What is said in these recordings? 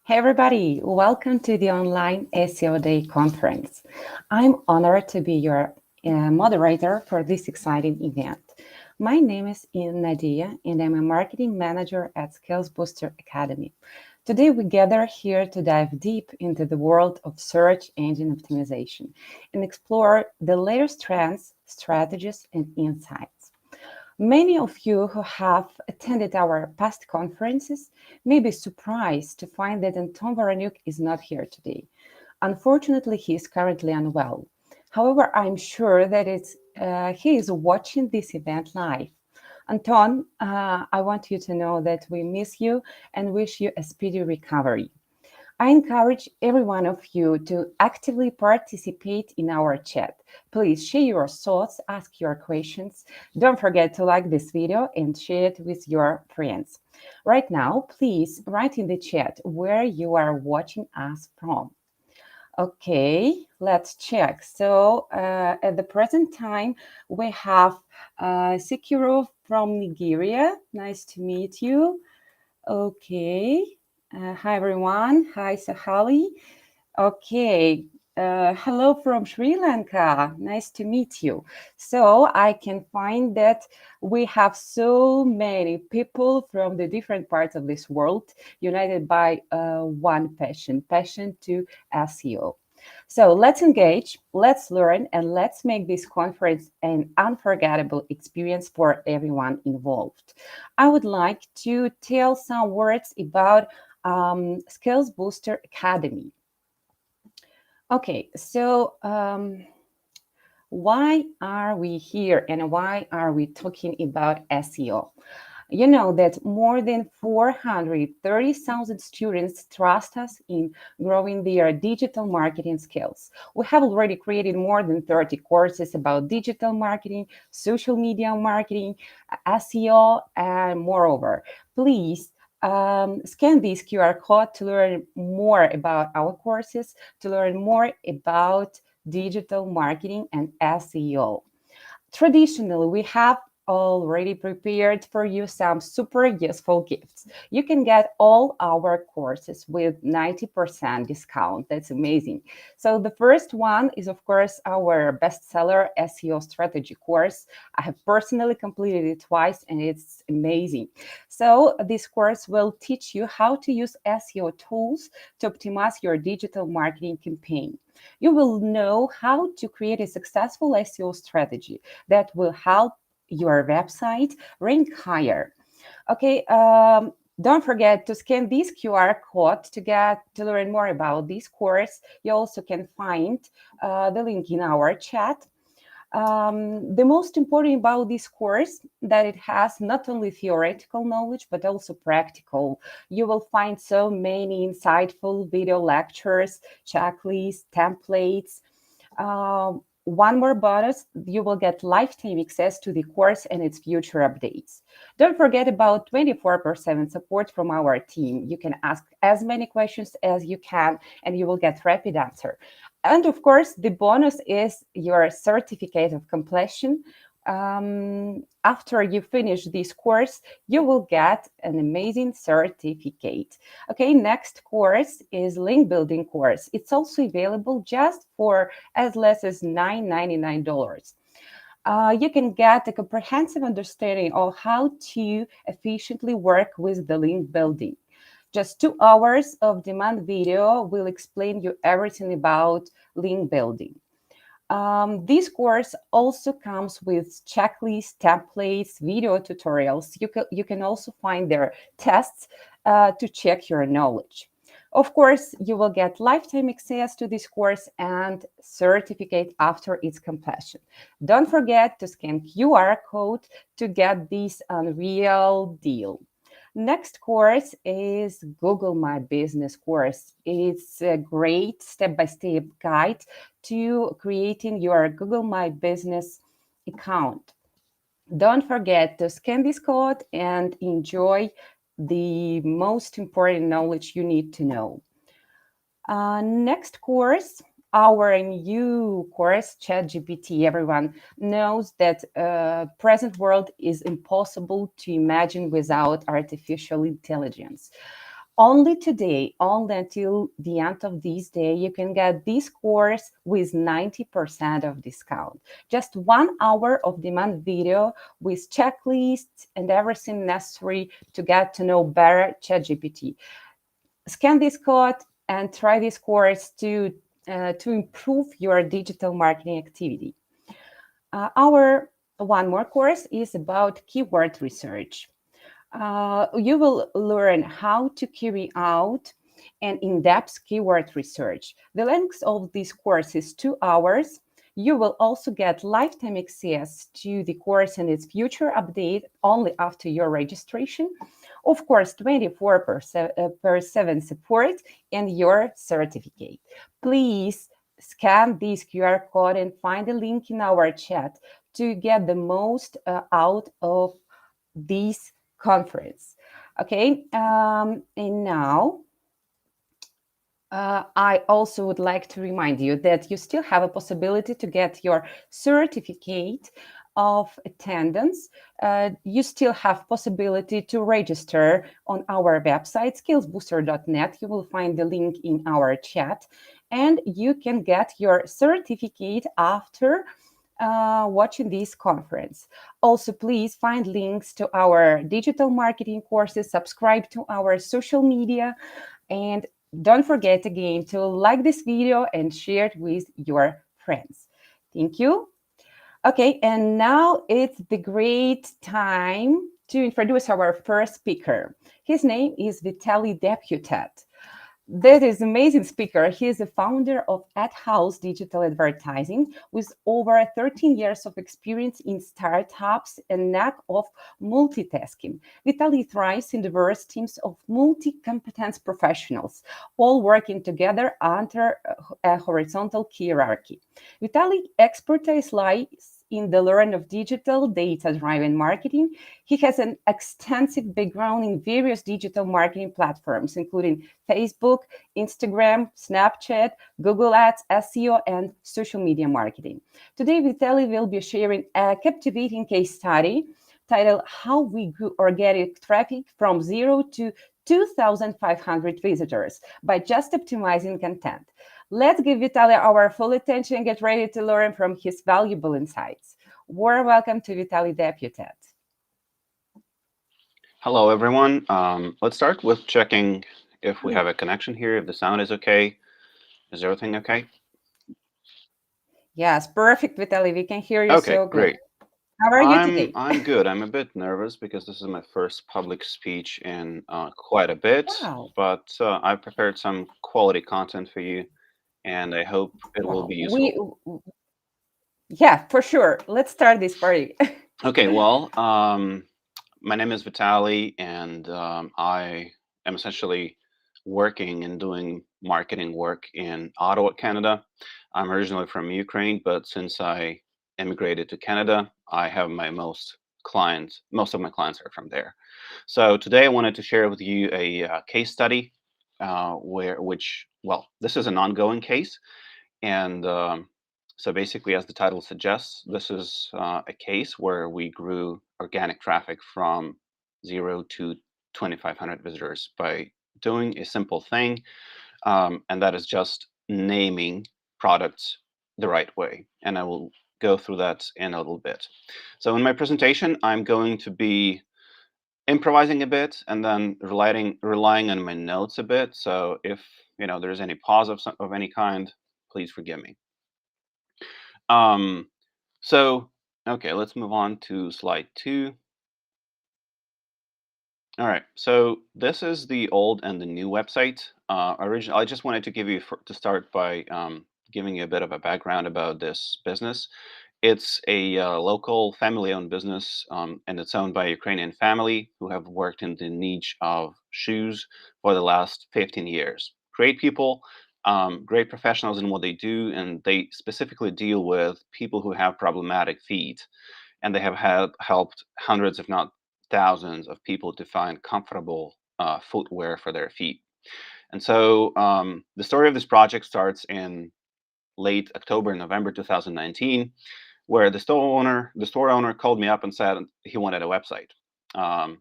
Hey everybody, welcome to the online SEO Day conference. I'm honored to be your moderator for this exciting event. My name is Nadiia and I'm a marketing manager at SkillsBooster Academy. Today we gather here to dive deep into the world of search engine optimization and explore the latest trends, strategies, and insights. Many of you who have attended our past conferences may be surprised to find that Anton Voroniuk is not here today. Unfortunately, he is currently unwell. However, I'm sure that he is watching this event live. Anton, I want you to know that we miss you and wish you a speedy recovery. I encourage every one of you to actively participate in our chat. Please share your thoughts, ask your questions. Don't forget to like this video and share it with your friends. Right now, please write in the chat where you are watching us from. Okay, let's check. So at the present time, we have Sekiro from Nigeria. Nice to meet you. Okay. Hi, everyone. Hi, Sahali. Okay. Hello from Sri Lanka. Nice to meet you. So I can find that we have so many people from the different parts of this world united by one passion to SEO. So let's engage, let's learn, and let's make this conference an unforgettable experience for everyone involved. I would like to tell some words about SkillsBooster Academy. Okay, so why are we here and why are we talking about SEO? You know that more than 430,000 students trust us in growing their digital marketing skills. We have already created more than 30 courses about digital marketing, social media marketing, SEO, and moreover. Please scan this QR code to learn more about our courses, to learn more about digital marketing and SEO. Traditionally, we have already prepared for you some super useful gifts. You can get all our courses with 90% discount. That's amazing. So the first one is, of course, our bestseller SEO strategy course. I have personally completed it twice and it's amazing. So this course will teach you how to use SEO tools to optimize your digital marketing campaign. You will know how to create a successful SEO strategy that will help your website rank higher. Okay, don't forget to scan this QR code to learn more about this course. You also can find the link in our chat. The most important about this course that it has not only theoretical knowledge but also practical. You will find so many insightful video lectures, checklists, templates. One more bonus, you will get lifetime access to the course and its future updates. Don't forget about 24/7 support from our team. You can ask as many questions as you can and you will get rapid answer. And of course, the bonus is your certificate of completion. After you finish this course, you will get an amazing certificate. Okay, next course is link building course. It's also available just for as less as $9.99. You can get a comprehensive understanding of how to efficiently work with the link building. Just 2 hours of demand video will explain you everything about link building. This course also comes with checklists, templates, video tutorials. You can also find their tests to check your knowledge. Of course, you will get lifetime access to this course and certificate after its completion. Don't forget to scan QR code to get this unreal deal. Next course is Google My Business course. It's a great step-by-step guide to creating your Google My Business account. Don't forget to scan this code and enjoy the most important knowledge you need to know. Next course, our new course, ChatGPT. Everyone knows that present world is impossible to imagine without artificial intelligence. Only today, only until the end of this day, you can get this course with 90% of discount. Just 1 hour of demand video with checklists and everything necessary to get to know better ChatGPT. Scan this code and try this course to improve your digital marketing activity. Our one more course is about keyword research. You will learn how to carry out an in-depth keyword research. The length of this course is 2 hours. You will also get lifetime access to the course and its future update only after your registration. Of course, 24/7 support and your certificate. Please scan this QR code and find the link in our chat to get the most out of this conference. Okay, and now I also would like to remind you that you still have a possibility to get your certificate of attendance. You still have possibility to register on our website, skillsbooster.net. You will find the link in our chat, and you can get your certificate after watching this conference. Also, please find links to our digital marketing courses, subscribe to our social media, and don't forget again to like this video and share it with your friends. Thank you. Okay, and now it's the great time to introduce our first speaker. His name is Vitaly Deputat. That is an amazing speaker. He is the founder of Ad House Digital Advertising with over 13 years of experience in startups and knack of multitasking. Vitaly thrives in diverse teams of multi-competence professionals, all working together under a horizontal hierarchy. Vitaly's expertise lies in the learning of digital data-driven marketing. He has an extensive background in various digital marketing platforms, including Facebook, Instagram, Snapchat, Google Ads, SEO, and social media marketing. Today, Vitaly will be sharing a captivating case study titled How We Grew Organic Traffic from Zero to 2,500 Visitors by Just Optimizing Content. Let's give Vitaly our full attention and get ready to learn from his valuable insights. Warm welcome to Vitaly Deputat. Hello, everyone. Let's start with checking if we have a connection here, if the sound is okay. Is everything okay? Yes, perfect, Vitaly. We can hear you Okay, so good. great. How are you today? I'm good. I'm a bit nervous because this is my first public speech in quite a bit, Wow. but I've prepared some quality content for you, and I hope it will Wow. be useful. Yeah, for sure. Let's start this party. Okay, well, my name is Vitaly, and I am essentially working and doing marketing work in Ottawa, Canada. I'm originally from Ukraine, but since I immigrated to Canada, I have most of my clients are from there. So today I wanted to share with you a case study well, this is an ongoing case, and so basically, as the title suggests, this is a case where we grew organic traffic from 0 to 2,500 visitors by doing a simple thing, and that is just naming products the right way. And I will go through that in a little bit. So in my presentation, I'm going to be improvising a bit and then relying on my notes a bit. So if there's any pause of any kind, please forgive me. Um, so, okay, let's move on to slide 2. All right, so this is the old and the new website. I just wanted to give you to start by giving you a bit of a background about this business. It's a local family-owned business, and it's owned by a Ukrainian family who have worked in the niche of shoes for the last 15 years. Great people, great professionals in what they do, and they specifically deal with people who have problematic feet, and they have helped hundreds, if not thousands, of people to find comfortable footwear for their feet. And so the story of this project starts in late October, November 2019, where the store owner called me up and said he wanted a website.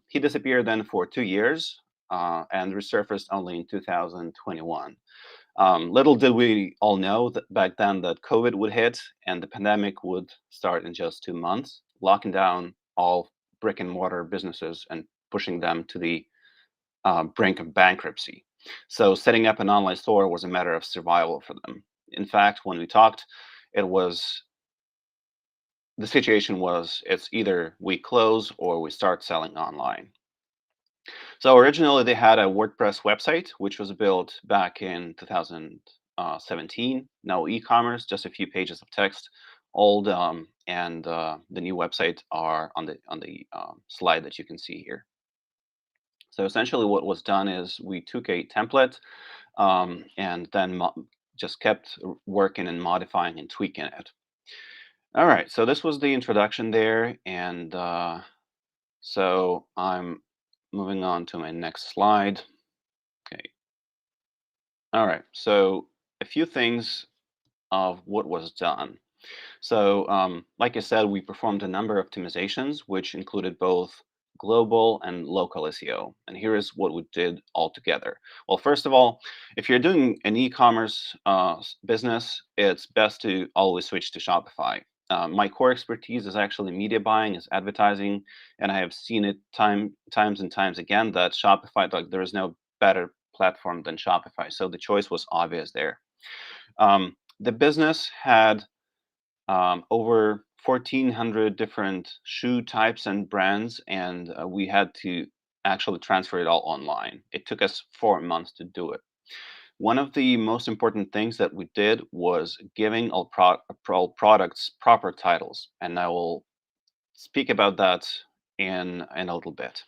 He disappeared then for 2 years and resurfaced only in 2021. Little did we all know that back then that COVID would hit and the pandemic would start in just 2 months, locking down all brick and mortar businesses and pushing them to the brink of bankruptcy. So setting up an online store was a matter of survival for them. In fact, when we talked, it was the situation was it's either we close or we start selling online. So originally they had a WordPress website, which was built back in 2017. No e-commerce, just a few pages of text. Old and the new website are on the slide that you can see here. So essentially, what was done is we took a template and then just kept working and modifying and tweaking it. All right, so this was the introduction there, and so I'm moving on to my next slide. Okay. All right. So a few things of what was done. So, like I said, we performed a number of optimizations, which included both global and local SEO. And here is what we did all together. Well, first of all, if you're doing an e-commerce business, it's best to always switch to Shopify. My core expertise is actually media buying, is advertising, and I have seen it times and times again that Shopify, like there is no better platform than Shopify. So the choice was obvious there. The business had over 1,400 different shoe types and brands, and we had to actually transfer it all online. It took us 4 months to do it. One of the most important things that we did was giving all products proper titles, and I will speak about that in a little bit.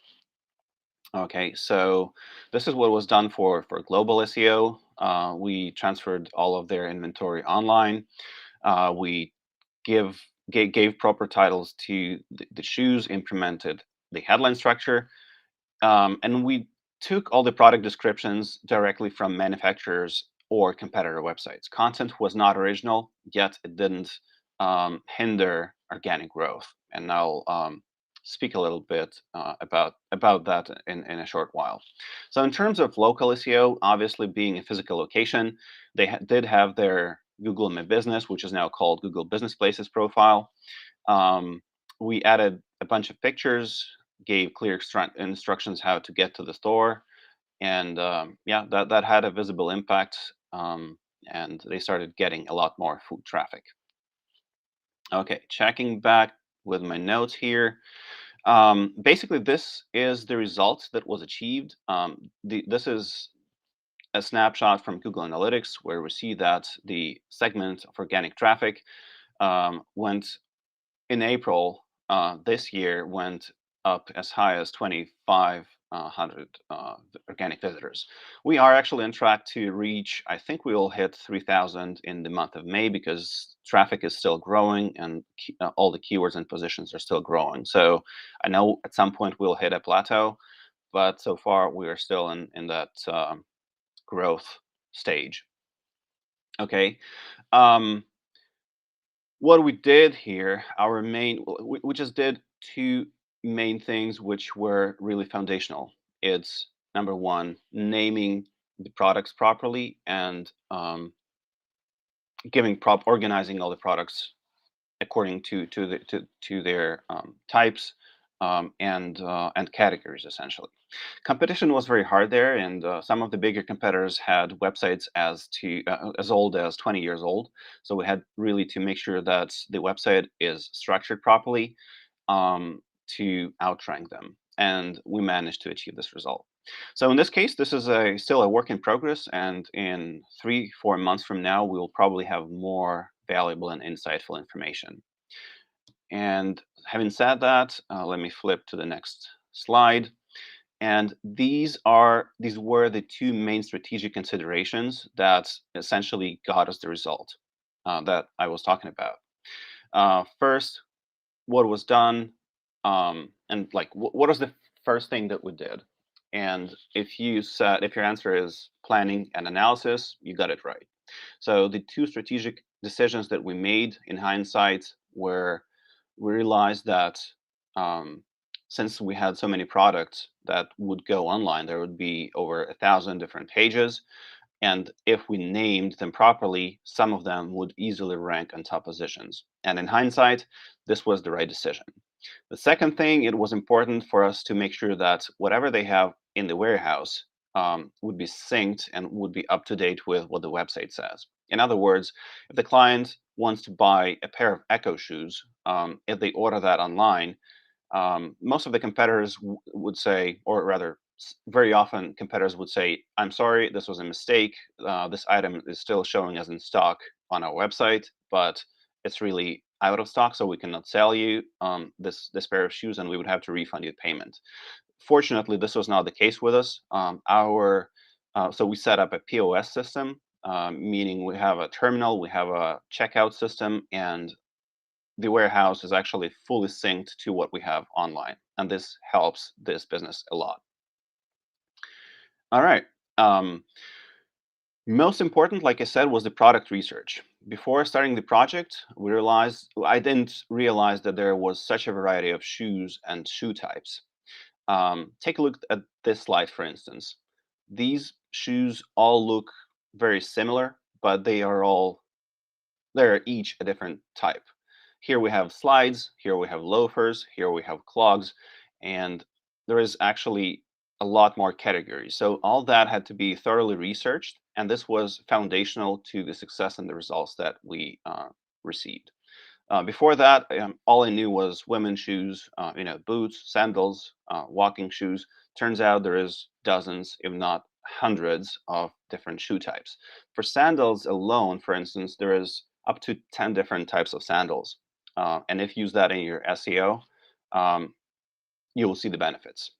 Okay, so this is what was done for global SEO. We transferred all of their inventory online. We gave proper titles to the shoes, implemented the headline structure, and we took all the product descriptions directly from manufacturers or competitor websites. Content was not original, yet it didn't hinder organic growth. And I'll speak a little bit about that in a short while. So in terms of local SEO, obviously being a physical location, they did have their Google My Business, which is now called Google Business Places profile. Um, we added a bunch of pictures, gave clear instructions how to get to the store, and yeah, that had a visible impact. And they started getting a lot more foot traffic. Okay, checking back with my notes here. Basically, this is the results that was achieved. This is a snapshot from Google Analytics where we see that the segment of organic traffic went in April this year went up as high as 2,500 organic visitors. We are actually on track to reach, I think we will hit 3,000 in the month of May because traffic is still growing and all the keywords and positions are still growing. So I know at some point we'll hit a plateau, but so far we are still in that growth stage. Okay. Um, what we did here, we just did two main things which were really foundational. It's number one, naming the products properly and organizing all the products according to their types and categories essentially. Competition was very hard there, and some of the bigger competitors had websites as old as 20 years old. So we had really to make sure that the website is structured properly to outrank them. and we managed to achieve this result. So in this case, this is still a work in progress, and in 3-4 months from now, we will probably have more valuable and insightful information. And having said that, let me flip to the next slide. And these were the two main strategic considerations that essentially got us the result that I was talking about. First, what was done, and like what was the first thing that we did? And if your answer is planning and analysis, you got it right. So the two strategic decisions that we made in hindsight were, we realized that um, since we had so many products that would go online, there would be over 1,000 different pages. And if we named them properly, some of them would easily rank on top positions. And in hindsight, this was the right decision. The second thing, it was important for us to make sure that whatever they have in the warehouse would be synced and would be up to date with what the website says. In other words, if the client wants to buy a pair of Echo shoes, if they order that online, most of the competitors would say, or rather, very often competitors would say, "I'm sorry, this was a mistake. This item is still showing as in stock on our website, but it's really out of stock, so we cannot sell you this pair of shoes, and we would have to refund you payment." Fortunately, this was not the case with us. So we set up a POS system, meaning we have a terminal, we have a checkout system, and the warehouse is actually fully synced to what we have online. And this helps this business a lot. All right. Most important, like I said, was the product research. Before starting the project, I didn't realize that there was such a variety of shoes and shoe types. Take a look at this slide, for instance. These shoes all look very similar, but they're each a different type. Here we have slides, here we have loafers, here we have clogs, and there is actually a lot more categories. So all that had to be thoroughly researched, and this was foundational to the success and the results that we received. Before that, all I knew was women's shoes, boots, sandals, walking shoes. Turns out there is dozens, if not hundreds, of different shoe types. For sandals alone, for instance, there is up to 10 different types of sandals. And if you use that in your SEO, um, you will see the benefits.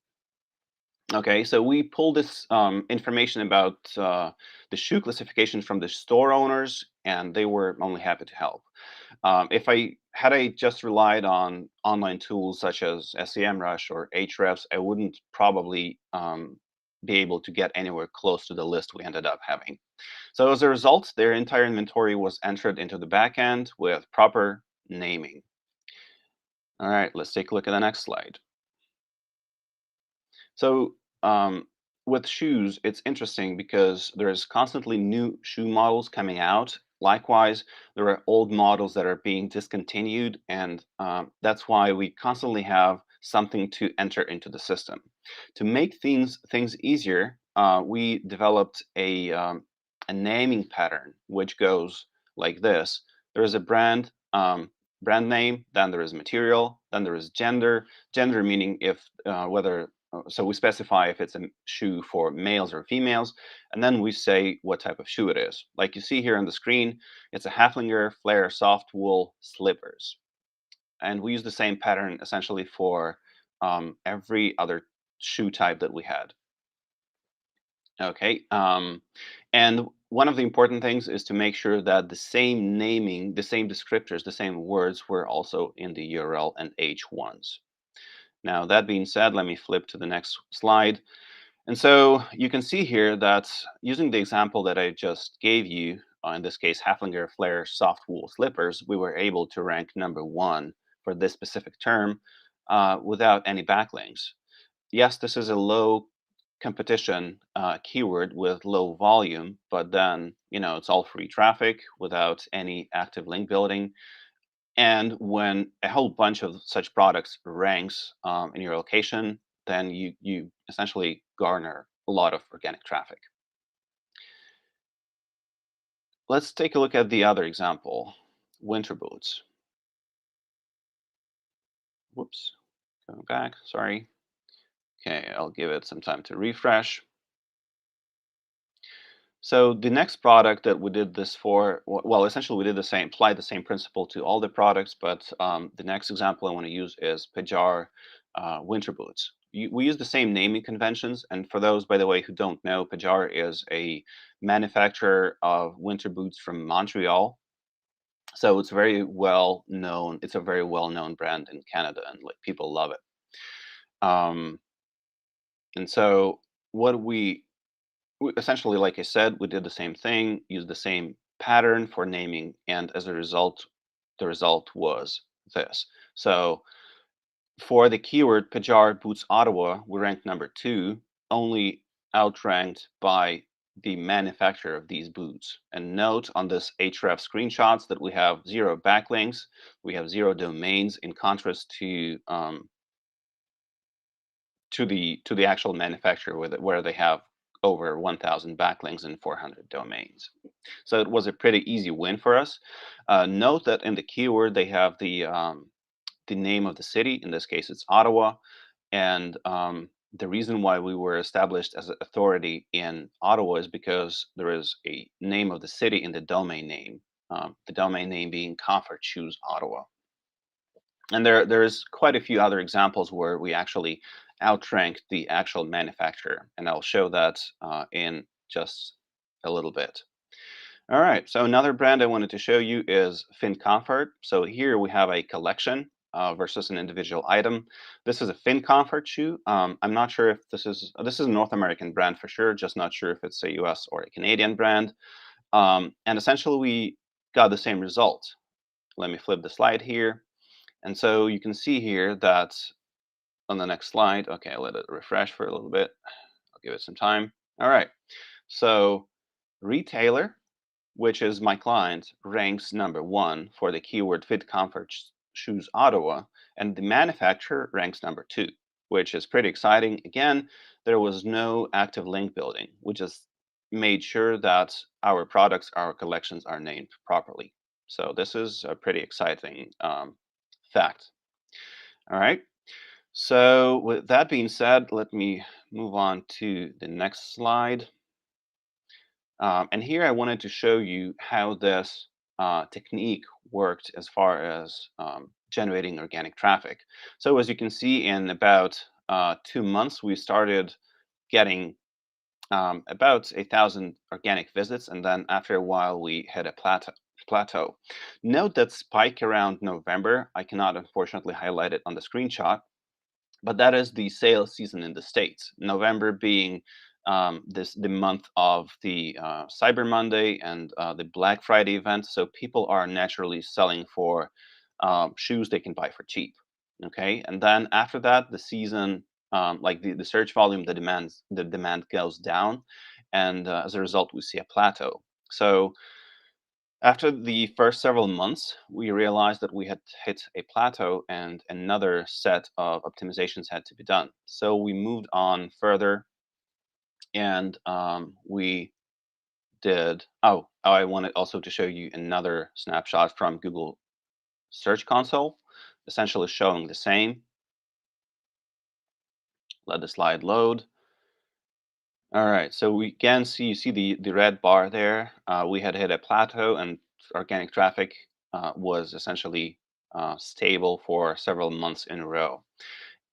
Okay, so we pulled this information about the shoe classification from the store owners, and they were only happy to help. If I just relied on online tools such as SEMrush or Ahrefs, I wouldn't probably be able to get anywhere close to the list we ended up having. So as a result, their entire inventory was entered into the backend with proper naming. All right, let's take a look at the next slide. So with shoes, it's interesting because there's constantly new shoe models coming out. Likewise, there are old models that are being discontinued, and that's why we constantly have something to enter into the system. To make things easier, we developed a naming pattern which goes like this. There is a brand name, then there is material, then there is gender. Gender meaning if whether so we specify if it's a shoe for males or females, and then we say what type of shoe it is. Like you see here on the screen, it's a Haflinger Flare soft wool slippers. And we use the same pattern essentially for every other shoe type that we had. Okay, and one of the important things is to make sure that the same naming, the same descriptors, the same words were also in the URL and H1s. Now, that being said, let me flip to the next slide. And so you can see here that using the example that I just gave you, in this case, Haflinger Flare soft wool slippers, we were able to rank #1 for this specific term without any backlinks. Yes, this is a low competition keyword with low volume, but then, it's all free traffic without any active link building. And when a whole bunch of such products ranks in your location, then you essentially garner a lot of organic traffic. Let's take a look at the other example, winter boots. Whoops, going back, sorry. I'll give it some time to refresh. So the next product that we did this for, well, essentially we did applied the same principle to all the products, but the next example I want to use is Pajar winter boots. We use the same naming conventions, and for those, by the way, who don't know, Pajar is a manufacturer of winter boots from Montreal. So it's very well known. It's a very well known brand in Canada, and like people love it. Um, and so what essentially, like I said, we did the same thing, used the same pattern for naming, and as a result, the result was this. So for the keyword Pajar Boots Ottawa, we ranked number 2, only outranked by the manufacturer of these boots. And note on this href screenshots that we have 0 backlinks, we have 0 domains, in contrast to the actual manufacturer where they have over 1,000 backlinks and 400 domains. So it was a pretty easy win for us. Note that in the keyword they have the name of the city. In this case, it's Ottawa, and the reason why we were established as an authority in Ottawa is because there is a name of the city in the domain name. The domain name being Comfort Shoes Ottawa. And there's quite a few other examples where we actually outranked the actual manufacturer, and I'll show that in just a little bit. All right, so another brand I wanted to show you is FinComfort. So here we have a collection versus an individual item. This is a FinComfort shoe. I'm not sure if this is a North American brand for sure, just not sure if it's a US or a Canadian brand. And essentially we got the same result. Let me flip the slide here. And so you can see here that on the next slide, okay, I'll let it refresh for a little bit. I'll give it some time. All right, so retailer, which is my client, ranks number 1 for the keyword Fit Comfort Shoes Ottawa, and the manufacturer ranks number 2, which is pretty exciting. Again, there was no active link building. We just made sure that our products, our collections are named properly. So this is a pretty exciting fact. All right. So with that being said, let me move on to the next slide. And here I wanted to show you how this technique worked as far as generating organic traffic. So as you can see, in about 2 months, we started getting about 1,000 organic visits, and then after a while, we hit a plateau. Note that spike around November. I cannot unfortunately highlight it on the screenshot, but that is the sales season in the States. November being the month of the Cyber Monday and the Black Friday event. So people are naturally selling for shoes they can buy for cheap. Okay, and then after that, the season, like the search volume, the demand goes down, and as a result, we see a plateau. So after the first several months, we realized that we had hit a plateau and another set of optimizations had to be done. So we moved on further, and we did. Oh, I wanted also to show you another snapshot from Google Search Console, essentially showing the same. Let the slide load. All right, so we can see, you see the red bar there. We had hit a plateau, and organic traffic was essentially stable for several months in a row.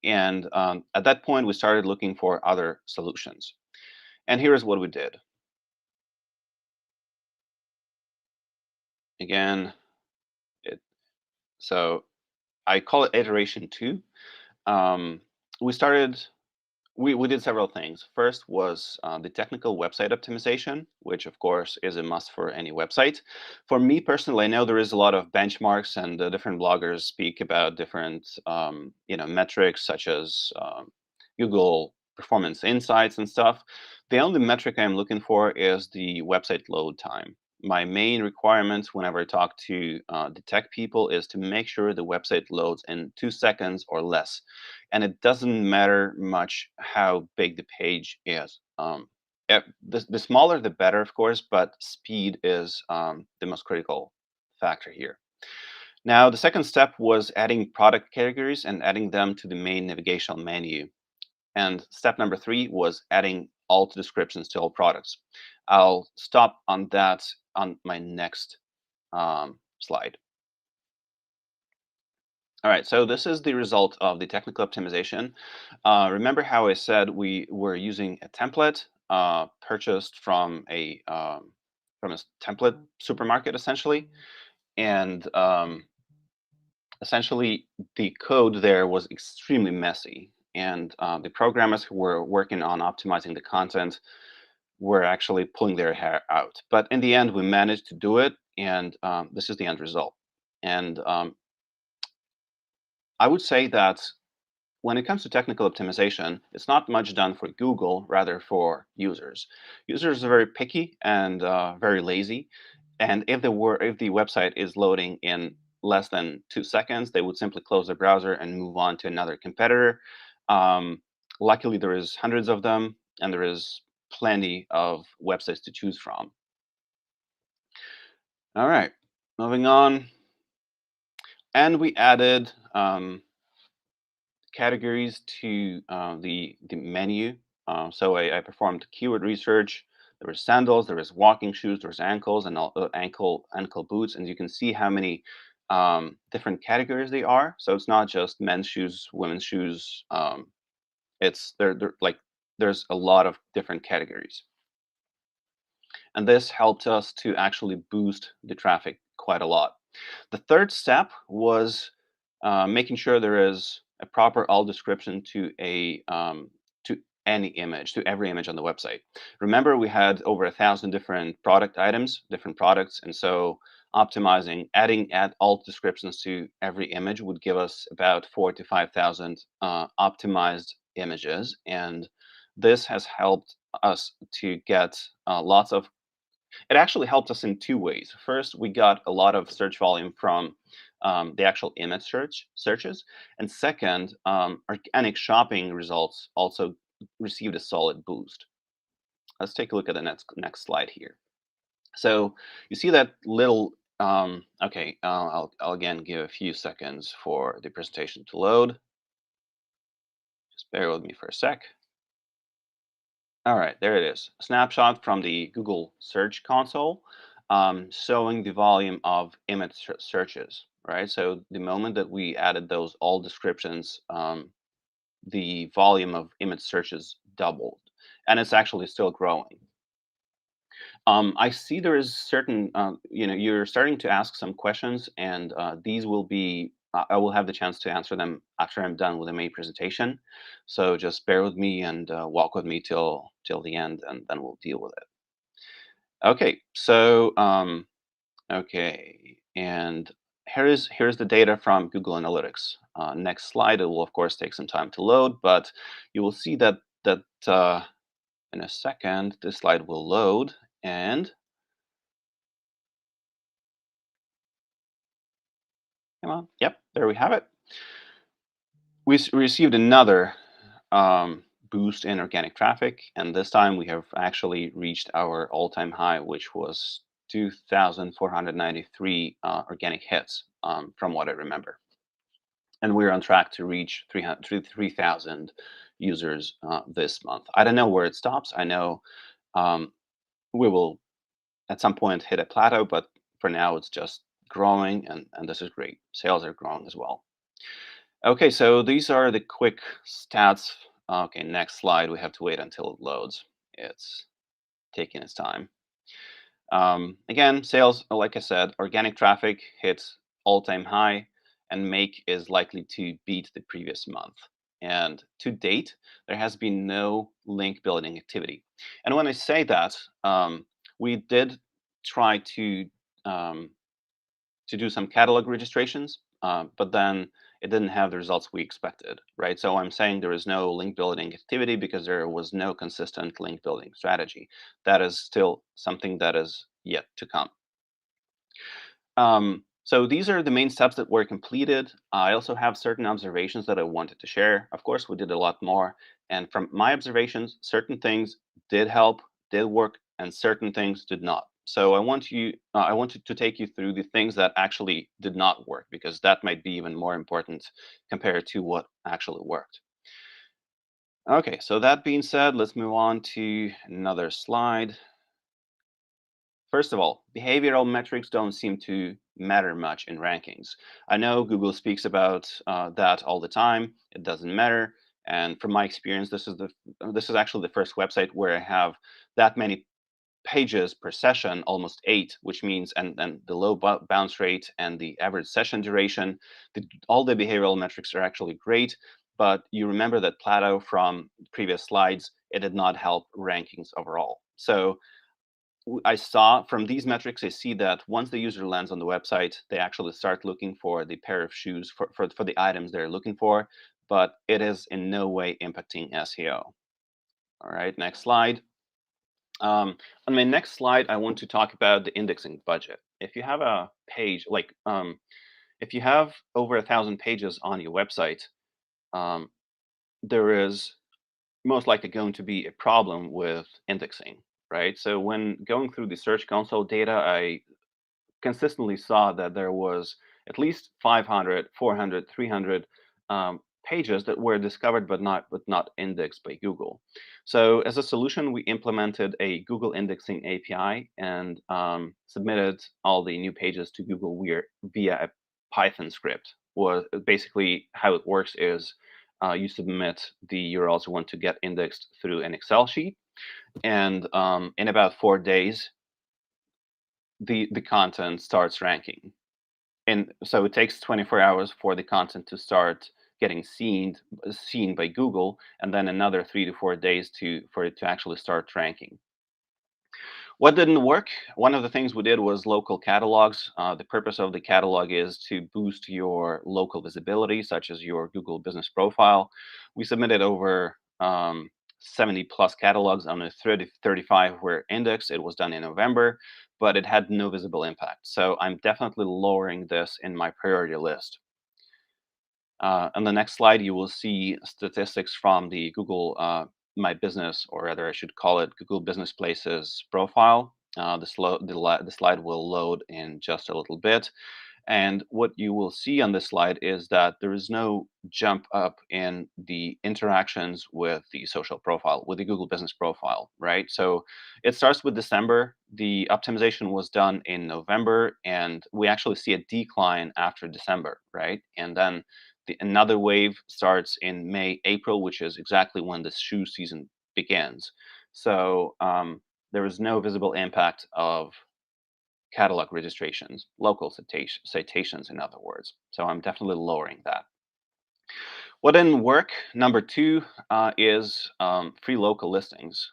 And at that point, we started looking for other solutions. And here's what we did. Again, so I call it iteration 2. Um, we started we did several things. First was the technical website optimization, which of course is a must for any website. For me personally, I know there is a lot of benchmarks, and different bloggers speak about different metrics such as Google Performance Insights and stuff. The only metric I'm looking for is the website load time. My main requirement whenever I talk to the tech people is to make sure the website loads in 2 seconds or less. And it doesn't matter much how big the page is. The smaller, the better, of course, but speed is the most critical factor here. Now, the second step was adding product categories and adding them to the main navigational menu. And step number 3 was adding alt descriptions to all products. I'll stop on that on my next slide. All right, so this is the result of the technical optimization. Remember how I said we were using a template purchased from a template supermarket, essentially, and essentially the code there was extremely messy, and the programmers who were working on optimizing the content were actually pulling their hair out. But in the end, we managed to do it, and this is the end result. And I would say that when it comes to technical optimization, it's not much done for Google, rather for users. Users are very picky and very lazy, and if the website is loading in less than 2 seconds, they would simply close the browser and move on to another competitor. Um, Luckily, there is hundreds of them, and there is plenty of websites to choose from. All right, moving on, and we added categories to the menu. So I performed keyword research. There was sandals, there was walking shoes, there was ankles and ankle boots, and you can see how many different categories they are. So it's not just men's shoes, women's shoes. It's they're like there's a lot of different categories, and this helped us to actually boost the traffic quite a lot. The third step was making sure there is a proper alt description to any image, to every image on the website. Remember, we had over 1,000 different product items, different products, and so adding alt descriptions to every image would give us about 4,000 to 5,000 optimized images, and this has helped us to get lots of it actually helped us in two ways. First, we got a lot of search volume from the actual image searches, and second, organic shopping results also received a solid boost. Let's take a look at the next slide here. So you see that little. Okay, I'll again give a few seconds for the presentation to load. Just bear with me for a sec. All right, there it is. A snapshot from the Google Search Console showing the volume of image searches, right? So the moment that we added those all descriptions, the volume of image searches doubled, and it's actually still growing. I see there is certain, you're starting to ask some questions, and these will be, I will have the chance to answer them after I'm done with the main presentation. So just bear with me and walk with me till the end, and then we'll deal with it. Okay, so okay, and here's the data from Google Analytics. Next slide. It will of course take some time to load, but you will see that in a second this slide will load and. Come on. Yep, there we have it. We received another boost in organic traffic, and this time we have actually reached our all-time high, which was 2,493 organic hits, from what I remember. And we're on track to reach 3,000 users this month. I don't know where it stops. I know we will at some point hit a plateau, but for now it's just growing, and this is great. Sales are growing as well. Okay, so these are the quick stats. Okay, next slide. We have to wait until it loads. It's taking its time. Again, sales, like I said, organic traffic hits all-time high, and make is likely to beat the previous month. And to date, there has been no link building activity. And when I say that, we did try um, to do some catalog registrations, but then it didn't have the results we expected, right? So I'm saying there is no link building activity because there was no consistent link building strategy. That is still something that is yet to come. So these are the main steps that were completed. I also have certain observations that I wanted to share. Of course, we did a lot more. And from my observations, certain things did help, did work, and certain things did not. So I wanted to take you through the things that actually did not work, because that might be even more important compared to what actually worked. Okay, so that being said, let's move on to another slide. First of all, behavioral metrics don't seem to matter much in rankings. I know Google speaks about that all the time. It doesn't matter. And from my experience, this is actually the first website where I have that many pages per session, almost 8, which means and the low bounce rate and the average session duration. All the behavioral metrics are actually great, but you remember that plateau from previous slides, it did not help rankings overall. So I saw from these metrics, I see that once the user lands on the website, they actually start looking for the pair of shoes for the items they're looking for, but it is in no way impacting SEO. All right, next slide. On my next slide, I want to talk about the indexing budget. If you have a page, if you have over 1,000 pages on your website, um, there is most likely going to be a problem with indexing, right? So when going through the Search Console data, I consistently saw that there was at least 500, 400, 300 pages that were discovered but not indexed by Google. So as a solution, we implemented a Google indexing API and submitted all the new pages to Google via a Python script. Was basically how it works is you submit the URLs you want to get indexed through an Excel sheet, and in about 4 days, the content starts ranking. And so it takes 24 hours for the content to start getting seen by Google, and then another 3 to 4 days for it to actually start ranking. What didn't work? One of the things we did was local catalogs. The purpose of the catalog is to boost your local visibility, such as your Google Business Profile. We submitted over 70 plus catalogs, only 35 were indexed. It was done in November, but it had no visible impact. So I'm definitely lowering this in my priority list. On the next slide, you will see statistics from the Google My Business, or rather, I should call it Google Business Places profile. The slide will load in just a little bit. And what you will see on this slide is that there is no jump up in the interactions with the social profile, with the Google Business Profile, right? So it starts with December. The optimization was done in November, and we actually see a decline after December, right? And then another wave starts in May, April, which is exactly when the shoe season begins. So there is no visible impact of catalog registrations, local citations, in other words. So I'm definitely lowering that. What didn't work, number two, is free local listings.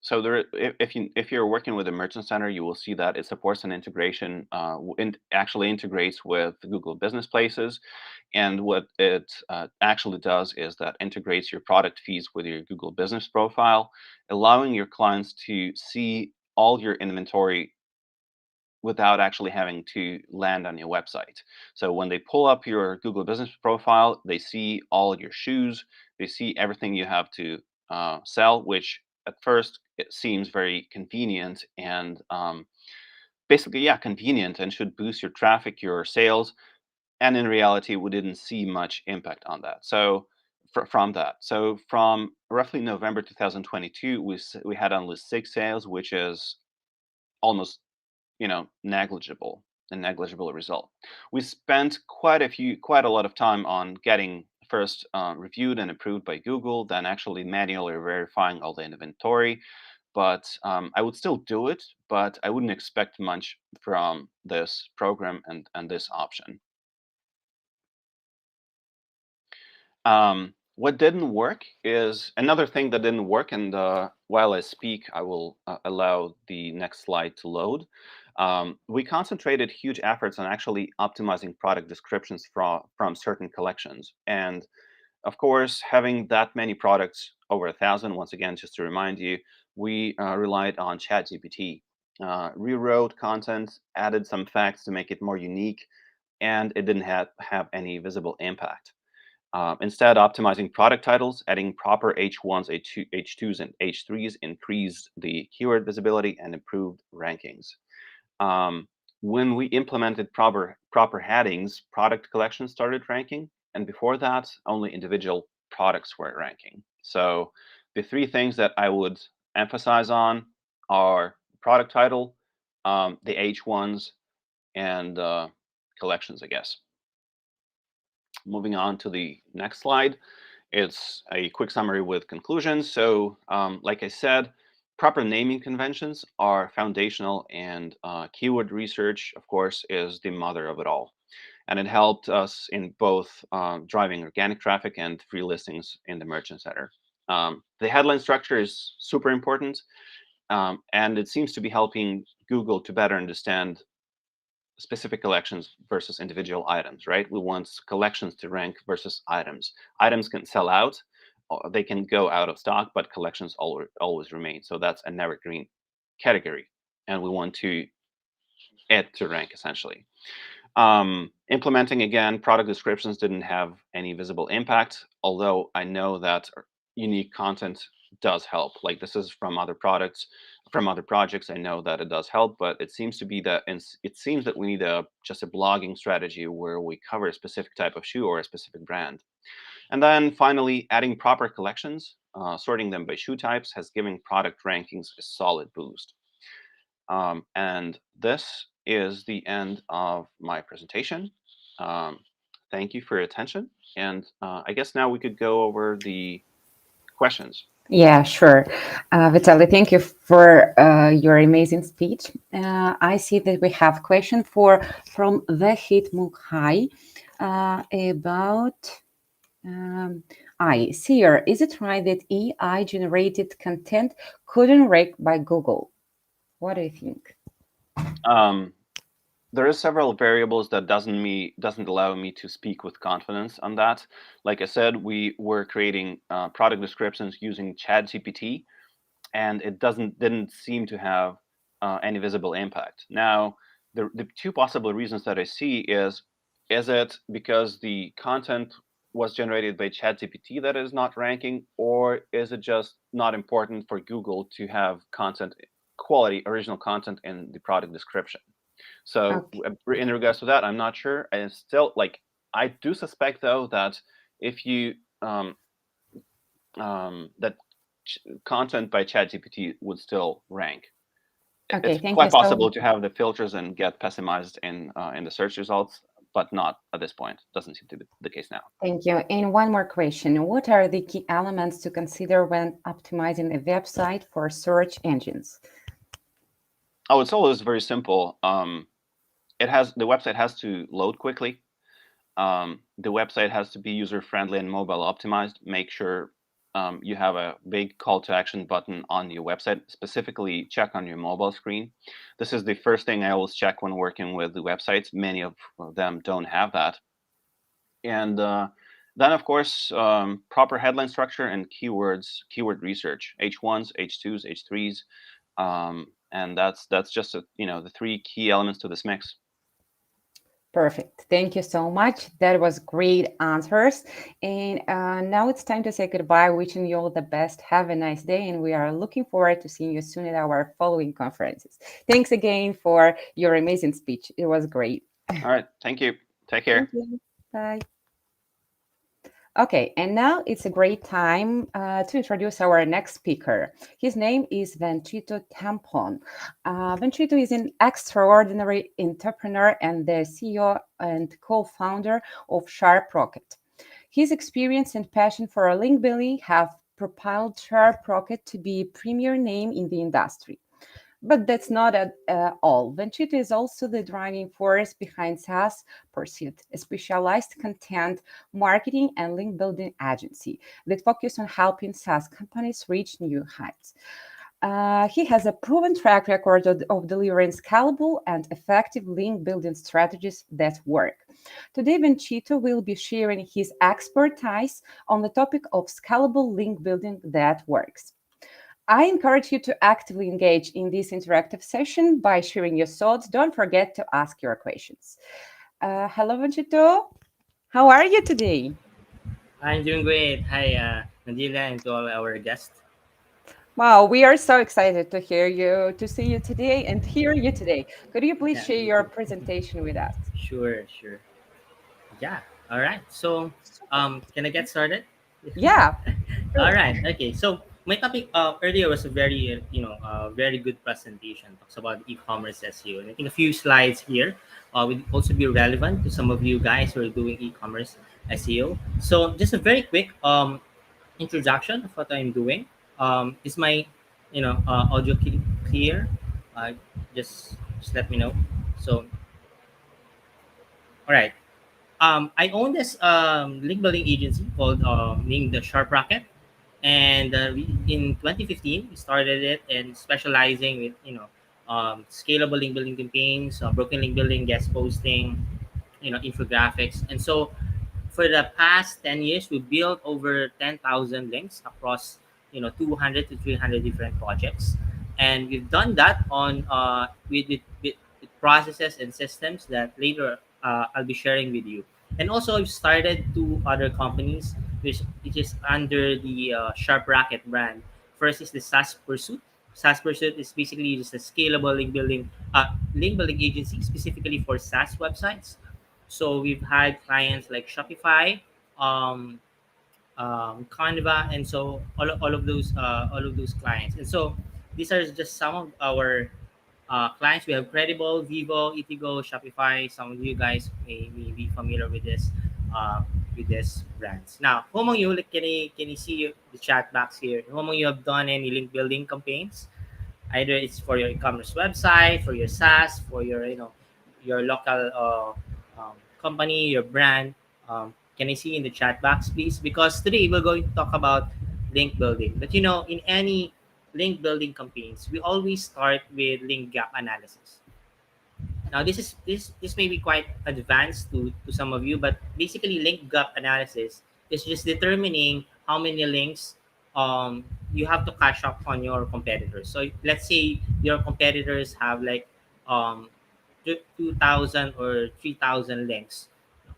So if you're working with a merchant center, you will see that it supports an integration, actually integrates with Google Business Places. And what it actually does is that integrates your product feeds with your Google Business Profile, allowing your clients to see all your inventory without actually having to land on your website. So when they pull up your Google Business Profile, they see all your shoes, they see everything you have to sell, which at first it seems very convenient and basically, yeah, convenient and should boost your traffic, your sales. And in reality, we didn't see much impact on that. So from that, so from roughly November 2022, we had only 6 sales, which is almost a negligible result. We spent quite a lot of time on getting first reviewed and approved by Google, then actually manually verifying all the inventory. But I would still do it, but I wouldn't expect much from this program and this option. What didn't work is another thing that didn't work, and while I speak, I will allow the next slide to load. We concentrated huge efforts on actually optimizing product descriptions from certain collections. And of course, having that many products, over 1,000, once again, just to remind you, we relied on ChatGPT. Rewrote content, added some facts to make it more unique, and it didn't have any visible impact. Instead, optimizing product titles, adding proper H1s, H2s, and H3s increased the keyword visibility and improved rankings. Um, when we implemented proper headings, product collections started ranking, and before that, only individual products were ranking. So the three things that I would emphasize on are product title, the H1s, and collections, I guess. Moving on to the next slide, it's a quick summary with conclusions. So like I said, proper naming conventions are foundational, and keyword research, of course, is the mother of it all. And it helped us in both driving organic traffic and free listings in the merchant center. The headline structure is super important, and it seems to be helping Google to better understand specific collections versus individual items, right? We want collections to rank versus items. Items can sell out, or they can go out of stock, but collections always remain. So that's an evergreen category, and we want to add to rank essentially. Implementing again, product descriptions didn't have any visible impact, although I know that unique content does help. Like this is from other products, from other projects. I know that it does help, but it seems to be that it seems that we need just a blogging strategy where we cover a specific type of shoe or a specific brand. And then finally, adding proper collections, sorting them by shoe types has given product rankings a solid boost. And this is the end of my presentation. Thank you for your attention. And I guess now we could go over the questions. Yeah, sure. Vitaly, thank you for your amazing speech. I see that we have question from the Hit Mukhai about Seer. Is it right that AI generated content couldn't rank by Google? What do you think? Um, there is several variables that doesn't allow me to speak with confidence on that. Like I said, we were creating product descriptions using ChatGPT, and it didn't seem to have any visible impact. Now, the two possible reasons that I see is it because the content was generated by ChatGPT that is not ranking, or is it just not important for Google to have content quality, original content in the product description? So Okay. in regards to that, I'm not sure. And still, like, I do suspect though that if you that content by ChatGPT would still rank. Okay, It's thank you quite so possible to have the filters and get pessimized in the search results, but not at this point. Doesn't seem to be the case now. Thank you. And one more question. What are the key elements to consider when optimizing a website for search engines? Oh, it's always very simple. The website has to load quickly. The website has to be user friendly and mobile optimized. Make sure you have a big call to action button on your website. Specifically, check on your mobile screen. This is the first thing I always check when working with the websites. Many of them don't have that. And then, of course, proper headline structure and keyword research, H1s, H2s, H3s, and that's just the three key elements to this mix. Perfect. Thank you so much. That was great answers. And now it's time to say goodbye. Wishing you all the best. Have a nice day. And we are looking forward to seeing you soon at our following conferences. Thanks again for your amazing speech. It was great. All right, thank you. Take Thank care. you. Bye. Okay, and now it's a great time to introduce our next speaker. His name is Venchito Tampon. Venchito is an extraordinary entrepreneur and the CEO and co-founder of Sharp Rocket. His experience and passion for link building have propelled Sharp Rocket to be a premier name in the industry. But that's not at all. Venchita is also the driving force behind SaaS Pursuit, a specialized content marketing and link building agency that focuses on helping SaaS companies reach new heights. He has a proven track record of delivering scalable and effective link building strategies that work. Today, Venchito will be sharing his expertise on the topic of scalable link building that works. I encourage you to actively engage in this interactive session by sharing your thoughts. Don't forget to ask your questions. Hello, Vanchito. How are you today? I'm doing great. Hi, Nadiia, and to all our guests. Wow, we are so excited to hear you, to see you today and hear you today. Could you please Yeah, share me your too. presentation with us? Sure, sure. Yeah. All right. So, Super. can I get started? Yeah, All sure. right. Okay. So my topic earlier was a very very good presentation. Talks about e-commerce SEO, and I think a few slides here would also be relevant to some of you guys who are doing e-commerce SEO. So just a very quick introduction of what I'm doing. Is my audio clear? Uh, just let me know. So all right. I own this link building agency called Link the Sharp Rocket, and in 2015 we started it and specializing with scalable link building campaigns, broken link building, guest posting, infographics, and so for the past 10 years we built over 10,000 links across 200 to 300 different projects, and we've done that on with processes and systems that later I'll be sharing with you. And also I've started two other companies which is under the Sharp Racket brand. First is the SAS Pursuit. SAS Pursuit is basically just a scalable link building agency specifically for SaaS websites. So we've had clients like Shopify, um, Canva, and so all of those clients. And so these are just some of our clients. We have Credible, Vivo, Itigo, Shopify. Some of you guys may be familiar uh, with these brands. Now, who among you, like, can you see the chat box here? Who among you have done any link building campaigns? Either it's for your e-commerce website, for your SaaS, for your your local company, your brand. Can I see in the chat box, please? Because today we're going to talk about link building. But in any link building campaigns, we always start with link gap analysis. Now this may be quite advanced to some of you, but basically link gap analysis is just determining how many links you have to catch up on your competitors. So let's say your competitors have like 2,000 or 3,000 links,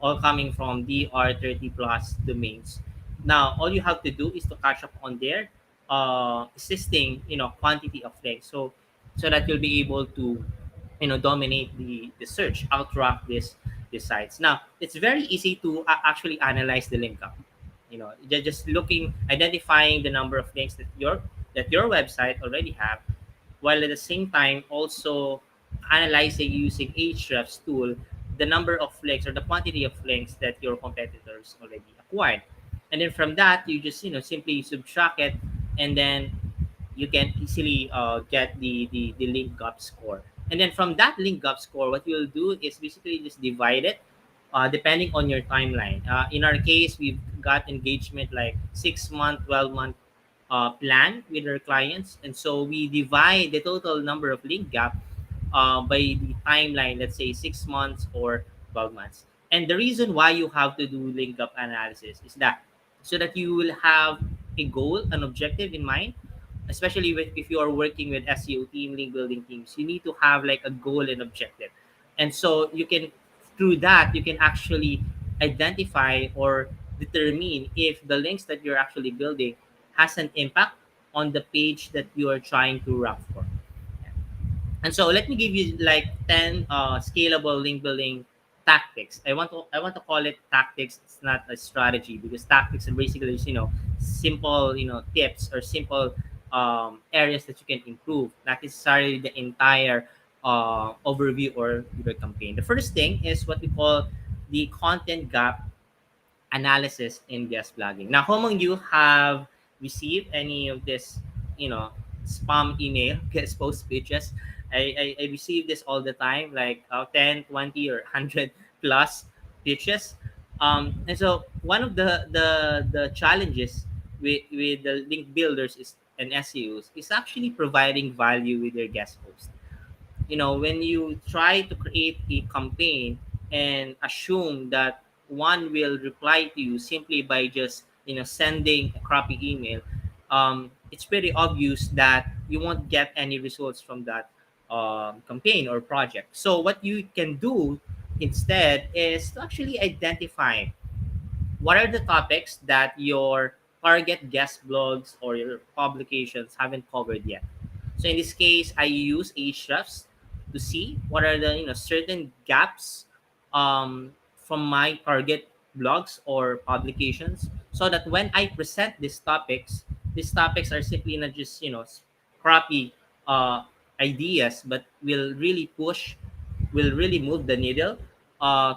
all coming from DR30 plus domains. Now all you have to do is to catch up on their existing quantity of links, so that you'll be able to dominate the search, outrank these sites. Now it's very easy to actually analyze the link up. Just looking, identifying the number of links that your website already have, while at the same time also analyzing using Ahrefs tool the number of links or the quantity of links that your competitors already acquired. And then from that you just simply subtract it, and then you can easily get the link gap score. And then from that link gap score, what you'll do is basically just divide it depending on your timeline. In our case, we've got engagement like 6 month, 12-month plan with our clients. And so we divide the total number of link gap by the timeline, let's say 6 months or 12 months. And the reason why you have to do link gap analysis is that so that you will have a goal, an objective in mind, especially if you are working with SEO team, link building teams. You need to have like a goal and objective. And so you can, through that, you can actually identify or determine if the links that you're actually building has an impact on the page that you are trying to rank for. And so let me give you like 10 scalable link building tactics. I want to call it tactics. It's not a strategy, because tactics are basically just, simple tips or simple areas that you can improve, not necessarily the entire overview or your campaign. The first thing is what we call the content gap analysis in guest blogging. Now, how among you have received any of this, spam email, guest post pitches? I receive this all the time, like 10, 20, or 100 plus pitches. And so one of the challenges with the link builders is and SEOs is actually providing value with their guest post. When you try to create a campaign and assume that one will reply to you simply by just sending a crappy email, it's pretty obvious that you won't get any results from that campaign or project. So what you can do instead is to actually identify what are the topics that your target guest blogs or your publications haven't covered yet. So in this case, I use Ahrefs to see what are the certain gaps from my target blogs or publications. so that when I present these topics are simply not just crappy uh, ideas, but will really move the needle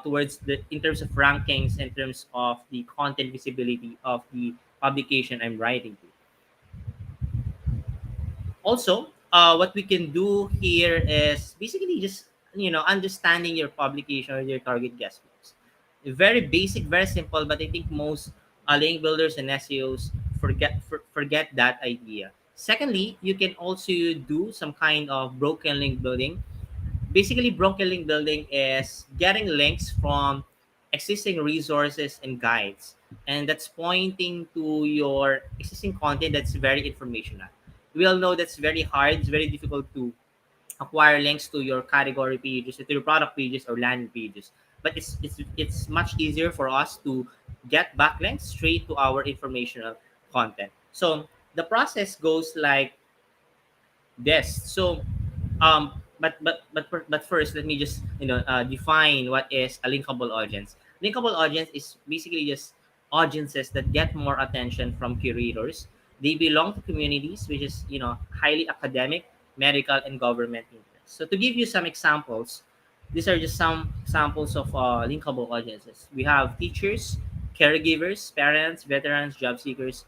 towards the in terms of rankings, in terms of the content visibility of the publication I'm writing to. Also, what we can do here is basically just understanding your publication or your target guest books. Very basic, very simple, but I think most link builders and SEOs forget that idea. Secondly, you can also do some kind of broken link building. Basically, broken link building is getting links from existing resources and guides, and that's pointing to your existing content that's very informational. We all know that's very hard, it's very difficult to acquire links to your category pages, to your product pages or landing pages, but it's much easier for us to get backlinks straight to our informational content. So the process goes like this. So but first, let me just define what is a linkable audience. Linkable audience is basically just audiences that get more attention from curators. They belong to communities which is highly academic, medical, and government interests. So to give you some examples, these are just some examples of linkable audiences. We have teachers, caregivers, parents, veterans, job seekers.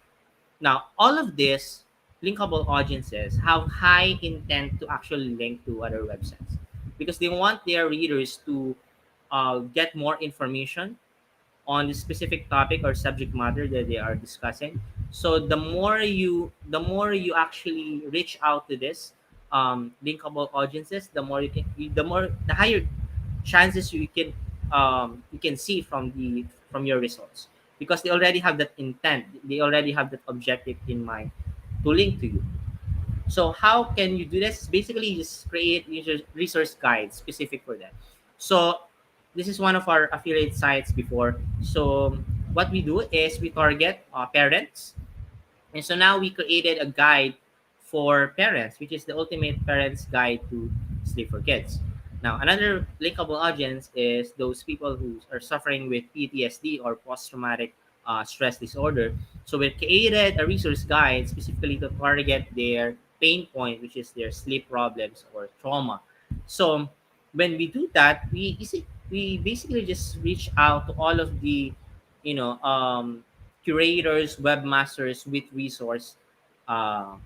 Now, all of these linkable audiences have high intent to actually link to other websites because they want their readers to get more information on the specific topic or subject matter that they are discussing. So the more you actually reach out to this linkable audiences, the higher chances you can see from your results, because they already have that intent, they already have that objective in mind to link to you. So how can you do this? Basically, just create resource guides specific for that. So this is one of our affiliate sites before. So what we do is we target parents, and so now we created a guide for parents, which is the ultimate parents guide to sleep for kids. Now, another linkable audience is those people who are suffering with PTSD or post-traumatic stress disorder. So we created a resource guide specifically to target their pain point, which is their sleep problems or trauma. So when we do that, we basically just reach out to all of the you know um, curators, webmasters with resource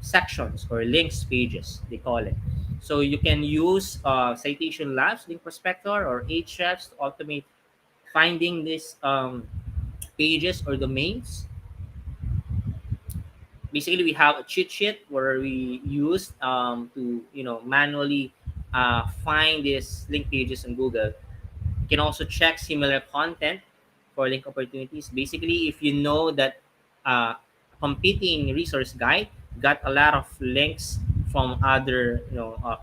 sections or links pages, they call it. So you can use Citation Labs, Link Prospector, or Ahrefs to automate finding these pages or domains. Basically, we have a cheat sheet where we use to manually find these link pages on Google. You can also check similar content for link opportunities. Basically, if you know that uh, competing resource guide got a lot of links from other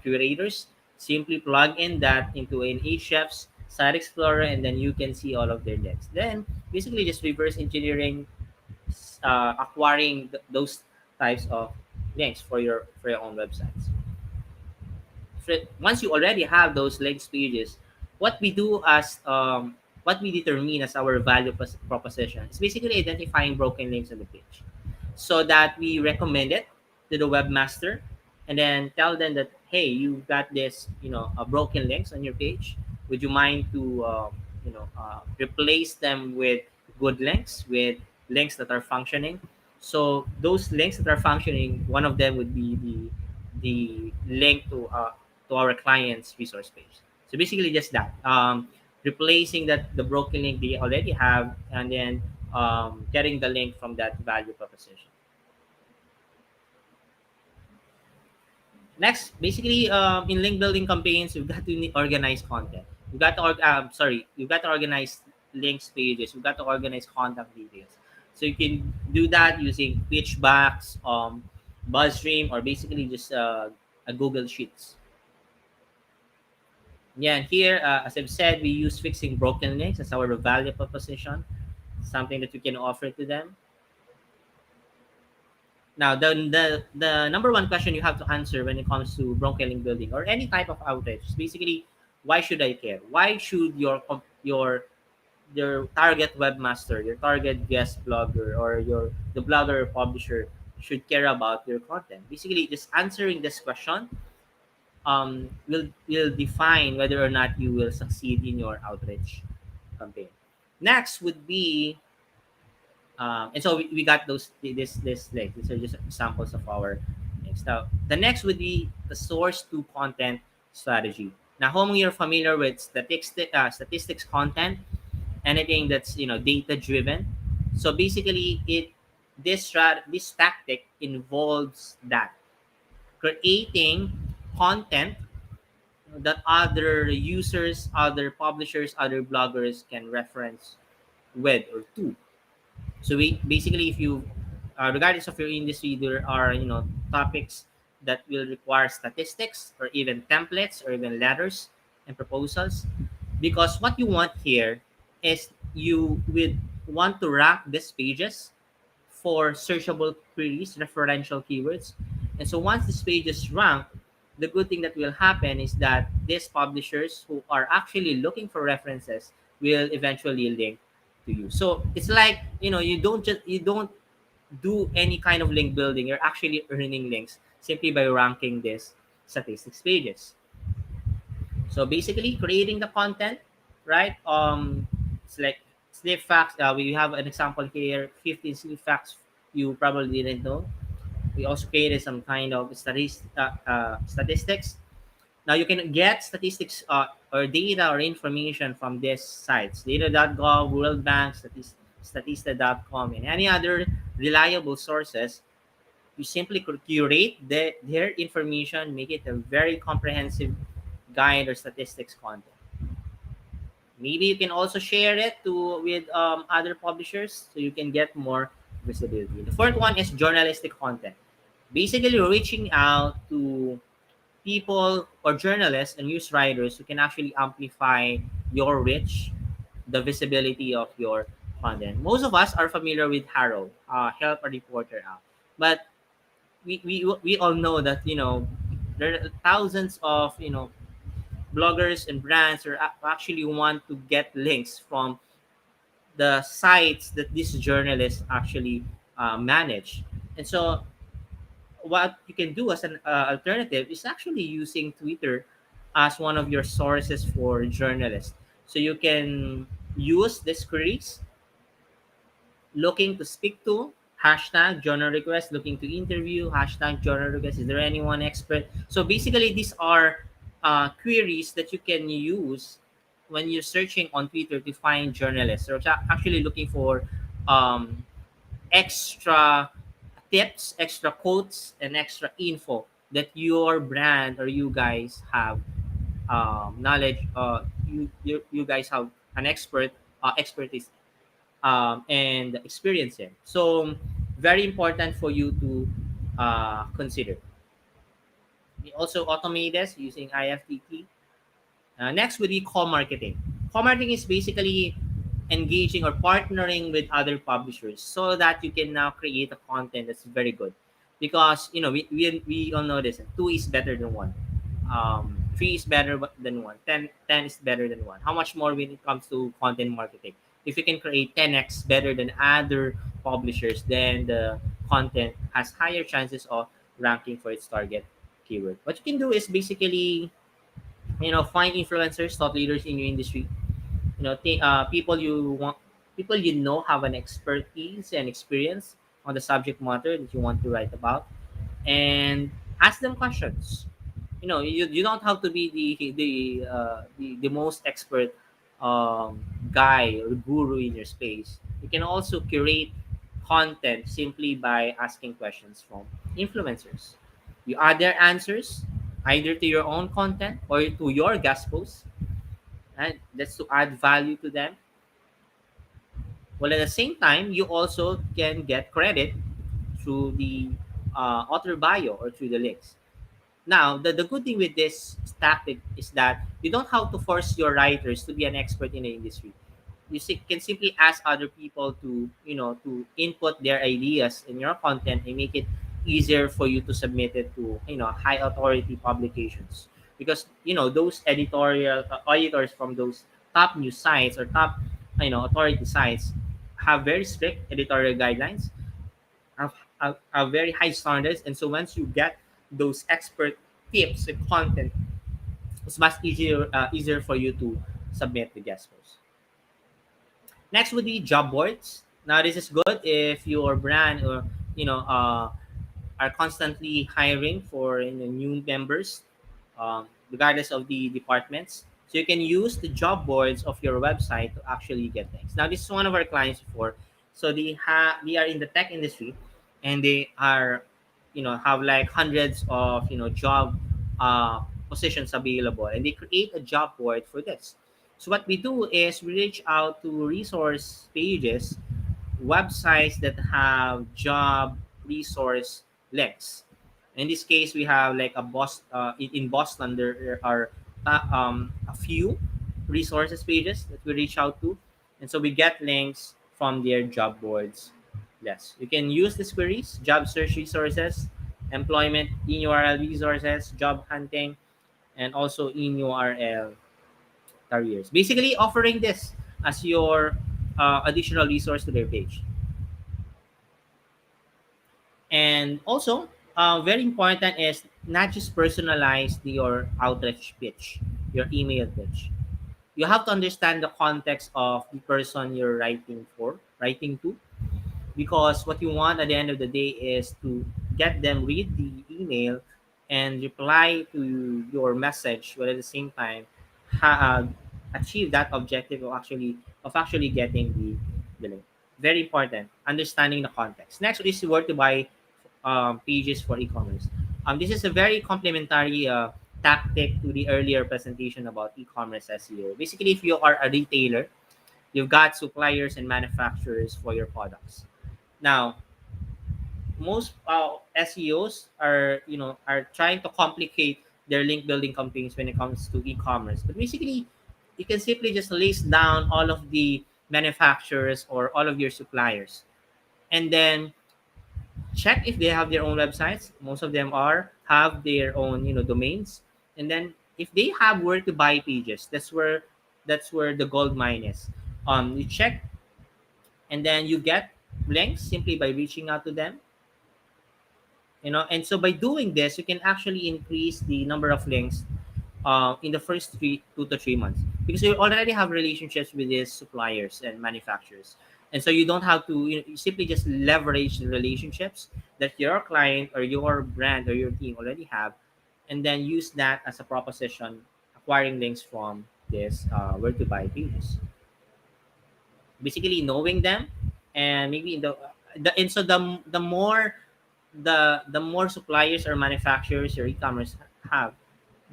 curators, simply plug in that into an Ahrefs site explorer, and then you can see all of their links. Then basically just reverse engineering, acquiring those types of links for your own websites. Once you already have those links pages, what we do as what we determine as our value proposition is basically identifying broken links on the page, so that we recommend it to the webmaster, and then tell them that, hey, you've got this broken links on your page. Would you mind to replace them with good links, with links that are functioning? So those links that are functioning, one of them would be the link to our client's resource page. So basically just that, replacing that the broken link they already have, and then getting the link from that value proposition. Next, basically, in link building campaigns, you've got to organize content. You've got to organize links pages. You've got to organize contact details. So you can do that using Pitchbox, Buzzstream, or basically just a Google Sheets. Yeah, and here, as I've said, we use fixing broken links as our value proposition, something that we can offer to them. Now, the number one question you have to answer when it comes to broken link building or any type of outage is basically, why should I care? Why should your your target webmaster, your target guest blogger, or the blogger or publisher should care about your content. Basically, just answering this question will define whether or not you will succeed in your outreach campaign. Next would be and so we got this like these are just examples of our things. Now the next would be the source to content strategy. Now, home you're familiar with statistics content, anything that's data driven. So basically, this tactic involves that creating content that other users, other publishers, other bloggers can reference with or to. So we basically, if you, regardless of your industry, there are topics that will require statistics or even templates or even letters and proposals, because what you want here is you would want to rank these pages for searchable queries, referential keywords. And so once this page is ranked, the good thing that will happen is that these publishers who are actually looking for references will eventually link to you. So it's like, you don't do any kind of link building. You're actually earning links simply by ranking these statistics pages. So basically, creating the content, right? It's like sleep facts. We have an example here: 15 sleep facts you probably didn't know. We also created some kind of statistics. Now you can get statistics or data or information from these sites: data.gov, World Bank, statista.com, and any other reliable sources. You simply curate their information, make it a very comprehensive guide or statistics content. Maybe you can also share it to with other publishers so you can get more visibility. The fourth one is journalistic content. Basically, reaching out to people or journalists and news writers who can actually amplify your reach, the visibility of your content. Most of us are familiar with Harrow, Help a Reporter Out, but we all know that there are thousands of bloggers and brands who actually want to get links from the sites that these journalists actually manage. And so what you can do as an alternative is actually using Twitter as one of your sources for journalists. So you can use these queries: looking to speak to, hashtag journal request; looking to interview, hashtag journal request; is there anyone expert? So basically, these are queries that you can use when you're searching on Twitter to find journalists, or actually looking for um, extra tips, extra quotes, and extra info that your brand or you guys have knowledge. You guys have an expertise and experience in. So very important for you to consider. We also automate this using IFTT. Next would be co-marketing. Co-marketing is basically engaging or partnering with other publishers so that you can now create a content that's very good. Because we all know this: two is better than one. Three is better than one. Ten is better than one. How much more when it comes to content marketing? If you can create 10x better than other publishers, then the content has higher chances of ranking for its target keyword. What you can do is basically find influencers, thought leaders in your industry, people you know have an expertise and experience on the subject matter that you want to write about, and ask them questions. You don't have to be the most expert guy or guru in your space. You can also curate content simply by asking questions from influencers. You add their answers either to your own content or to your guest posts, and that's to add value to them. Well, at the same time, you also can get credit through the author bio or through the links. Now, the good thing with this tactic is that you don't have to force your writers to be an expert in the industry. Can simply ask other people to input their ideas in your content and make it easier for you to submit it to high authority publications, because those editorial editors from those top news sites or top authority sites have very strict editorial guidelines, have very high standards, and so once you get those expert tips and content, it's much easier for you to submit the guest post. Next would be job boards. Now this is good if your brand or you know are constantly hiring for new members, regardless of the departments. So you can use the job boards of your website to actually get things. Now this is one of our clients before. So they are in the tech industry, and they are have like hundreds of job positions available, and they create a job board for this. So what we do is we reach out to resource pages, websites that have job resource links. In this case, we have like in Boston. There are a few resources pages that we reach out to, and so we get links from their job boards. Yes, you can use these queries: job search resources, employment in URL resources, job hunting, and also in URL careers. Basically, offering this as your additional resource to their page. And also, very important is not just personalize your outreach pitch, your email pitch. You have to understand the context of the person you're writing to, because what you want at the end of the day is to get them read the email and reply to your message, but at the same time achieve that objective of actually getting the link. Very important, understanding the context. Next is where to buy pages for e-commerce. This is a very complementary tactic to the earlier presentation about e-commerce SEO. Basically, if you are a retailer, you've got suppliers and manufacturers for your products. Now, most SEOs are trying to complicate their link building campaigns when it comes to e-commerce. But basically, you can simply just list down all of the manufacturers or all of your suppliers, and then check if they have their own websites. Most of them have their own domains, and then if they have where to buy pages, that's where the gold mine is. You check, and then you get links simply by reaching out to them. And so by doing this, you can actually increase the number of links in the first 2 to 3 months, because you already have relationships with these suppliers and manufacturers, and so you don't have to you simply just leverage the relationships that your client or your brand or your team already have, and then use that as a proposition, acquiring links from this where to buy pages. Basically knowing them, and maybe and so the more suppliers or manufacturers your e-commerce have,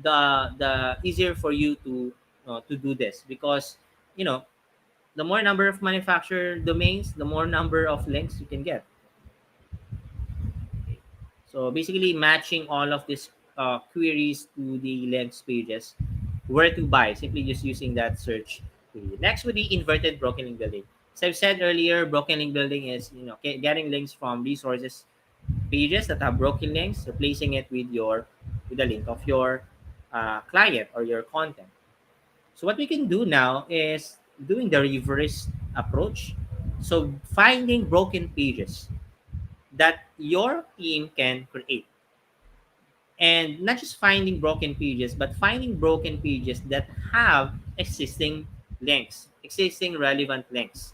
the easier for you to do this, because you know the more number of manufacturer domains, the more number of links you can get. So basically matching all of these queries to the links pages where to buy, simply just using that search query. Next would be inverted broken link building. So I've said earlier, broken link building is getting links from resources pages that have broken links, replacing it with the link of your client or your content. So what we can do now is doing the reverse approach. So finding broken pages that your team can create, and not just finding broken pages, but finding broken pages that have existing links, existing relevant links.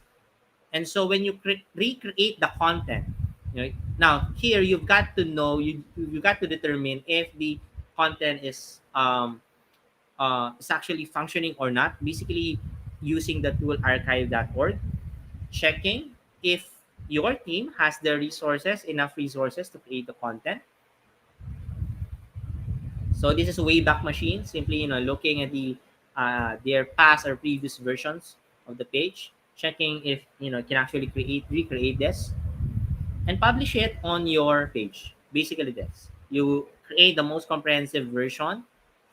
And so when you recreate the content, now here you've got to know, you got to determine if the content is actually functioning or not. Basically, using the tool archive.org, checking if your team has the resources, enough resources to create the content. So this is a Wayback Machine, simply looking at their past or previous versions of the page, checking if can actually recreate this, and publish it on your page. Basically, this you create the most comprehensive version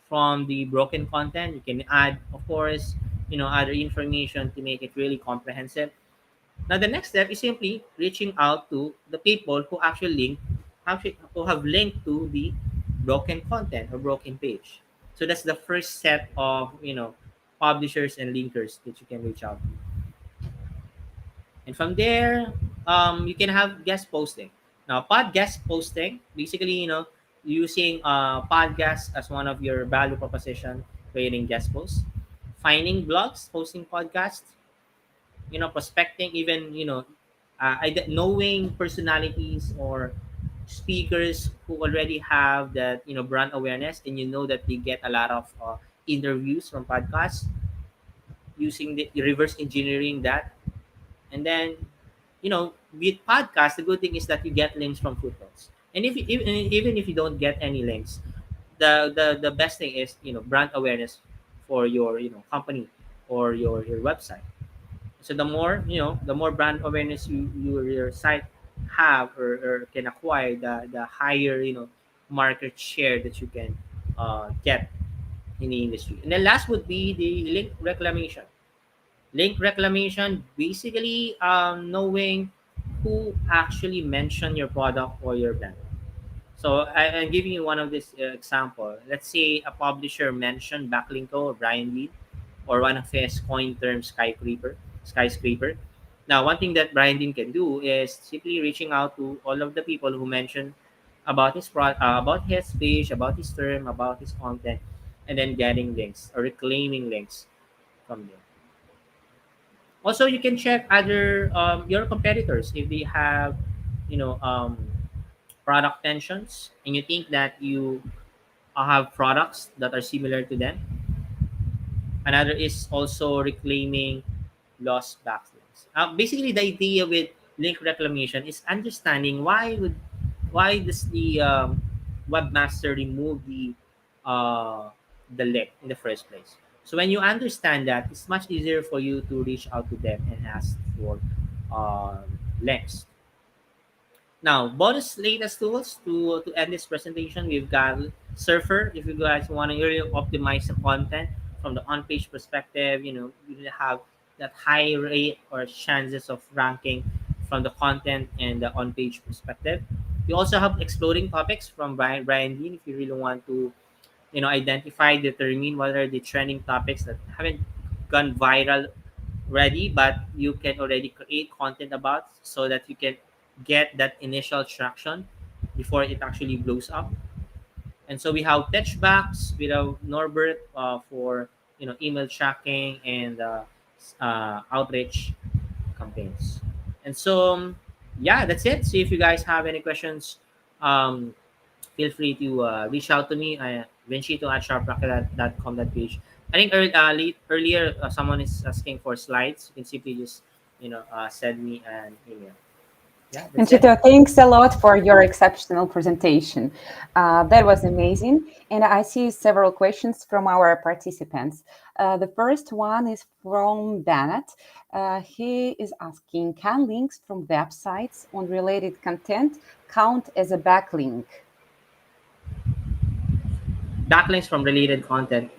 from the broken content. You can add, of course, other information to make it really comprehensive. Now, the next step is simply reaching out to the people who have linked to the broken content or broken page. So that's the first set of publishers and linkers that you can reach out to. And from there, you can have guest posting. Now, podcast posting, basically, using podcast as one of your value proposition, creating guest posts, finding blogs, posting podcasts, prospecting, even, knowing personalities or speakers who already have that, brand awareness, and you know that they get a lot of interviews from podcasts, using the reverse engineering that. And then, with podcasts, the good thing is that you get links from footnotes. And if even if you don't get any links, the best thing is, brand awareness for your, company or your website. So the more brand awareness your site have, or can acquire, the higher, market share that you can get in the industry. And then last would be the link reclamation. Link reclamation, basically, knowing who actually mentioned your product or your brand. So I'm giving you one of this example. Let's say a publisher mentioned Backlinko or Brian Reed, or one of his coin terms, skyscraper. Now, one thing that Brian Dean can do is simply reaching out to all of the people who mentioned about his page, about his term, about his content, and then getting links or reclaiming links from there. Also, you can check other your competitors if they have, you know, um, product tensions, and you think that you have products that are similar to them. Another is also reclaiming lost backlinks. Basically, the idea with link reclamation is understanding why does the webmaster remove the link in the first place. So when you understand that, it's much easier for you to reach out to them and ask for links. Now, bonus latest tools to end this presentation. We've got Surfer. If you guys want to really optimize the content from the on-page perspective, you really have that high rate or chances of ranking from the content and the on-page perspective. We also have Exploding Topics from Brian Dean. If you really want to, identify, determine what are the trending topics that haven't gone viral ready, but you can already create content about, so that you can get that initial traction before it actually blows up. And so we have Touchbacks, we have Norbert for email tracking and outreach campaigns. And so yeah, that's it. So if you guys have any questions, um, feel free to reach out to me. Vincito at sharprocket.com page. I think earlier someone is asking for slides. You can simply just send me an email. Yeah, And that's it. Chito, thanks a lot for your exceptional presentation. That was amazing. And I see several questions from our participants. The first one is from Bennett. He is asking, can links from websites on related content count as a backlink? Backlinks from related content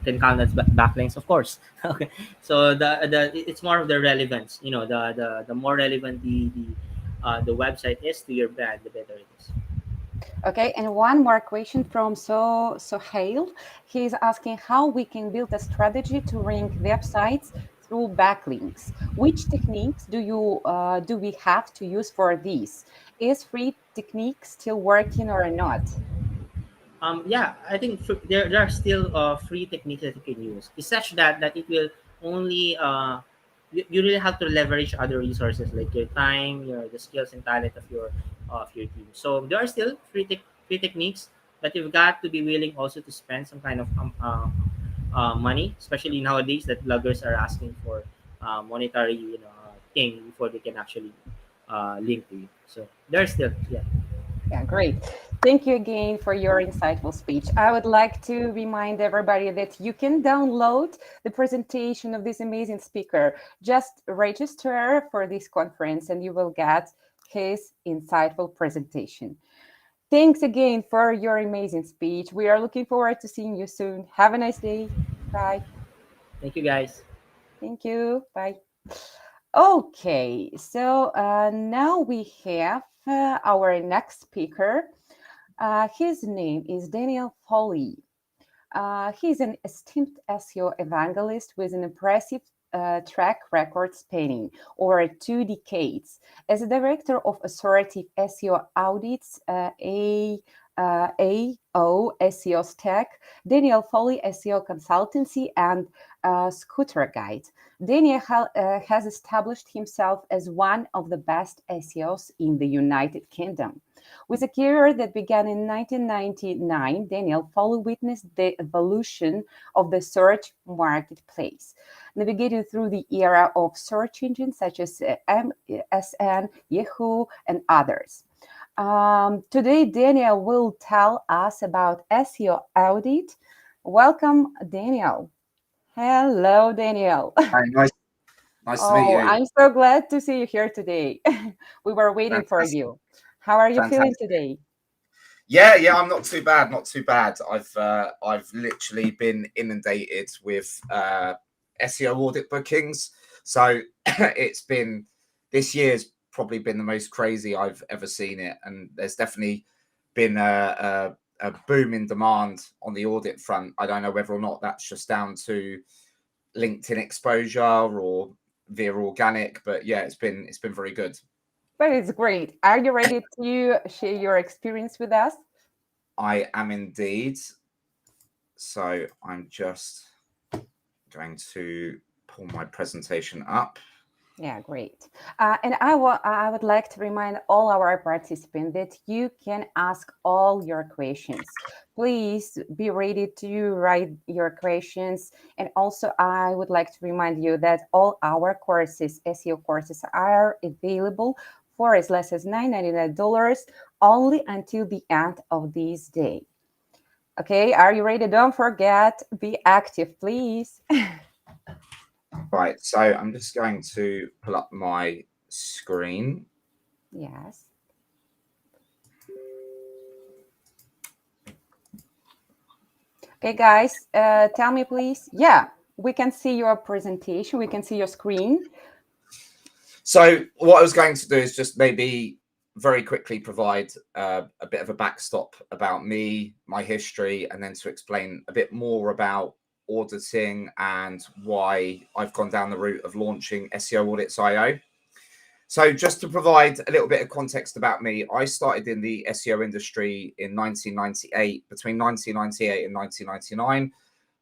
can count as backlinks, of course. Okay, so it's more of the relevance. The more relevant the website is to your brand, the better it is. Okay, and one more question from Sohail. He's asking how we can build a strategy to rank websites through backlinks. Which techniques do we have to use for this? Is free technique still working or not? Yeah, I think there are still free techniques that you can use. It's such that it will only you really have to leverage other resources like your time, the skills and talent of your team. So there are still free techniques, but you've got to be willing also to spend some kind of money, especially nowadays that bloggers are asking for monetary thing before they can actually link to you. So there's still, yeah. Yeah, great. Thank you again for your insightful speech. I would like to remind everybody that you can download the presentation of this amazing speaker. Just register for this conference and you will get his insightful presentation. Thanks again for your amazing speech. We are looking forward to seeing you soon. Have a nice day. Bye. Thank you, guys. Thank you. Bye. Okay, so now we have our next speaker. His name is Daniel Foley. He's an esteemed SEO evangelist with an impressive track record spanning over 2 decades. As a director of assertive SEO audits, AO SEO Stack, Daniel Foley SEO Consultancy, and Scooter Guide. Daniel has established himself as one of the best SEOs in the United Kingdom. With a career that began in 1999, Daniel Foley witnessed the evolution of the search marketplace, navigating through the era of search engines such as MSN, Yahoo, and others. Today, Daniel will tell us about SEO audit. Welcome, Daniel. Hello, Daniel. Hi, nice to meet you. I'm so glad to see you here today. We were waiting for Fantastic. you. How are you feeling Fantastic. today? Yeah, I'm not too bad. I've literally been inundated with SEO audit bookings. So this year's probably been the most crazy I've ever seen it, and there's definitely been a boom in demand on the audit front. I don't know whether or not that's just down to LinkedIn exposure or via organic, but yeah, it's been very good. But it's great. Are you ready to share your experience with us? I am indeed. So I'm just going to pull my presentation up. Yeah, great. And I would like to remind all our participants that you can ask all your questions. Please be ready to write your questions. And also, I would like to remind you that all our courses, SEO courses, are available for as less as $9.99 only until the end of this day. Okay, are you ready? Don't forget, be active, please. Right, so I'm just going to pull up my screen. Yes. Okay, guys, tell me, please. Yeah, we can see your presentation. We can see your screen. So what I was going to do is just maybe very quickly provide a bit of a backstop about me, my history, and then to explain a bit more about auditing and why I've gone down the route of launching SEO Audits.io. So just to provide a little bit of context about me, I started in the SEO industry in 1998, between 1998 and 1999,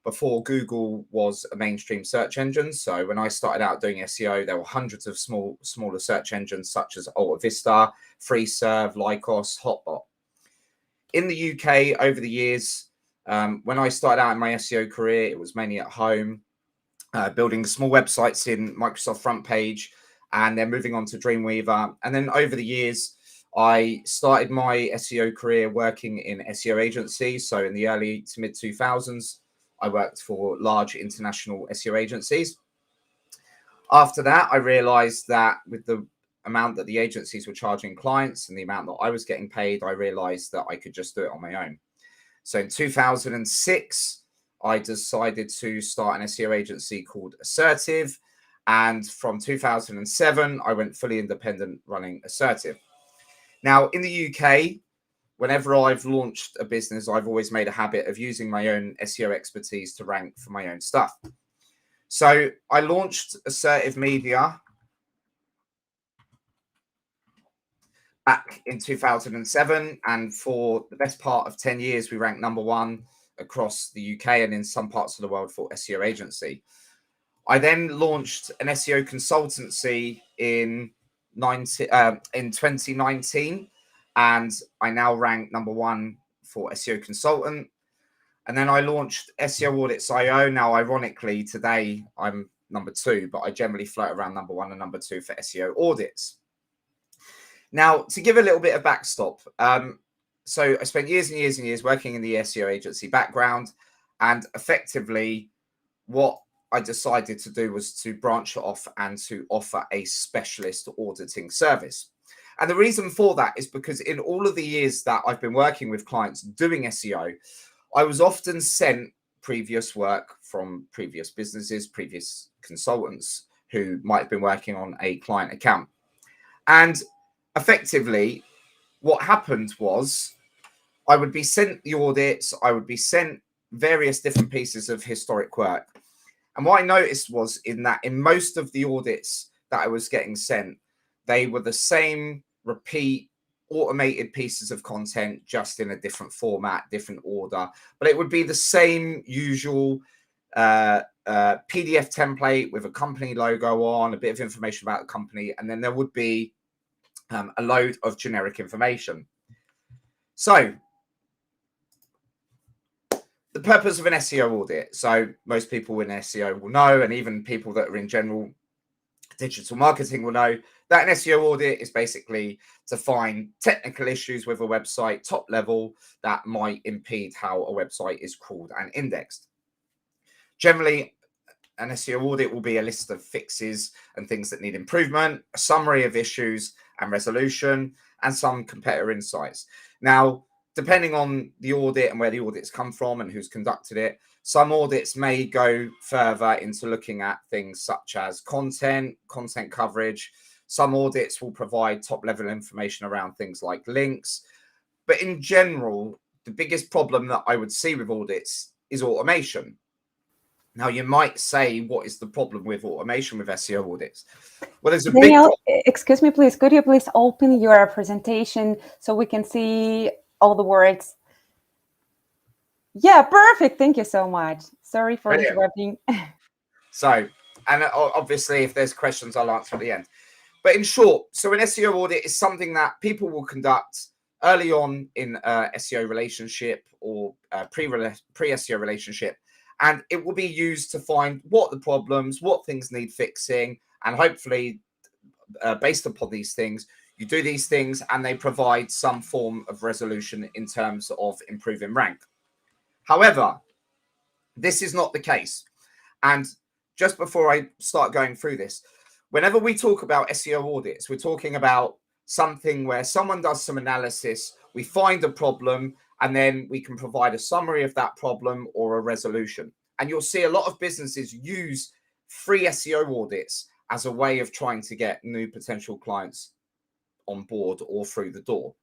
before Google was a mainstream search engine. So when I started out doing SEO, there were hundreds of smaller search engines such as Alta Vista, FreeServe, Lycos, Hotbot. In the UK, over the years, when I started out in my SEO career, it was mainly at home, building small websites in Microsoft Front Page, and then moving on to Dreamweaver. And then over the years, I started my SEO career working in SEO agencies. So in the early to mid 2000s, I worked for large international SEO agencies. After that, I realized that with the amount that the agencies were charging clients and the amount that I was getting paid, I realized that I could just do it on my own. So in 2006, I decided to start an SEO agency called Assertive. And from 2007, I went fully independent running Assertive. Now, in the UK, whenever I've launched a business, I've always made a habit of using my own SEO expertise to rank for my own stuff. So I launched Assertive Media back in 2007. And for the best part of 10 years, we ranked '1 across the UK and in some parts of the world for SEO agency. I then launched an SEO consultancy in 2019, and I now rank #1 for SEO consultant. And then I launched SEO Audits.io. Now, ironically, today I'm #2, but I generally float around #1 and #2 for SEO audits. Now, to give a little bit of backstop, so I spent years and years and years working in the SEO agency background, and effectively what I decided to do was to branch it off and to offer a specialist auditing service. And the reason for that is because in all of the years that I've been working with clients doing SEO, I was often sent previous work from previous businesses, previous consultants who might have been working on a client account. And effectively, what happened was I would be sent the audits, I would be sent various different pieces of historic work. And what I noticed was in most of the audits that I was getting sent, they were the same repeat automated pieces of content, just in a different format, different order, but it would be the same usual PDF template with a company logo on, a bit of information about the company, and then there would be a load of generic information. So the purpose of an SEO audit. So most people in SEO will know, and even people that are in general digital marketing will know, that an SEO audit is basically to find technical issues with a website, top level, that might impede how a website is crawled and indexed. Generally, an SEO audit will be a list of fixes and things that need improvement, a summary of issues and resolution, and some competitor insights. Now, depending on the audit and where the audits come from and who's conducted it, some audits may go further into looking at things such as content coverage. Some audits will provide top-level information around things like links. But in general, the biggest problem that I would see with audits is automation. Now, you might say, what is the problem with automation with SEO audits? Well, there's a Daniel, big excuse me, please. Could you please open your presentation so we can see all the words? Yeah, perfect. Thank you so much. Sorry for interrupting. So, and obviously, if there's questions, I'll answer at the end. But in short, so an SEO audit is something that people will conduct early on in SEO relationship or pre-SEO relationship. And it will be used to find what the problems, what things need fixing, and hopefully, based upon these things, you do these things and they provide some form of resolution in terms of improving rank. However, this is not the case. And just before I start going through this, whenever we talk about SEO audits, we're talking about something where someone does some analysis, we find a problem, and then we can provide a summary of that problem or a resolution. And you'll see a lot of businesses use free SEO audits as a way of trying to get new potential clients on board or through the door.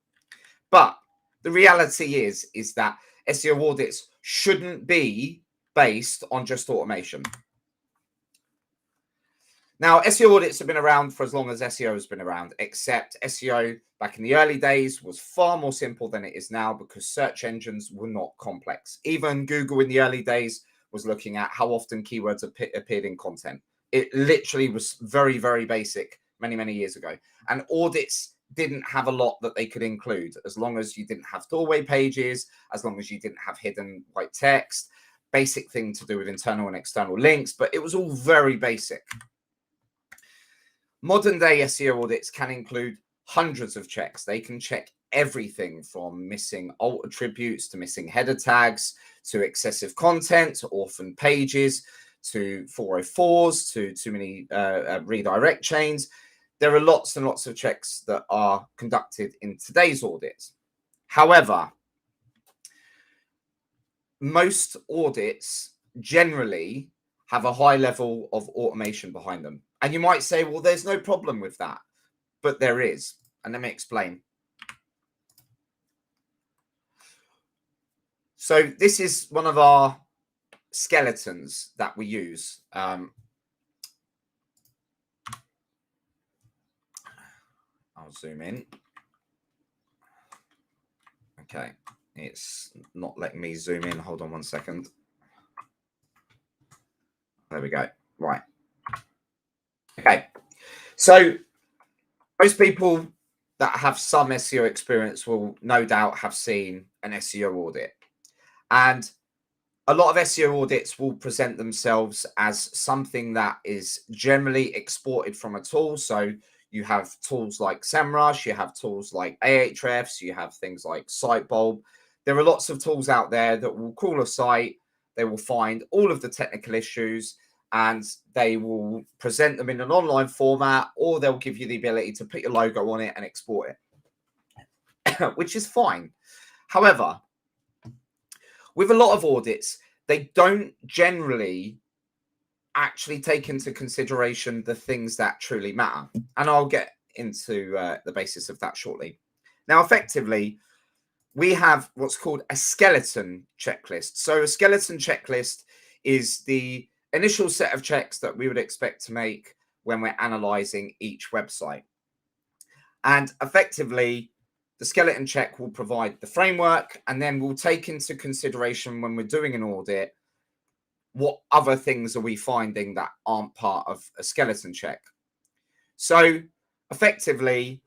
But the reality is that SEO audits shouldn't be based on just automation. Now, SEO audits have been around for as long as SEO has been around, except SEO back in the early days was far more simple than it is now because search engines were not complex. Even Google in the early days was looking at how often keywords appeared in content. It literally was very, very basic many, many years ago. And audits didn't have a lot that they could include, as long as you didn't have doorway pages, as long as you didn't have hidden white text, basic thing to do with internal and external links, but it was all very basic. Modern day SEO audits can include hundreds of checks. They can check everything from missing alt attributes to missing header tags to excessive content to orphan pages to 404s to too many redirect chains. There are lots and lots of checks that are conducted in today's audits. However, most audits generally have a high level of automation behind them. And you might say, well, there's no problem with that, but there is. And let me explain. So this is one of our skeletons that we use. I'll zoom in. Okay, it's not letting me zoom in. Hold on 1 second. There we go. Right. Okay. So most people that have some SEO experience will no doubt have seen an SEO audit. And a lot of SEO audits will present themselves as something that is generally exported from a tool. So you have tools like SEMrush, you have tools like Ahrefs, you have things like Sitebulb. There are lots of tools out there that will crawl a site, they will find all of the technical issues, and they will present them in an online format, or they'll give you the ability to put your logo on it and export it, which is fine. However, with a lot of audits, they don't generally actually take into consideration the things that truly matter. And I'll get into the basis of that shortly. Now, effectively, we have what's called a skeleton checklist. So a skeleton checklist is the initial set of checks that we would expect to make when we're analyzing each website. And effectively, the skeleton check will provide the framework, and then we'll take into consideration when we're doing an audit, what other things are we finding that aren't part of a skeleton check. So effectively,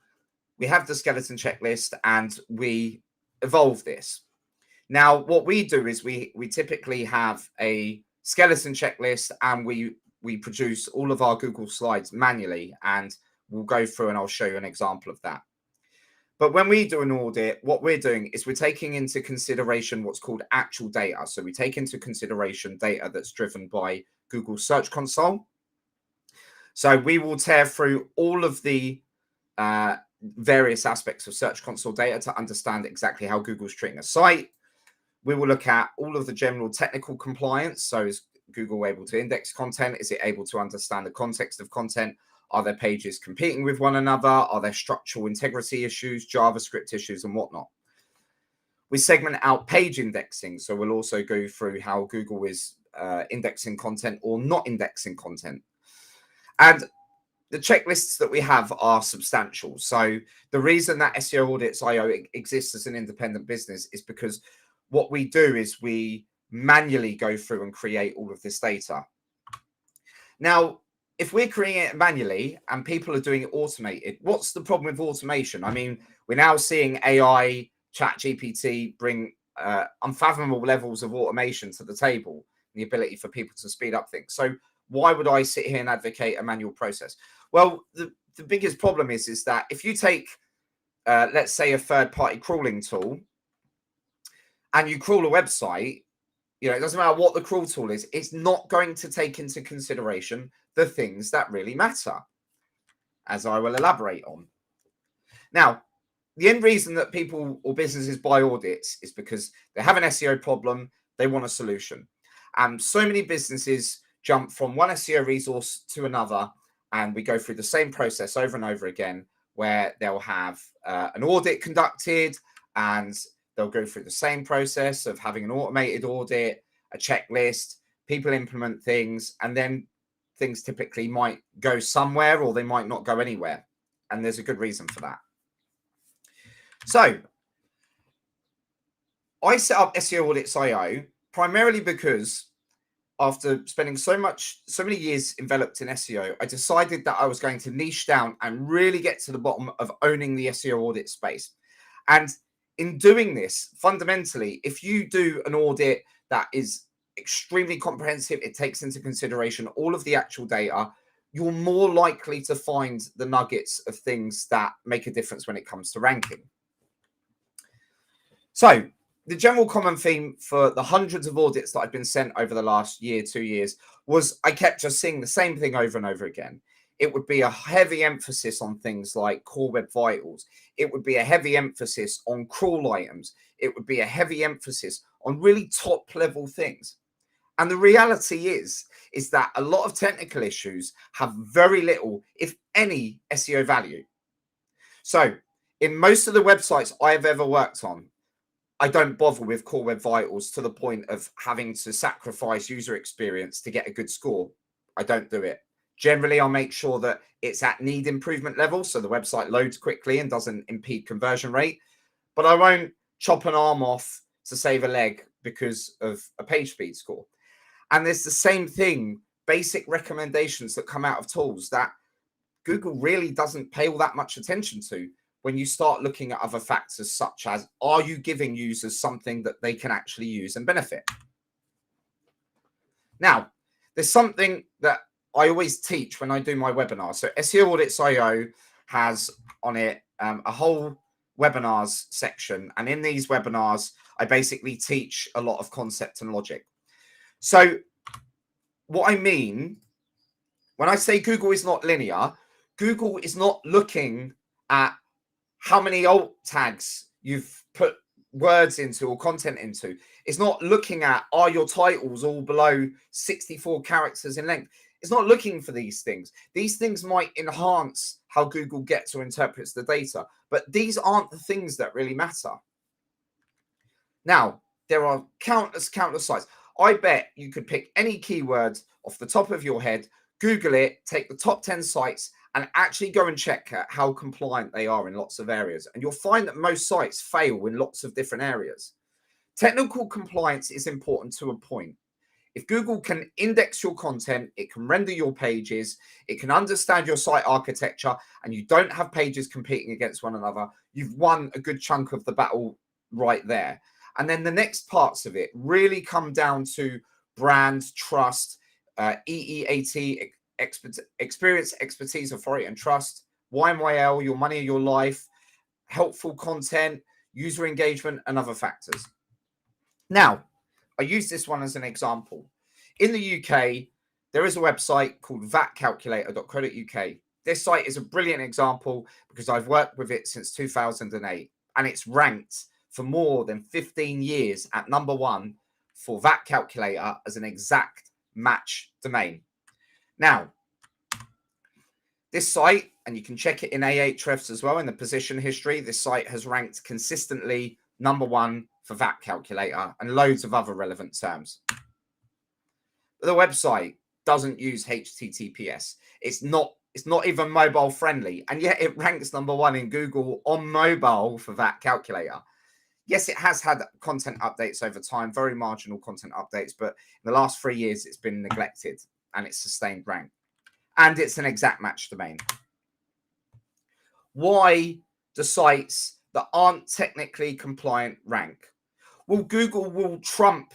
we have the skeleton checklist and we evolve this. Now, what we do is we typically have a skeleton checklist, and we produce all of our Google slides manually, and we'll go through and I'll show you an example of that. But when we do an audit, what we're doing is we're taking into consideration what's called actual data. So we take into consideration data that's driven by Google Search Console. So we will tear through all of the various aspects of Search Console data to understand exactly how Google's treating a site. We will look at all of the general technical compliance. So is Google able to index content? Is it able to understand the context of content? Are there pages competing with one another? Are there structural integrity issues, JavaScript issues, and whatnot? We segment out page indexing. So we'll also go through how Google is indexing content or not indexing content. And the checklists that we have are substantial. So the reason that SEO Audits.io exists as an independent business is because what we do is we manually go through and create all of this data. Now, if we're creating it manually and people are doing it automated, what's the problem with automation? I mean, we're now seeing AI, ChatGPT bring unfathomable levels of automation to the table, and the ability for people to speed up things. So why would I sit here and advocate a manual process? Well, the biggest problem is that if you take, let's say, a third-party crawling tool and you crawl a website, you know, it doesn't matter what the crawl tool is, it's not going to take into consideration the things that really matter, as I will elaborate on. Now, the end reason that people or businesses buy audits is because they have an SEO problem, they want a solution. And so many businesses jump from one SEO resource to another, and we go through the same process over and over again, where they'll have an audit conducted, and they'll go through the same process of having an automated audit, a checklist, people implement things, and then things typically might go somewhere or they might not go anywhere. And there's a good reason for that. So I set up SEO Audits.io primarily because after spending so many years enveloped in SEO, I decided that I was going to niche down and really get to the bottom of owning the SEO audit space. And in doing this, fundamentally, if you do an audit that is extremely comprehensive, it takes into consideration all of the actual data, you're more likely to find the nuggets of things that make a difference when it comes to ranking. So the general common theme for the hundreds of audits that I've been sent over the last year, 2 years, was I kept just seeing the same thing over and over again. It would be a heavy emphasis on things like core web vitals. It would be a heavy emphasis on crawl items. It would be a heavy emphasis on really top level things. And the reality is that a lot of technical issues have very little, if any, SEO value. So in most of the websites I've ever worked on, I don't bother with core web vitals to the point of having to sacrifice user experience to get a good score. I don't do it. Generally, I'll make sure that it's at need improvement level, so the website loads quickly and doesn't impede conversion rate. But I won't chop an arm off to save a leg because of a page speed score. And there's the same thing, basic recommendations that come out of tools that Google really doesn't pay all that much attention to when you start looking at other factors, such as, are you giving users something that they can actually use and benefit? Now, there's something that I always teach when I do my webinars. So SEO Audits.io has on it a whole webinars section. And in these webinars, I basically teach a lot of concept and logic. So what I mean when I say Google is not linear, Google is not looking at how many alt tags you've put words into or content into. It's not looking at, are your titles all below 64 characters in length? It's not looking for these things. These things might enhance how Google gets or interprets the data, but these aren't the things that really matter. Now, there are countless sites. I bet you could pick any keyword off the top of your head, Google it, take the top 10 sites, and actually go and check how compliant they are in lots of areas. And you'll find that most sites fail in lots of different areas. Technical compliance is important to a point. If Google can index your content, it can render your pages, it can understand your site architecture, and you don't have pages competing against one another, you've won a good chunk of the battle right there. And then the next parts of it really come down to brand, trust, EEAT, experience, expertise, authority, and trust, YMYL, your money, your life, helpful content, user engagement, and other factors. Now, I use this one as an example. In the UK, there is a website called vatcalculator.co.uk. This site is a brilliant example because I've worked with it since 2008, and it's ranked for more than 15 years at #1 for VAT Calculator as an exact match domain. Now, this site, and you can check it in Ahrefs as well in the position history, this site has ranked consistently #1 for VAT Calculator and loads of other relevant terms. But the website doesn't use HTTPS. It's not even mobile friendly, and yet it ranks #1 in Google on mobile for VAT Calculator. Yes, it has had content updates over time, very marginal content updates, but in the last 3 years, it's been neglected and it's sustained rank. And it's an exact match domain. Why do sites that aren't technically compliant rank? Well, Google will trump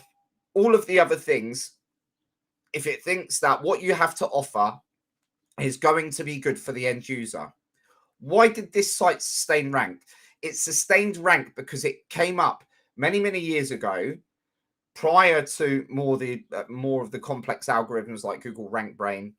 all of the other things if it thinks that what you have to offer is going to be good for the end user. Why did this site sustain rank? It sustained rank because it came up many, many years ago, prior to more of the complex algorithms like Google Rank Brain.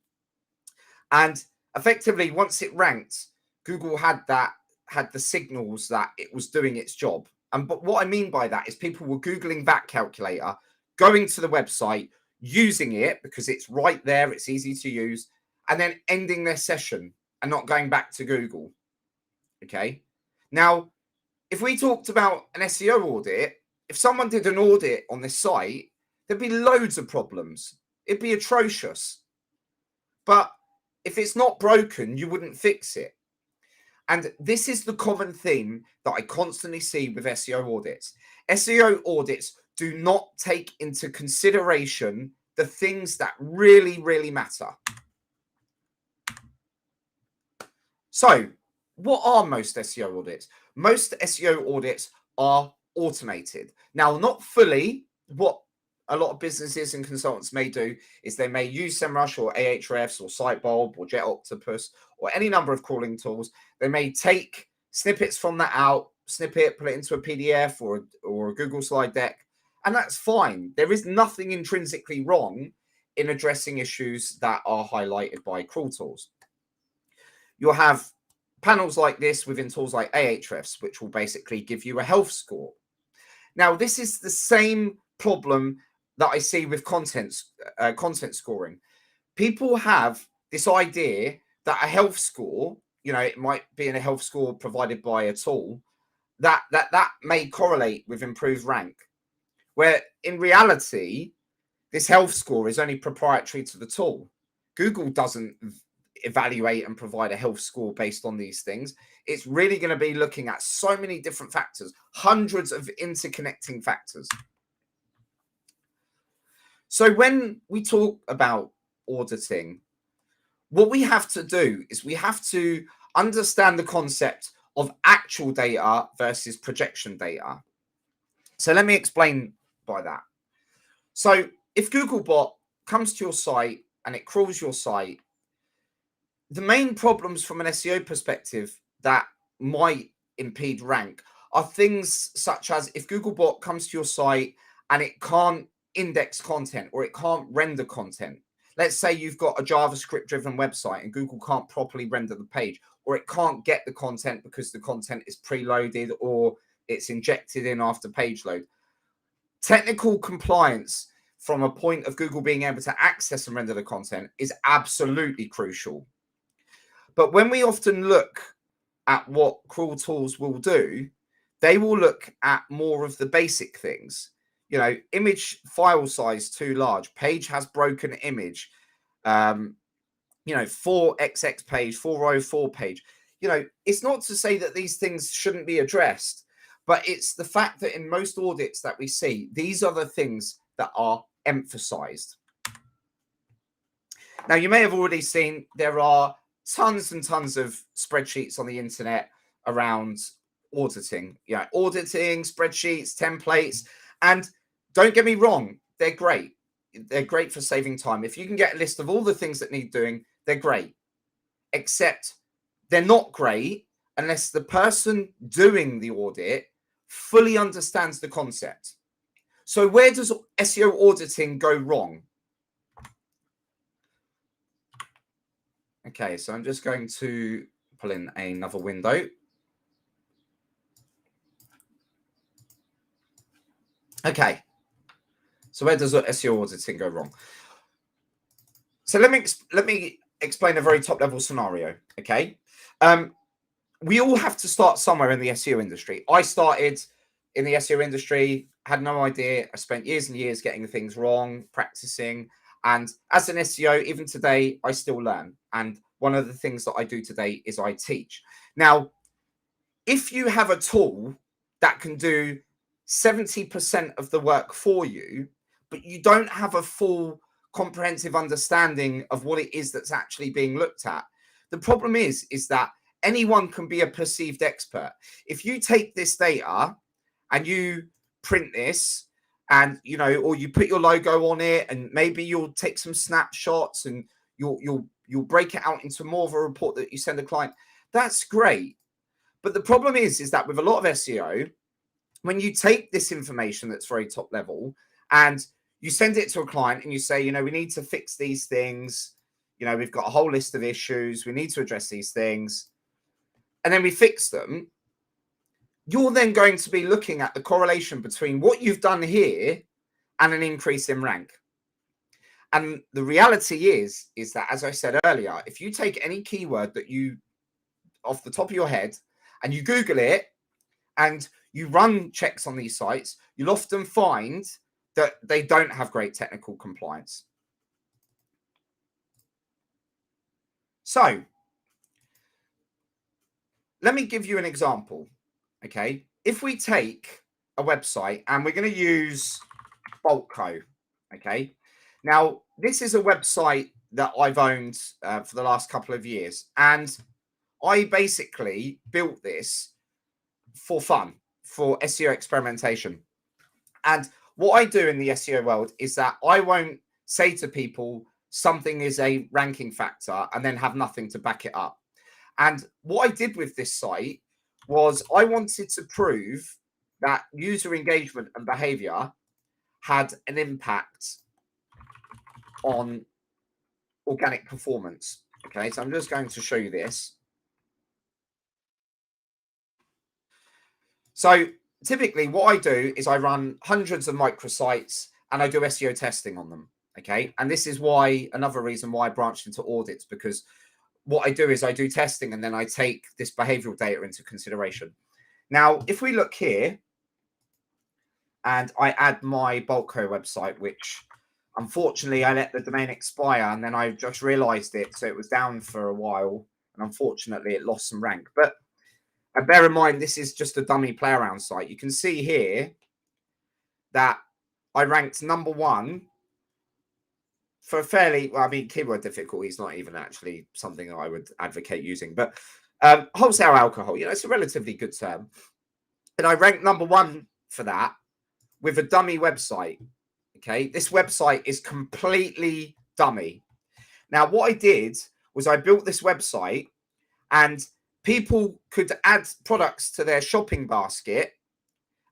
And effectively, once it ranked, Google had the signals that it was doing its job. But what I mean by that is people were Googling VAT Calculator, going to the website, using it because it's right there, it's easy to use, and then ending their session and not going back to Google. Okay. Now, if we talked about an SEO audit, if someone did an audit on this site, there'd be loads of problems. It'd be atrocious. But if it's not broken, you wouldn't fix it. And this is the common theme that I constantly see with SEO audits. SEO audits do not take into consideration the things that really, really matter. So, what are most SEO audits? Most SEO audits are automated. Now, not fully. What a lot of businesses and consultants may do is they may use SEMrush or Ahrefs or Sitebulb or JetOctopus or any number of crawling tools. They may take snippets from that out, snip it, put it into a PDF or a Google slide deck, and that's fine. There is nothing intrinsically wrong in addressing issues that are highlighted by crawl tools. You'll have panels like this within tools like Ahrefs, which will basically give you a health score. Now, this is the same problem that I see with content scoring. People have this idea that a health score, it might be in a health score provided by a tool, that may correlate with improved rank, where in reality, this health score is only proprietary to the tool. Google doesn't evaluate and provide a health score based on these things. It's really going to be looking at so many different factors, hundreds of interconnecting factors. So when we talk about auditing, what we have to do is we have to understand the concept of actual data versus projection data. So let me explain by that. So if Googlebot comes to your site and it crawls your site, the main problems from an SEO perspective that might impede rank are things such as if Googlebot comes to your site and it can't index content or it can't render content. Let's say you've got a JavaScript driven website and Google can't properly render the page, or it can't get the content because the content is preloaded or it's injected in after page load. Technical compliance from a point of Google being able to access and render the content is absolutely crucial. But when we often look at what crawl tools will do, they will look at more of the basic things. you know, image file size too large, page has broken image, you know, 4xx page, 404 page. You know, it's not to say that these things shouldn't be addressed, but it's the fact that in most audits that we see, these are the things that are emphasized. Now, you may have already seen there are tons and tons of spreadsheets on the internet around auditing, auditing, spreadsheets, templates. And don't get me wrong, they're great. They're great for saving time. If you can get a list of all the things that need doing, they're great. Except they're not great unless the person doing the audit fully understands the concept. So where does SEO auditing go wrong? Okay, so I'm just going to pull in another window. Okay, so where does SEO auditing go wrong? So let me explain a very top level scenario. Okay, we all have to start somewhere in the SEO industry. I started in the SEO industry, had no idea. I spent years and years getting things wrong, practicing. And as an SEO, even today, I still learn. And one of the things that I do today is I teach. Now, if you have a tool that can do 70% of the work for you, but you don't have a full comprehensive understanding of what it is that's actually being looked at, the problem is that anyone can be a perceived expert. If you take this data and you print this, and or you put your logo on it, and maybe you'll take some snapshots and you'll break it out into more of a report that you send a client, that's great. But the problem is that with a lot of SEO, when you take this information that's very top level and you send it to a client and you say, we need to fix these things, we've got a whole list of issues, we need to address these things, and then we fix them, you're then going to be looking at the correlation between what you've done here and an increase in rank. And the reality is that, as I said earlier, if you take any keyword that you, off the top of your head, and you Google it and you run checks on these sites, you'll often find that they don't have great technical compliance. So let me give you an example. Okay, if we take a website and we're going to use Bulkco, okay, now this is a website that I've owned for the last couple of years, and I basically built this for fun, for SEO experimentation. And what I do in the SEO world is that I won't say to people something is a ranking factor and then have nothing to back it up. And what I did with this site was I wanted to prove that user engagement and behavior had an impact on organic performance. Okay, so I'm just going to show you this. So typically what I do is I run hundreds of microsites and I do SEO testing on them. Okay, and this is why, another reason why I branched into audits, because what I do is I do testing and then I take this behavioral data into consideration. Now, if we look here and I add my Bulkco website, which unfortunately I let the domain expire and then I just realized it. So it was down for a while and unfortunately it lost some rank. But bear in mind, this is just a dummy play around site. You can see here that I ranked #1 for a fairly, well, I mean, keyword difficulty is not even actually something that I would advocate using, but wholesale alcohol, it's a relatively good term. And I ranked #1 for that with a dummy website. Okay, this website is completely dummy. Now, what I did was I built this website and people could add products to their shopping basket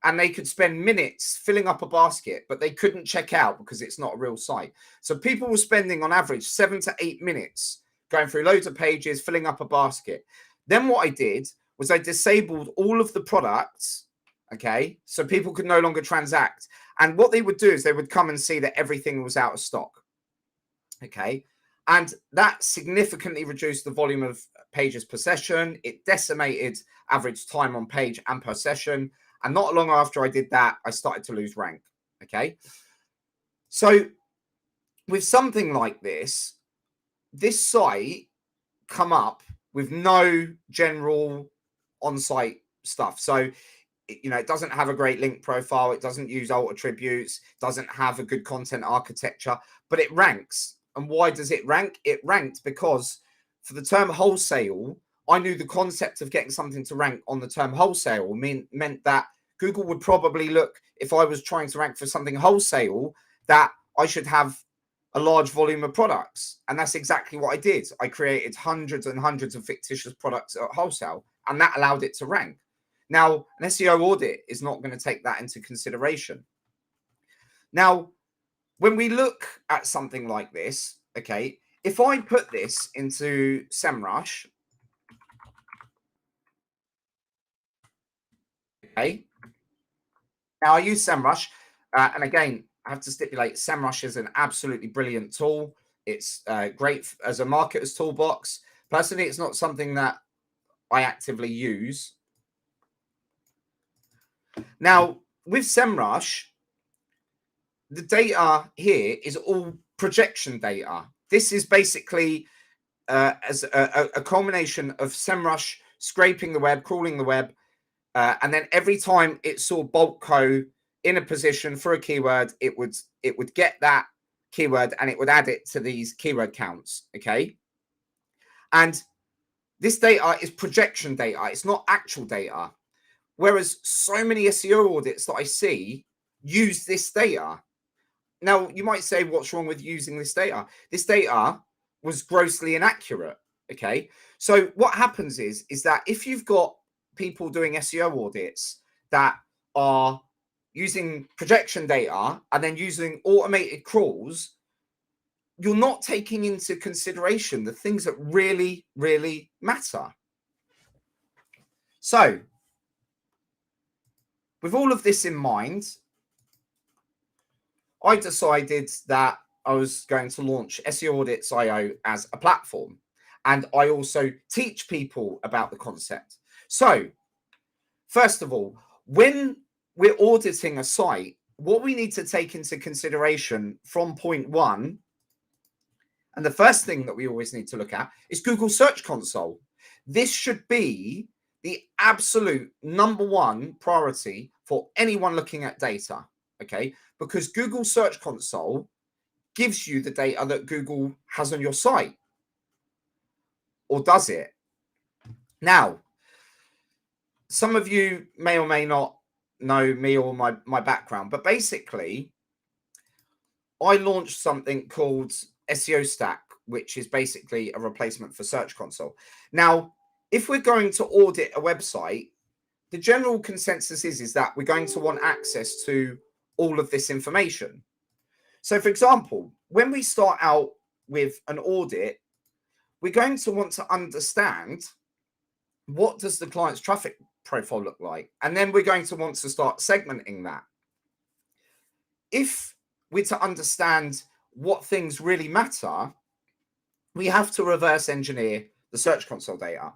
and they could spend minutes filling up a basket, but they couldn't check out because it's not a real site. So people were spending on average 7 to 8 minutes going through loads of pages, filling up a basket. Then what I did was I disabled all of the products, okay, so people could no longer transact. And what they would do is they would come and see that everything was out of stock, okay? And that significantly reduced the volume of pages per session. It decimated average time on page and per session. And not long after I did that, I started to lose rank. Okay. So with something like this site come up with no general on-site stuff. So, it doesn't have a great link profile. It doesn't use alt attributes, doesn't have a good content architecture, but it ranks. And why does it rank? It ranked because for the term wholesale, I knew the concept of getting something to rank on the term wholesale meant that Google would probably look, if I was trying to rank for something wholesale, that I should have a large volume of products. And that's exactly what I did. I created hundreds and hundreds of fictitious products at wholesale, and that allowed it to rank. Now, an SEO audit is not going to take that into consideration. Now, when we look at something like this, okay, if I put this into SEMrush, okay, now I use SEMrush, and again, I have to stipulate SEMrush is an absolutely brilliant tool. It's great as a marketer's toolbox. Personally, it's not something that I actively use. Now, with SEMrush, the data here is all projection data. This is basically as a culmination of SEMrush scraping the web, crawling the web, and then every time it saw bulk code in a position for a keyword, it would get that keyword and it would add it to these keyword counts. Okay, and this data is projection data. It's not actual data. Whereas so many SEO audits that I see use this data. Now, you might say, what's wrong with using this data? This data was grossly inaccurate. Okay, so what happens is that if you've got people doing SEO audits that are using projection data and then using automated crawls, you're not taking into consideration the things that really, really matter. So, with all of this in mind, I decided that I was going to launch SEO Audits.io as a platform. And I also teach people about the concept. So, first of all, when we're auditing a site, what we need to take into consideration from point one, and the first thing that we always need to look at, is Google Search Console. This should be the absolute number one priority for anyone looking at data, okay? Because Google Search Console gives you the data that Google has on your site. Or does it? Now, some of you may or may not know me or my background, but basically, I launched something called SEO Stack, which is basically a replacement for Search Console. Now, if we're going to audit a website, the general consensus is that we're going to want access to all of this information. So, for example, when we start out with an audit, we're going to want to understand what does the client's traffic profile look like? And then we're going to want to start segmenting that. If we're to understand what things really matter, we have to reverse engineer the Search Console data.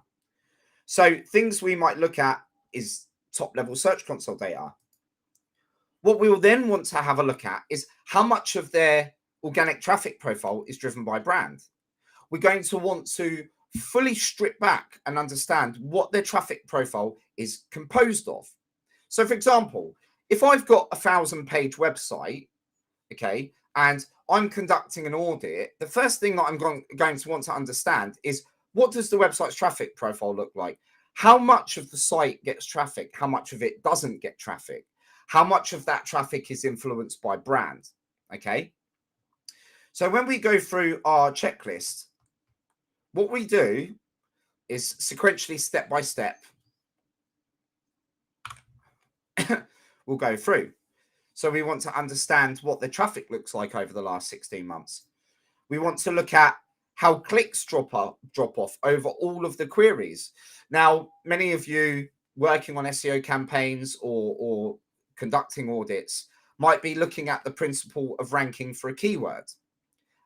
So things we might look at is top-level Search Console data. What we will then want to have a look at is how much of their organic traffic profile is driven by brand. We're going to want to fully strip back and understand what their traffic profile is composed of. So, for example, if I've got a 1,000-page website, okay, and I'm conducting an audit, the first thing that I'm going to want to understand is, what does the website's traffic profile look like? How much of the site gets traffic? How much of it doesn't get traffic? How much of that traffic is influenced by brand? Okay. So when we go through our checklist, what we do is sequentially, step by step, we'll go through. So we want to understand what the traffic looks like over the last 16 months. We want to look at how clicks drop off over all of the queries. Now, many of you working on SEO campaigns or conducting audits might be looking at the principle of ranking for a keyword.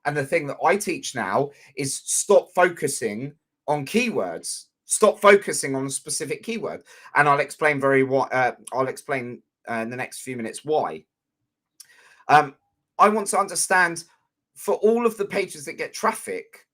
And the thing that I teach now is stop focusing on keywords. Stop focusing on a specific keyword. And I'll explain in the next few minutes why. I want to understand for all of the pages that get traffic,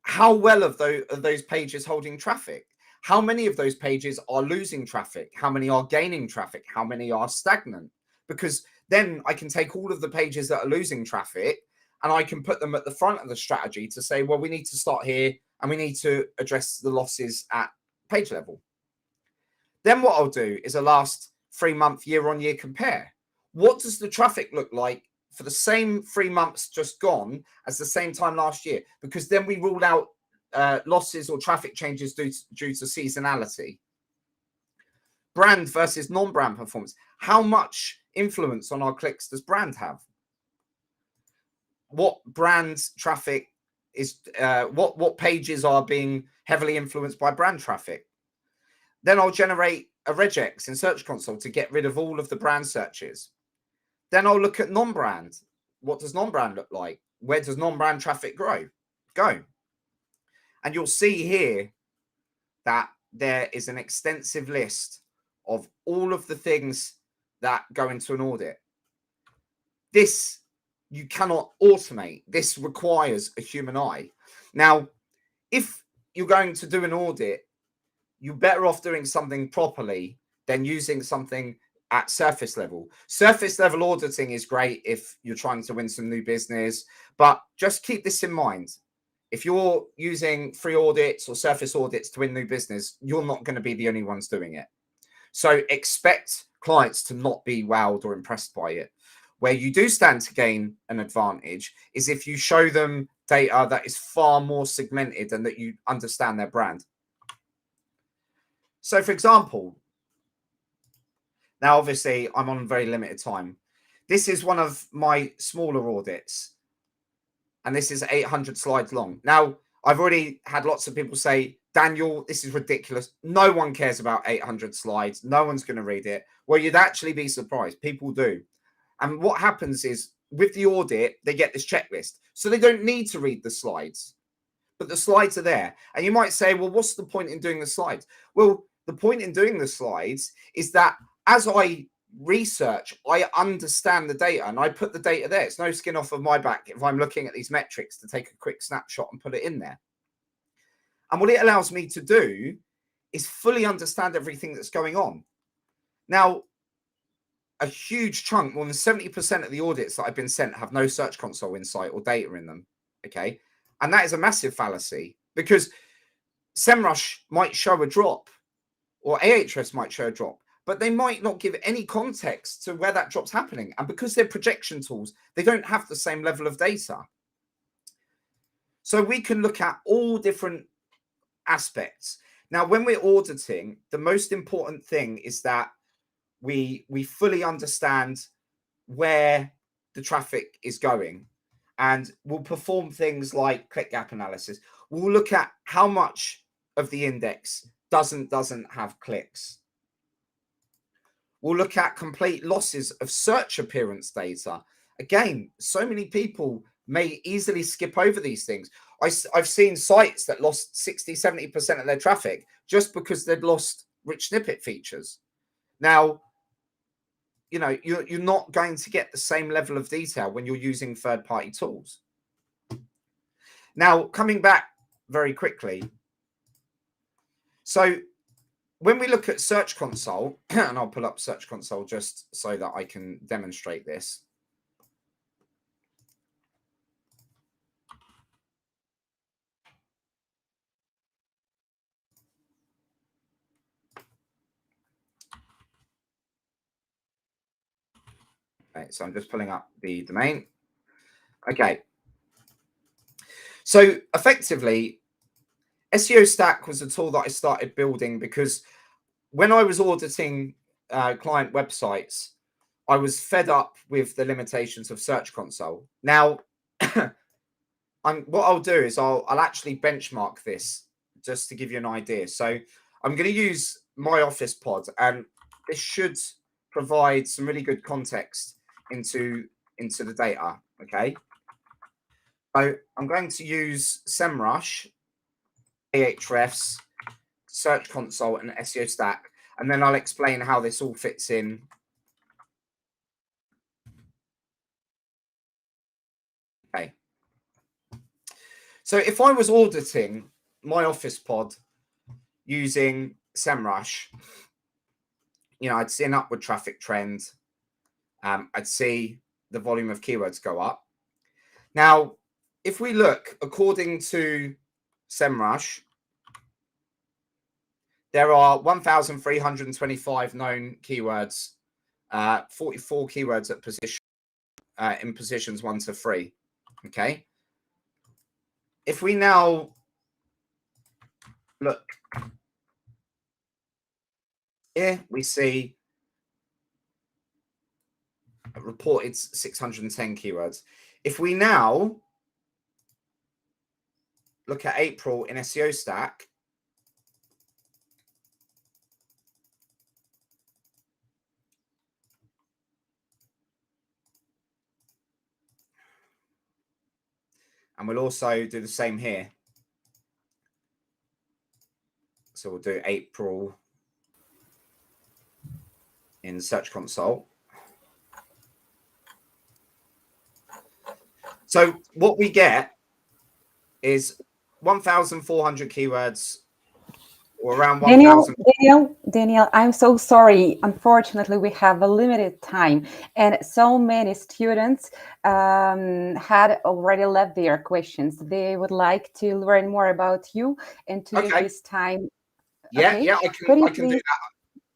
how well are those pages holding traffic? How many of those pages are losing traffic? How many are gaining traffic? How many are stagnant? Because then I can take all of the pages that are losing traffic and I can put them at the front of the strategy to say, well, we need to start here and we need to address the losses at page level. Then what I'll do is a last 3-month year-on-year compare. What does the traffic look like for the same 3 months just gone as the same time last year? Because then we rule out losses or traffic changes due to seasonality. Brand versus non-brand performance. How much influence on our clicks does brand have? What brand traffic is, what pages are being heavily influenced by brand traffic? Then I'll generate a regex in Search Console to get rid of all of the brand searches. Then I'll look at non-brand. What does non-brand look like? Where does non-brand traffic go? And you'll see here that there is an extensive list of all of the things that go into an audit. This you cannot automate. This requires a human eye. Now, if you're going to do an audit, you're better off doing something properly than using something at surface level. Surface level auditing is great if you're trying to win some new business, but just keep this in mind. If you're using free audits or surface audits to win new business, you're not going to be the only ones doing it. So expect clients to not be wowed or impressed by it. Where you do stand to gain an advantage is if you show them data that is far more segmented and that you understand their brand. So, for example, now obviously I'm on very limited time. This is one of my smaller audits, and this is 800 slides long. Now, I've already had lots of people say, Daniel, this is ridiculous. No one cares about 800 slides. No one's going to read it. Well, you'd actually be surprised. People do. And what happens is with the audit, they get this checklist. So they don't need to read the slides, but the slides are there. And you might say, well, what's the point in doing the slides? Well, the point in doing the slides is that as I research, I understand the data and I put the data there. It's no skin off of my back if I'm looking at these metrics to take a quick snapshot and put it in there. And what it allows me to do is fully understand everything that's going on. Now, a huge chunk, more than 70% of the audits that I've been sent have no Search Console insight or data in them. Okay. And that is a massive fallacy because SEMrush might show a drop or Ahrefs might show a drop, but they might not give any context to where that drop's happening. And because they're projection tools, they don't have the same level of data. So we can look at all different aspects. Now, when we're auditing, the most important thing is that we fully understand where the traffic is going, and we'll perform things like click gap analysis. We'll look at how much of the index doesn't have clicks. We'll look at complete losses of search appearance data. Again, so many people may easily skip over these things. I've seen sites that lost 60-70% of their traffic just because they'd lost rich snippet features. Now, you know, you're not going to get the same level of detail when you're using third-party tools. Now, coming back very quickly. So when we look at Search Console, and I'll pull up Search Console just so that I can demonstrate this. Okay, so I'm just pulling up the domain. Okay. So effectively, SEO Stack was a tool that I started building because when I was auditing client websites, I was fed up with the limitations of Search Console. Now, what I'll do is I'll actually benchmark this just to give you an idea. So I'm going to use my Office pod, and this should provide some really good context into the data. Okay. So I'm going to use SEMrush, Ahrefs, Search Console, and SEO Stack, and then I'll explain how this all fits in So if I was auditing my office pod using SEMrush, I'd see an upward traffic trend. I'd see the volume of keywords go up. Now, if we look according to SEMrush, there are 1,325 known keywords, 44 keywords at position in positions 1 to 3. Okay. If we now look here, we see reported 610 keywords. If we now look at April in SEO Stack, and we'll also do the same here. So we'll do April in Search Console. So what we get is 1,400 keywords, or around 1,000. Daniel, I'm so sorry. Unfortunately, we have a limited time, and so many students had already left their questions. They would like to learn more about you and to use this time. Yeah, okay? yeah, I can do that.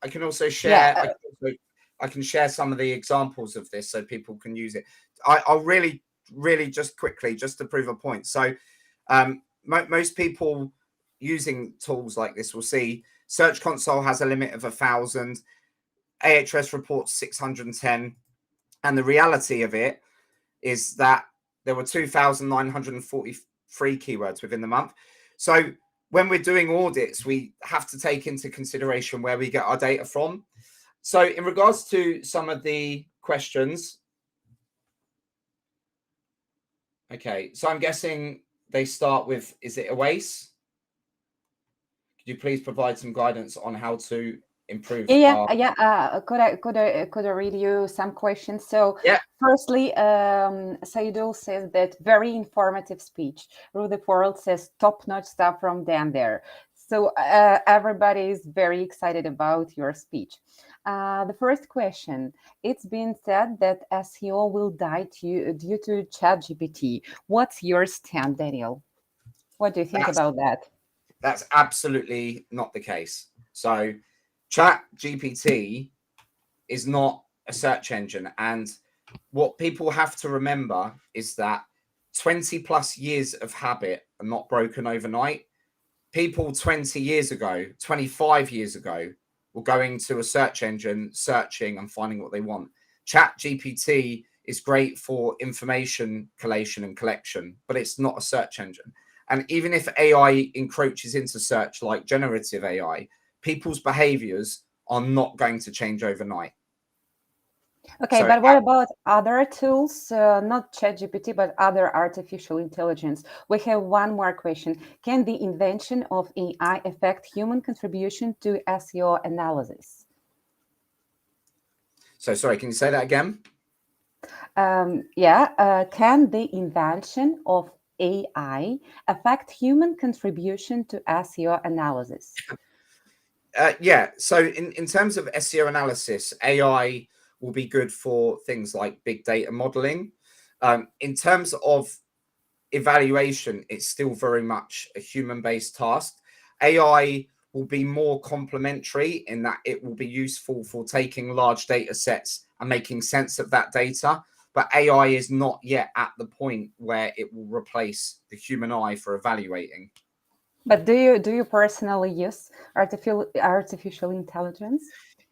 I can also share. Yeah, I can share some of the examples of this so people can use it. I'll really just quickly, just to prove a point. So most people using tools like this will see Search Console has a limit of 1,000, Ahrefs reports 610, and the reality of it is that there were 2,943 keywords within the month. So when we're doing audits, we have to take into consideration where we get our data from. So in regards to some of the questions, okay, so I'm guessing they start with, is it Oase? Could you please provide some guidance on how to improve? Could I read you some questions? So yeah. Firstly, Saidul says that very informative speech. Rudy World says top-notch stuff from Dan there. So everybody is very excited about your speech. The first question, it's been said that SEO will die due to ChatGPT. What's your stand, Daniel? What do you think about that? That's absolutely not the case. So ChatGPT is not a search engine. And what people have to remember is that 20 plus years of habit are not broken overnight. People 20 years ago, 25 years ago, were going to a search engine, searching and finding what they want. ChatGPT is great for information collation and collection, but it's not a search engine. And even if AI encroaches into search like generative AI, people's behaviors are not going to change overnight. Okay, but what about other tools, not ChatGPT, but other artificial intelligence? We have one more question. Can the invention of AI affect human contribution to SEO analysis? So sorry, can you say that again? Can the invention of AI affect human contribution to SEO analysis? Yeah, so in terms of SEO analysis, AI will be good for things like big data modeling. In terms of evaluation, it's still very much a human-based task. AI will be more complementary in that it will be useful for taking large data sets and making sense of that data. But AI is not yet at the point where it will replace the human eye for evaluating. But do you personally use artificial intelligence?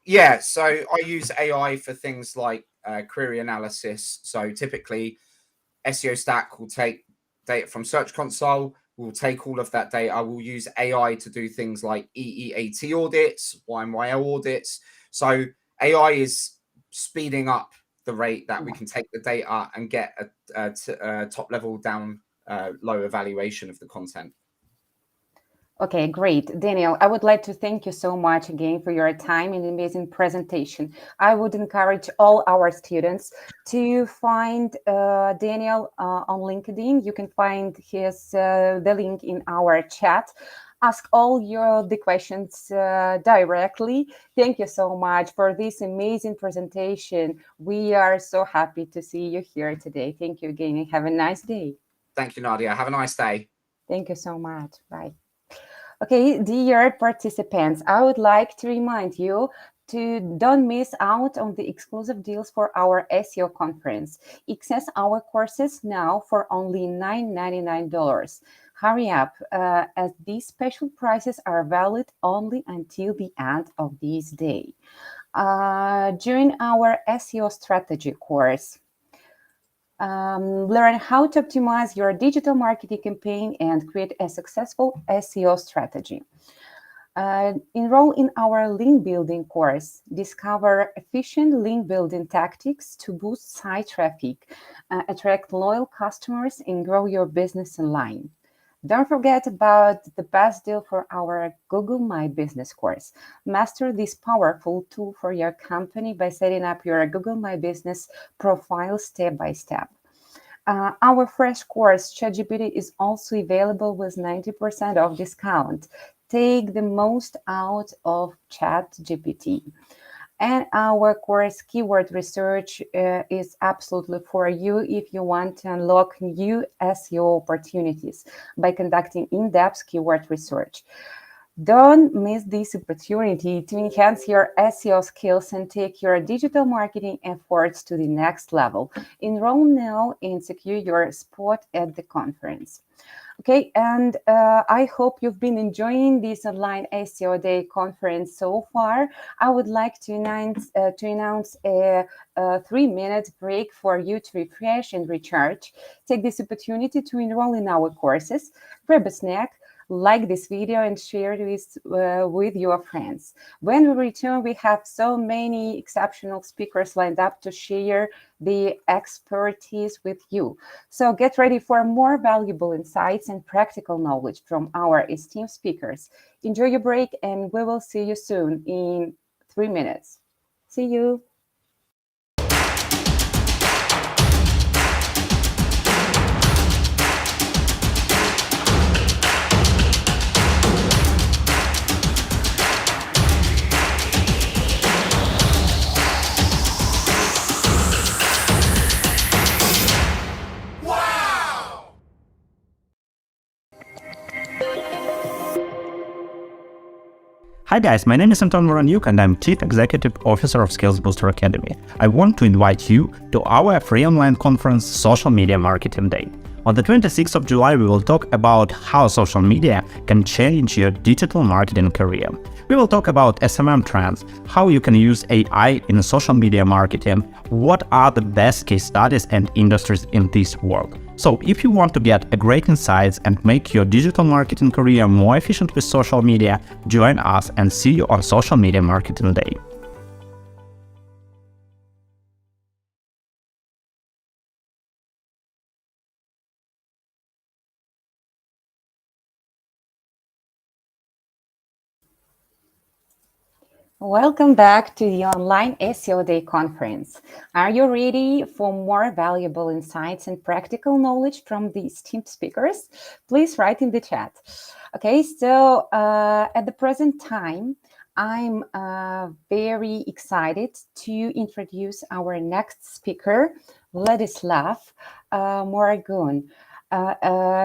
Yeah, so I use AI for things like query analysis. So typically, SEO Stack will take data from Search Console. We'll take all of that data. We'll use AI to do things like EEAT audits, YMYL audits. So AI is speeding up the rate that we can take the data and get a top level down low evaluation of the content. Okay, great. Daniel, I would like to thank you so much again for your time and amazing presentation. I would encourage all our students to find Daniel on LinkedIn. You can find the link in our chat. Ask all the questions directly. Thank you so much for this amazing presentation. We are so happy to see you here today. Thank you again and have a nice day. Thank you, Nadiia. Have a nice day. Thank you so much. Bye. Okay, dear participants, I would like to remind you to don't miss out on the exclusive deals for our SEO conference. Access our courses now for only $9.99. Hurry up, as these special prices are valid only until the end of this day. During our SEO strategy course, learn how to optimize your digital marketing campaign and create a successful SEO strategy. Enroll in our link building course. Discover efficient link building tactics to boost site traffic, attract loyal customers, and grow your business online. Don't forget about the best deal for our Google My Business course. Master this powerful tool for your company by setting up your Google My Business profile step by step. Our fresh course, ChatGPT, is also available with 90% off discount. Take the most out of ChatGPT. And our course, Keyword Research, is absolutely for you if you want to unlock new SEO opportunities by conducting in-depth keyword research. Don't miss this opportunity to enhance your SEO skills and take your digital marketing efforts to the next level. Enroll now and secure your spot at the conference. Okay, and I hope you've been enjoying this online SEO Day conference so far. I would like to announce a 3-minute break for you to refresh and recharge. Take this opportunity to enroll in our courses, grab a snack, like this video and share it with your friends. When we return, we have so many exceptional speakers lined up to share the expertise with you. So get ready for more valuable insights and practical knowledge from our esteemed speakers. Enjoy your break, and we will see you soon in 3 minutes. See you. Hi guys, my name is Anton Voroniuk and I'm Chief Executive Officer of SkillsBooster Academy. I want to invite you to our free online conference, Social Media Marketing Day. On the 26th of July, we will talk about how social media can change your digital marketing career. We will talk about SMM trends, how you can use AI in social media marketing, what are the best case studies and industries in this world. So if you want to get a great insights and make your digital marketing career more efficient with social media, join us and see you on Social Media Marketing Day. Welcome back to the online SEO Day conference. Are you ready for more valuable insights and practical knowledge from the esteemed speakers? Please write in the chat. Okay, so at the present time, I'm very excited to introduce our next speaker, Vladislav Moragun.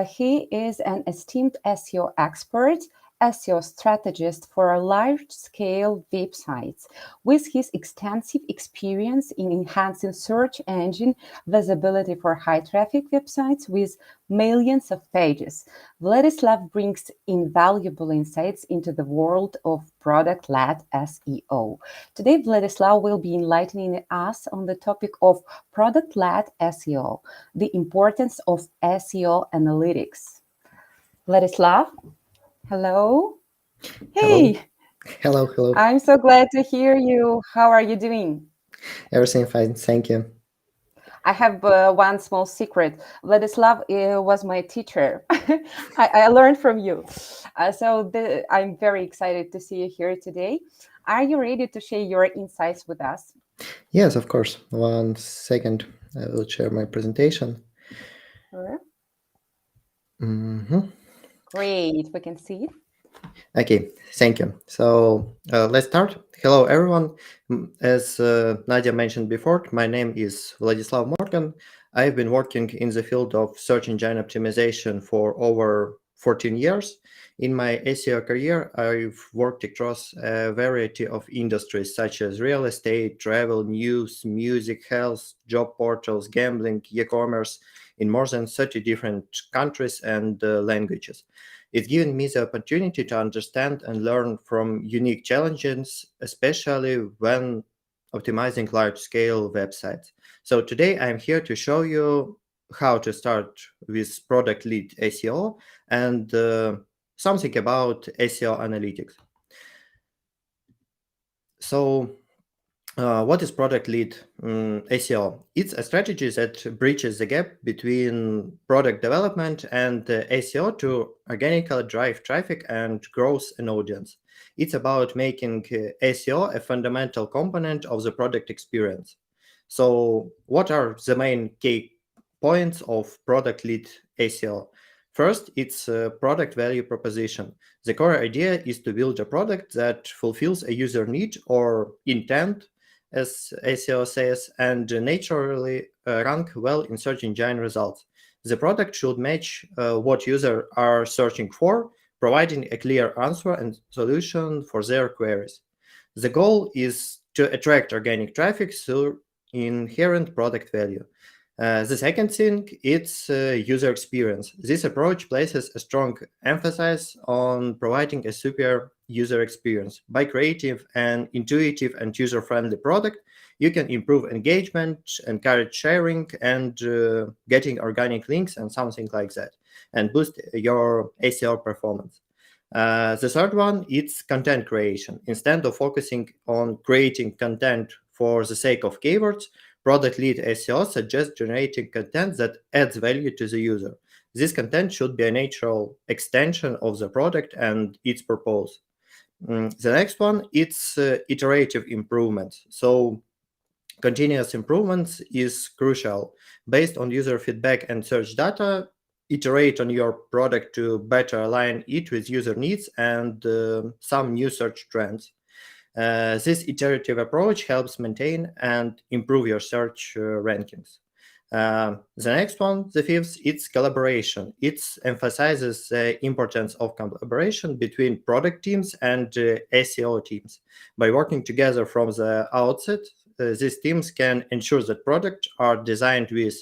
He is an esteemed SEO expert, SEO strategist for large-scale websites. With his extensive experience in enhancing search engine visibility for high-traffic websites with millions of pages, Vladislav brings invaluable insights into the world of product-led SEO. Today, Vladislav will be enlightening us on the topic of product-led SEO, the importance of SEO analytics. Vladislav? Hello. Hey. Hello. Hello. I'm so glad to hear you. How are you doing? Everything fine. Thank you. I have one small secret. Vladislav was my teacher. I learned from you. I'm very excited to see you here today. Are you ready to share your insights with us? Yes, of course. 1 second. I will share my presentation. Sure. Mhm. Great, we can see it. Okay, thank you. So let's start. Hello, everyone. As Nadia mentioned before, my name is Vladislav Morgan. I've been working in the field of search engine optimization for over 14 years. In my SEO career, I've worked across a variety of industries such as real estate, travel, news, music, health, job portals, gambling, e-commerce in more than 30 different countries and languages. It's given me the opportunity to understand and learn from unique challenges, especially when optimizing large-scale websites. So today I'm here to show you how to start with product lead SEO and something about SEO analytics. So what is product lead SEO? It's a strategy that bridges the gap between product development and SEO to organically drive traffic and growth an audience. It's about making SEO a fundamental component of the product experience. So, what are the main key points of product lead SEO? First, it's a product value proposition. The core idea is to build a product that fulfills a user need or intent, as SEO says, and naturally rank well in search engine results. The product should match what users are searching for, providing a clear answer and solution for their queries. The goal is to attract organic traffic through inherent product value. The second thing, it's user experience. This approach places a strong emphasis on providing a superior user experience. By creating an intuitive and user-friendly product, you can improve engagement, encourage sharing, and getting organic links and something like that, and boost your SEO performance. The third one, it's content creation. Instead of focusing on creating content for the sake of keywords, product lead SEO suggests generating content that adds value to the user. This content should be a natural extension of the product and its purpose. The next one, it's iterative improvements. So continuous improvements is crucial. Based on user feedback and search data, iterate on your product to better align it with user needs and some new search trends. This iterative approach helps maintain and improve your search rankings. The next one, the fifth, it's collaboration. It emphasizes the importance of collaboration between product teams and SEO teams. By working together from the outset, these teams can ensure that products are designed with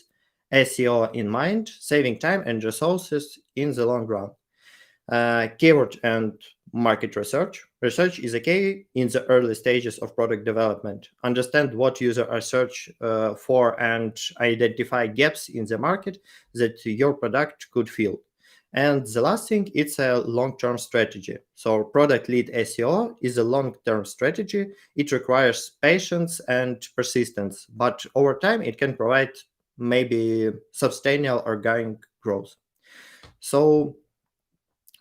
SEO in mind, saving time and resources in the long run. Keyword and market research. Research is a key in the early stages of product development. Understand what users are searching for and identify gaps in the market that your product could fill. And the last thing, it's a long-term strategy. So product lead SEO is a long-term strategy. It requires patience and persistence, but over time it can provide maybe sustainable organic growth. So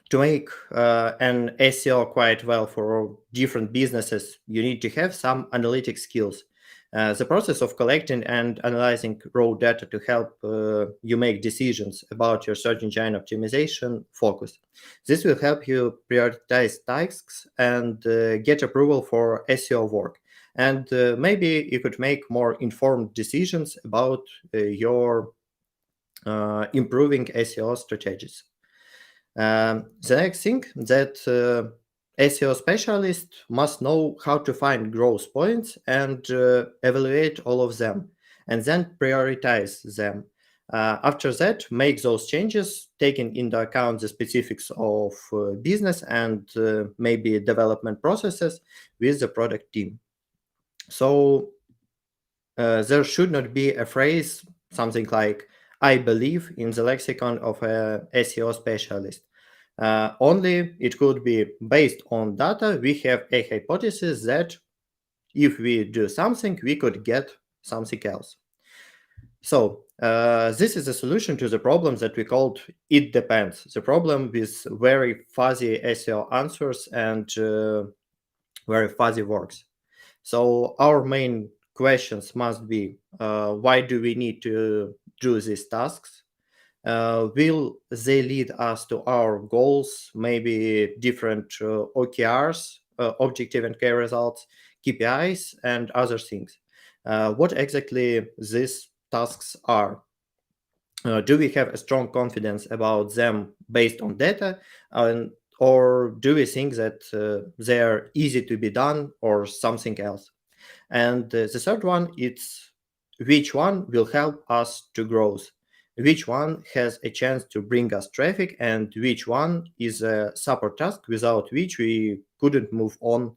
to make an SEO quite well for different businesses, you need to have some analytic skills. The process of collecting and analyzing raw data to help you make decisions about your search engine optimization focus. This will help you prioritize tasks and get approval for SEO work. And maybe you could make more informed decisions about your improving SEO strategies. The next thing that SEO specialists must know how to find growth points and evaluate all of them, and then prioritize them. After that, make those changes, taking into account the specifics of business and maybe development processes with the product team. So there should not be a phrase, something like, I believe in the lexicon of a SEO specialist. Only it could be based on data. We have a hypothesis that if we do something, we could get something else. So this is a solution to the problem that we called it depends. The problem with very fuzzy SEO answers and very fuzzy works. So our main questions must be, why do we need to do these tasks? Will they lead us to our goals, maybe different OKRs, objective and key results, KPIs, and other things? What exactly these tasks are? Do we have a strong confidence about them based on data, or do we think that they are easy to be done or something else? And the third one, it's which one will help us to grow, which one has a chance to bring us traffic, and which one is a support task without which we couldn't move on,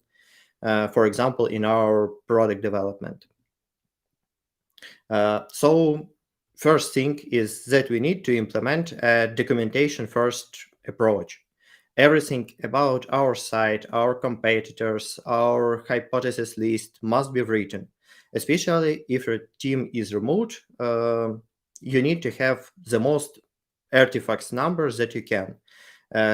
for example, in our product development. So first thing is that we need to implement a documentation first approach. Everything about our site, our competitors, our hypothesis list must be written. Especially if your team is remote, you need to have the most artifacts numbers that you can.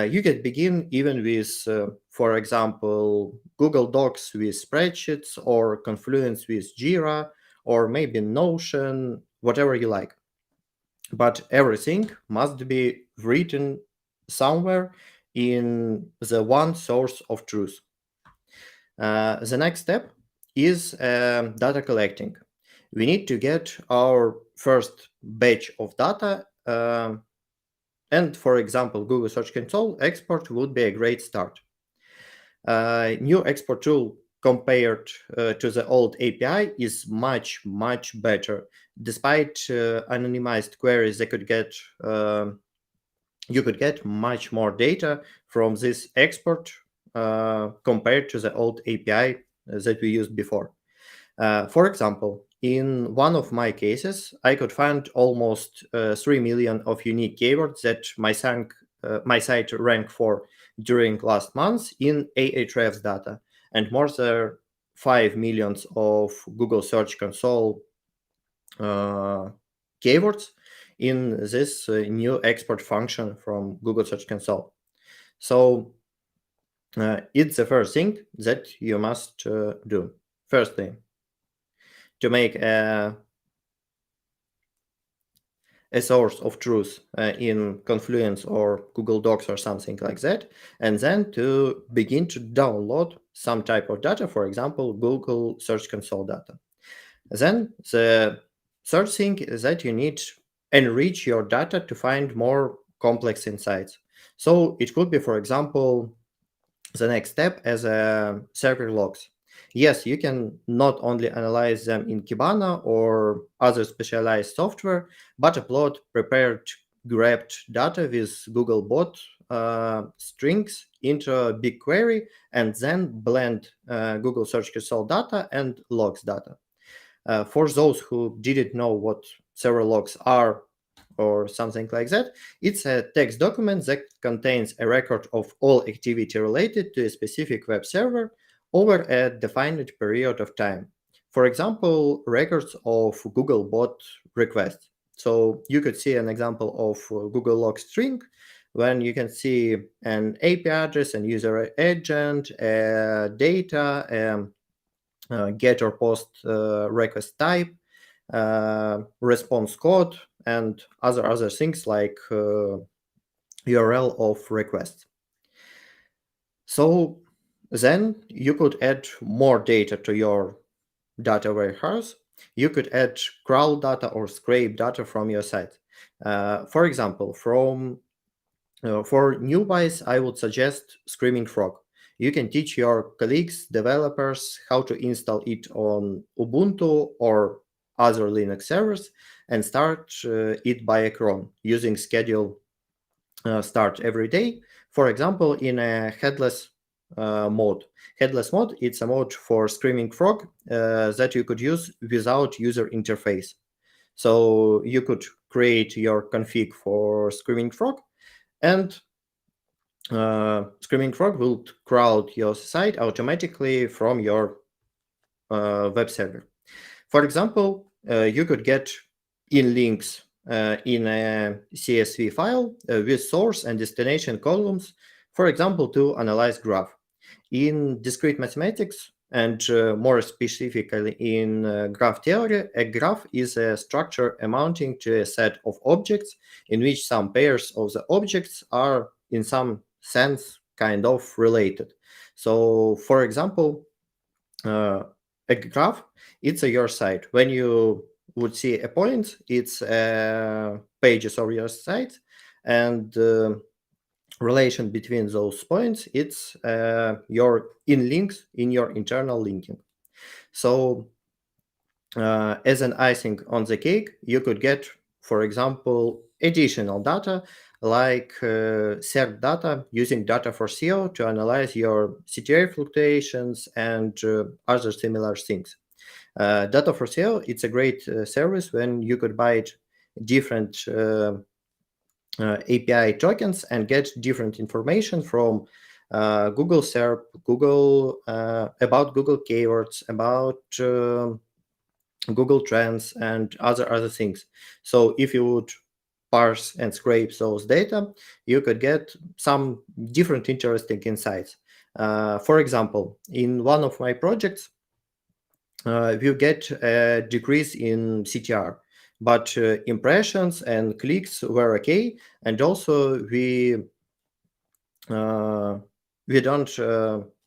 You can begin even with, for example, Google Docs with spreadsheets, or Confluence with Jira, or maybe Notion, whatever you like. But everything must be written somewhere in the one source of truth. The next step is data collecting. We need to get our first batch of data, and for example, Google Search Console export would be a great start. New export tool compared to the old API is much, much better. Despite anonymized queries, you could get much more data from this export compared to the old API that we used before. For example, in one of my cases, I could find almost 3 million of unique keywords that my site ranked for during last month in Ahrefs data, and more than 5 millions of Google Search Console keywords in this new export function from Google Search Console. So it's the first thing that you must do. First thing, to make a source of truth in Confluence or Google Docs or something like that, and then to begin to download some type of data, for example, Google Search Console data. Then the third thing is that you need to enrich your data to find more complex insights. So it could be, for example, the next step as a server logs. Yes, you can not only analyze them in Kibana or other specialized software, but upload prepared grabbed data with Googlebot strings into a big query, and then blend Google Search Console data and logs data. For those who didn't know what server logs are or something like that, it's a text document that contains a record of all activity related to a specific web server over a defined period of time. For example, records of Googlebot requests. So you could see an example of Google log string when you can see an API address and user agent, data, get or post request type, response code, and other things like URL of requests. So then you could add more data to your data warehouse. You could add crawl data or scrape data from your site. For example, for newbies, I would suggest Screaming Frog. You can teach your colleagues, developers, how to install it on Ubuntu or other Linux servers and start it by a cron using schedule start every day. For example, in a headless mode. Headless mode, it's a mode for Screaming Frog that you could use without user interface. So you could create your config for Screaming Frog, and Screaming Frog will crawl your site automatically from your web server. For example, you could get in links in a CSV file with source and destination columns, for example, to analyze graph. In discrete mathematics, and more specifically in graph theory, a graph is a structure amounting to a set of objects in which some pairs of the objects are in some sense kind of related. So, for example, a graph, it's your site. When you would see a point, it's pages of your site, and relation between those points, it's your in links in your internal linking. So as an icing on the cake, you could get, for example, additional data like SERP data, using data for SEO to analyze your CTR fluctuations and other similar things. Data for SEO, it's a great service when you could buy different API tokens and get different information from Google SERP, Google about Google keywords, about Google Trends, and other things. So if you would parse and scrape those data, you could get some different interesting insights. For example, in one of my projects, we get a decrease in CTR, but impressions and clicks were okay, and also we don't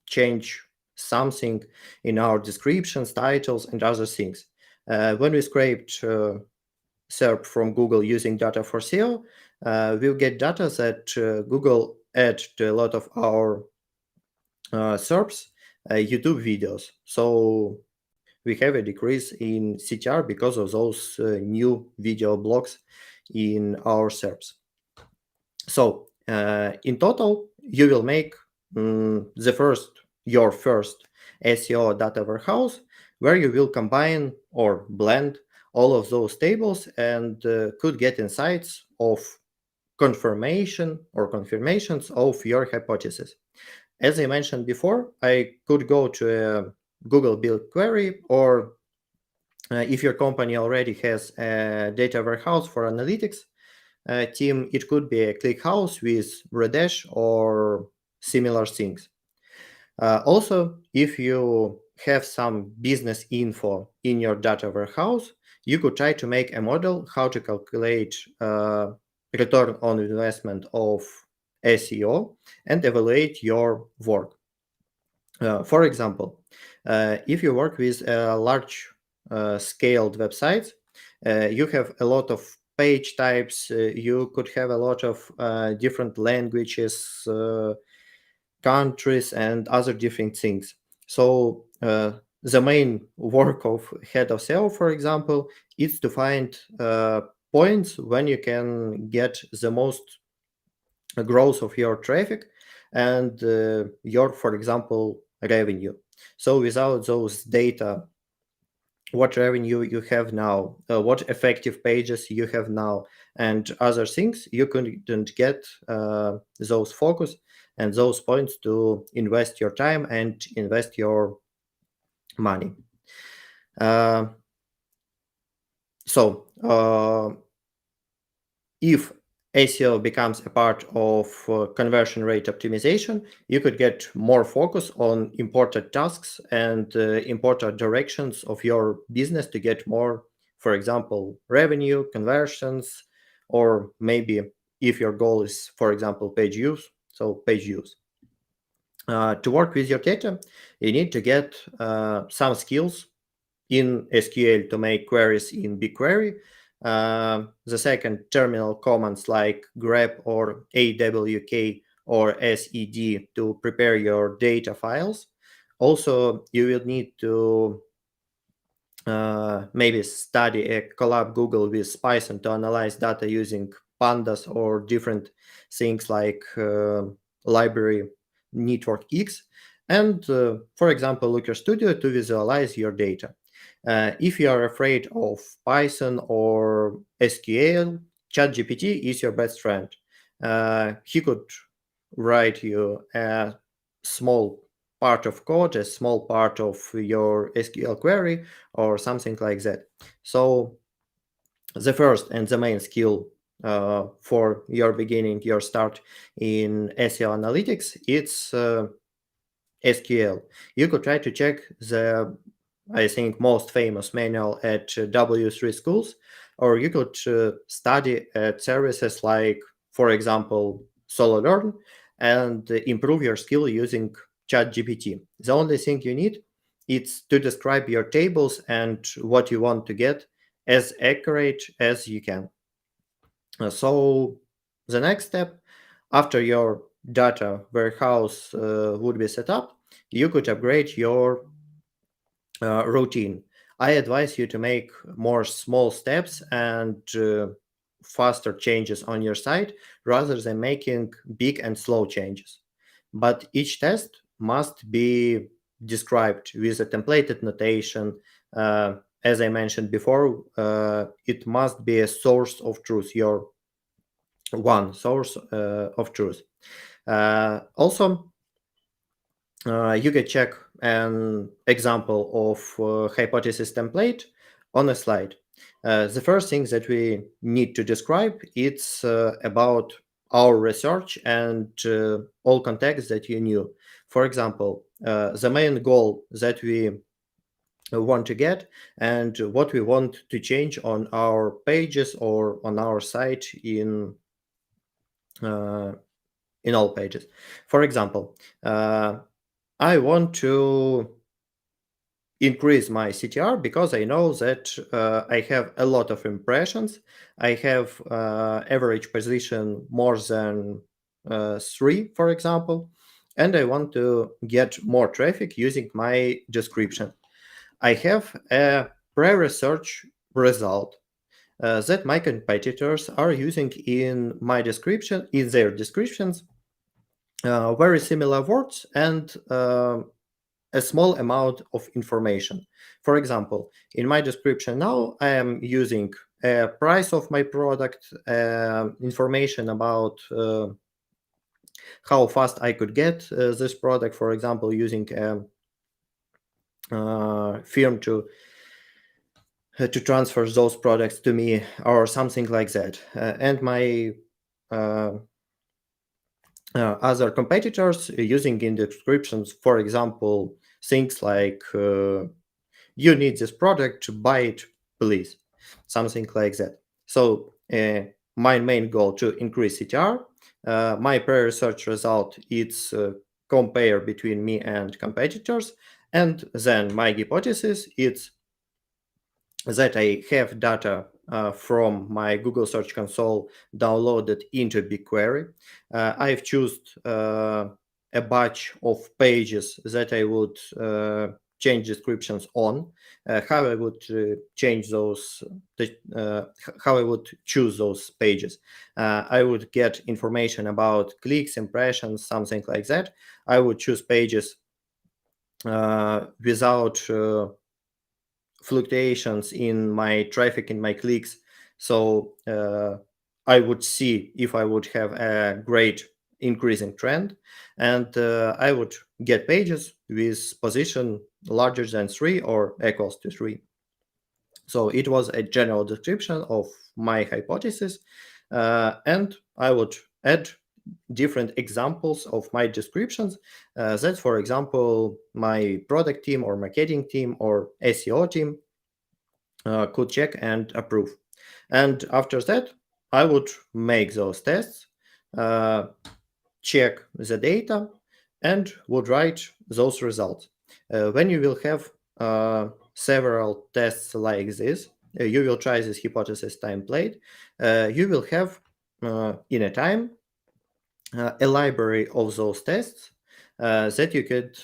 change something in our descriptions, titles, and other things. When we scraped SERP from Google using data for SEO, we'll get data that Google add to a lot of our SERPs, YouTube videos. So we have a decrease in CTR because of those new video blocks in our SERPs. So in total, you will make your first SEO data warehouse, where you will combine or blend all of those tables and could get insights of confirmations of your hypothesis. As I mentioned before, I could go to a Google build query, or if your company already has a data warehouse for analytics team, it could be a ClickHouse with Redash or similar things. Also, if you have some business info in your data warehouse, you could try to make a model how to calculate return on investment of SEO and evaluate your work. For example, if you work with a large scaled website, you have a lot of page types, you could have a lot of different languages, countries, and other different things. So the main work of head of SEO, for example, is to find points when you can get the most growth of your traffic and your, for example, revenue. So without those data, what revenue you have now, what effective pages you have now, and other things, you couldn't get those focus and those points to invest your time and invest your money. So if SEO becomes a part of conversion rate optimization, you could get more focus on important tasks and important directions of your business to get more, for example, revenue, conversions, or maybe if your goal is, for example, page views, so page views. To work with your data, you need to get some skills in SQL to make queries in BigQuery. The second, terminal commands like grep or awk or sed to prepare your data files. Also, you will need to maybe study a collab Google with Python to analyze data using pandas or different things like library Network X. And for example, Looker Studio to visualize your data. If you are afraid of Python or SQL, ChatGPT is your best friend. He could write you a small part of code, a small part of your SQL query, or something like that. So The first and the main skill for your start in SEO analytics, it's SQL. You could try to check the, I think, most famous manual at W3 schools, or you could study at services like, for example, SoloLearn, and improve your skill using ChatGPT. The only thing you need is to describe your tables and what you want to get as accurate as you can. So the next step, after your data warehouse would be set up, you could upgrade your routine. I advise you to make more small steps and faster changes on your site rather than making big and slow changes. But each test must be described with a templated notation. As I mentioned before, it must be a source of truth, your one source of truth. Also, you can check an example of hypothesis template on a slide. The first thing that we need to describe, it's about our research and all context that you knew. For example, the main goal that we want to get and what we want to change on our pages or on our site in all pages. For example, I want to increase my CTR because I know that I have a lot of impressions. I have average position more than 3, for example, and I want to get more traffic using my description. I have a pre-research result that my competitors are using in my description, in their descriptions, very similar words and a small amount of information. For example, in my description now, I am using a price of my product, information about how fast I could get this product, for example, using a firm to transfer those products to me or something like that. And my other competitors using in descriptions, for example, things like you need this product, buy it, please, something like that. So my main goal to increase CTR, my pre-research result, it's compare between me and competitors, and then my hypothesis, it's that I have data from my Google Search Console downloaded into BigQuery. I've chosen a batch of pages that I would change descriptions on. How I would change those, how I would choose those pages. I would get information about clicks, impressions, something like that. I would choose pages without fluctuations in my traffic, in my clicks. So I would see if I would have a great increasing trend, and I would get pages with position larger than 3 or equals to 3. So it was a general description of my hypothesis, and I would add different examples of my descriptions that, for example, my product team or marketing team or SEO team could check and approve. And after that, I would make those tests, check the data, and would write those results. When you will have several tests like this, you will try this hypothesis template. You will have in a time a library of those tests that you could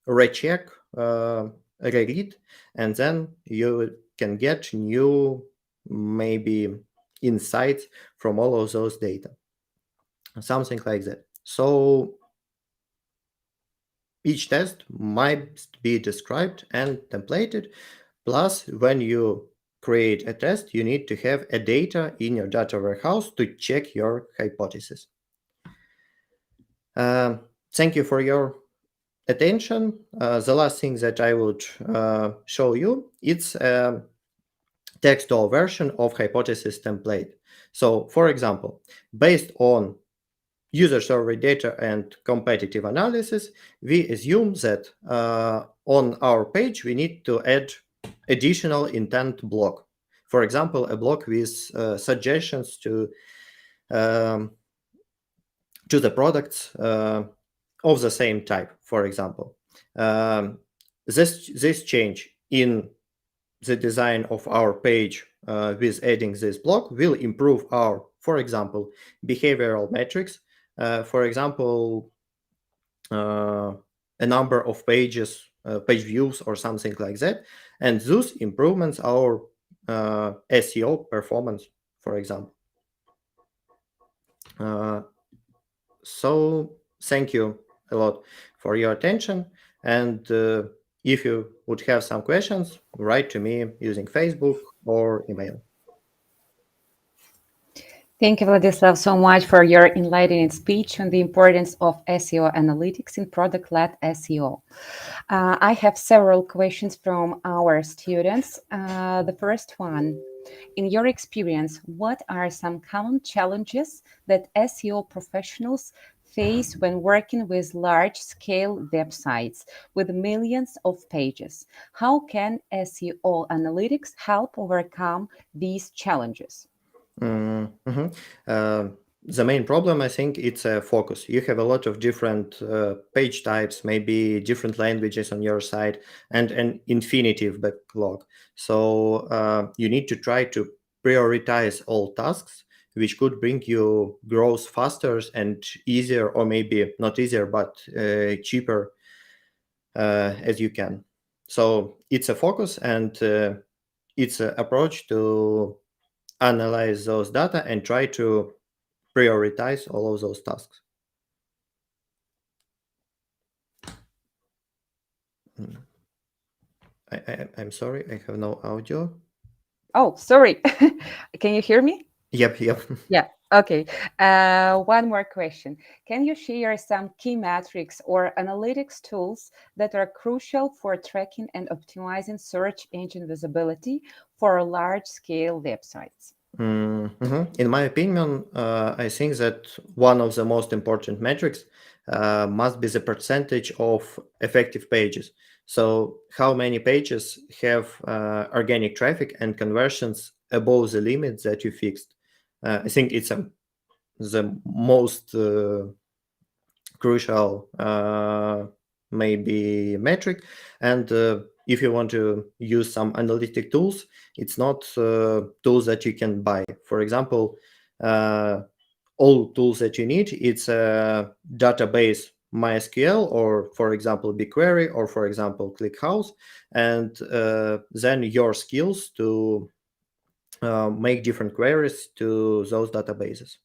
recheck, reread, and then you can get new, maybe, insights from all of those data, something like that. So each test might be described and templated. Plus, when you create a test, you need to have a data in your data warehouse to check your hypothesis. Thank you for your attention. The last thing that I would show you, it's a text-to version of hypothesis template. So, for example, based on user survey data and competitive analysis, we assume that on our page we need to add additional intent block. For example, a block with suggestions to the products of the same type, for example. This change in the design of our page with adding this block will improve our, for example, behavioral metrics. For example, a number of pages, page views or something like that. And those improvements our SEO performance, for example. So thank you a lot for your attention. And if you would have some questions, write to me using Facebook or email. Thank you, Vladislav, so much for your enlightening speech on the importance of SEO analytics in product-led SEO. I have several questions from our students. The first one, in your experience, what are some common challenges that SEO professionals face when working with large-scale websites with millions of pages? How can SEO analytics help overcome these challenges? The main problem, I think, it's a focus. You have a lot of different page types, maybe different languages on your site, and an infinitive backlog. So you need to try to prioritize all tasks, which could bring you growth faster and easier, or maybe not easier, but cheaper as you can. So it's a focus, and it's an approach to analyze those data and try to prioritize all of those tasks. I'm sorry, I have no audio. Oh, sorry. Can you hear me? Yep. Yeah. Okay. One more question. Can you share some key metrics or analytics tools that are crucial for tracking and optimizing search engine visibility for large-scale websites? In my opinion, I think that one of the most important metrics must be the percentage of effective pages. So how many pages have organic traffic and conversions above the limit that you fixed? I think it's the most crucial maybe metric. And if you want to use some analytic tools, it's not tools that you can buy. For example, all tools that you need, it's a database MySQL, or for example BigQuery, or for example ClickHouse, and then your skills to make different queries to those databases.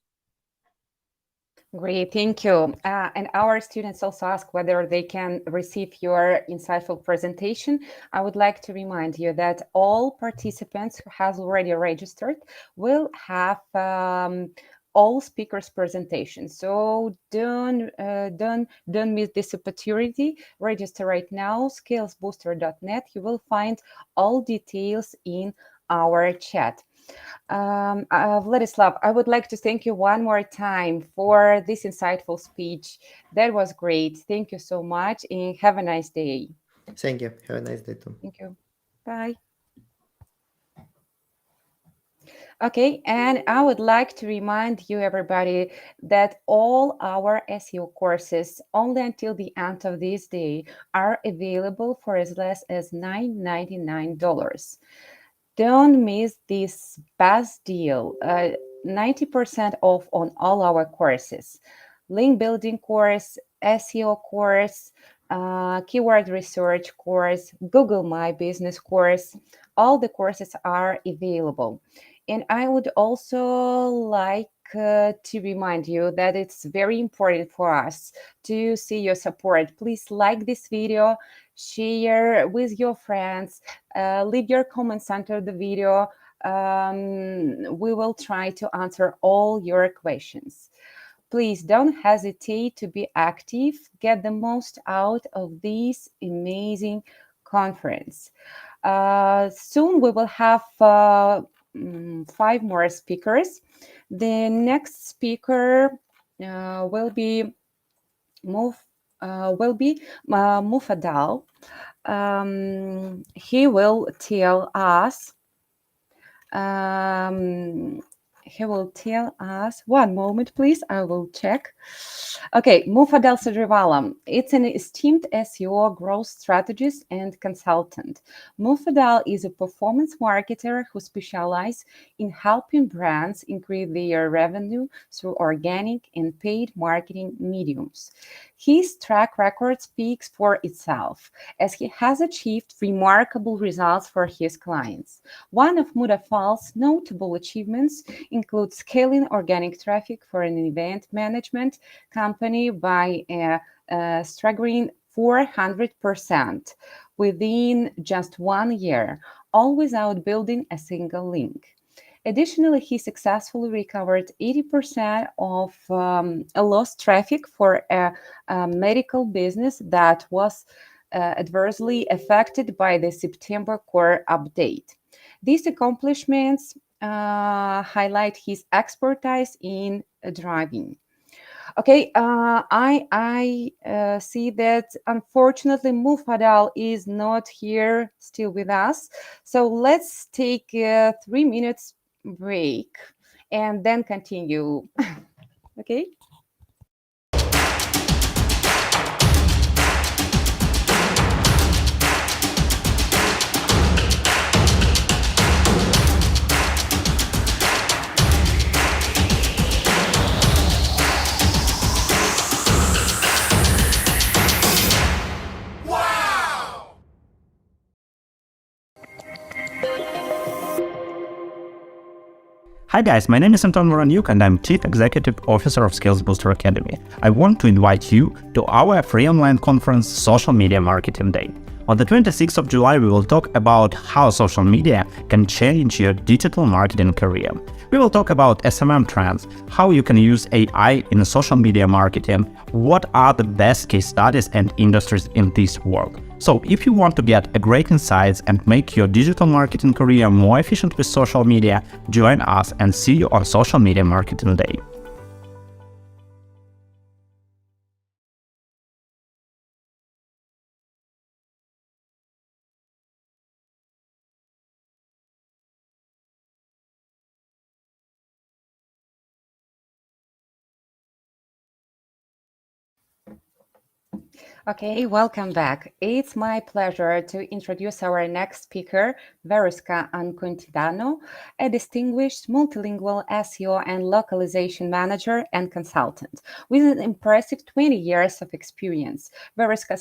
Great, thank you. And our students also ask whether they can receive your insightful presentation. I would like to remind you that all participants who has already registered will have all speakers' presentations. So don't miss this opportunity. Register right now, SkillsBooster.net. You will find all details in our chat. Vladislav, I would like to thank you one more time for this insightful speech. That was great. Thank you so much, and have a nice day. Thank you. Have a nice day too. Thank you. Bye. Okay, and I would like to remind you, everybody, that all our SEO courses, only until the end of this day, are available for as less as $9.99. Don't miss this best deal, 90% off on all our courses. Link building course, SEO course, keyword research course, Google My Business course. All the courses are available. And I would also like to remind you that it's very important for us to see your support. Please like this video, share with your friends, leave your comments under the video. We will try to answer all your questions. Please don't hesitate to be active. Get the most out of this amazing conference. Soon we will have 5 more speakers. The next speaker will be Mufadal. He will tell us. One moment, please. I will check. Okay, Mufadal Sadrivalam. It's an esteemed SEO growth strategist and consultant. Mufadal is a performance marketer who specializes in helping brands increase their revenue through organic and paid marketing mediums. His track record speaks for itself, as he has achieved remarkable results for his clients. One of Mufadal's notable achievements includes scaling organic traffic for an event management company by a staggering 400% within just 1 year, all without building a single link. Additionally, he successfully recovered 80% of lost traffic for a medical business that was adversely affected by the September core update. These accomplishments highlight his expertise in driving. Okay, I see that unfortunately Mufadal is not here still with us. So let's take a 3 minutes break and then continue. Okay. Hi guys, my name is Anton Voroniuk and I'm Chief Executive Officer of SkillsBooster Academy. I want to invite you to our free online conference Social Media Marketing Day. On the 26th of July, we will talk about how social media can change your digital marketing career. We will talk about SMM trends, how you can use AI in social media marketing, what are the best case studies and industries in this world. So if you want to get a great insights and make your digital marketing career more efficient with social media, join us and see you on Social Media Marketing Day. Okay, welcome back. It's my pleasure to introduce our next speaker, Veriska Ancontidano, a distinguished multilingual SEO and localization manager and consultant with an impressive 20 years of experience. Veriska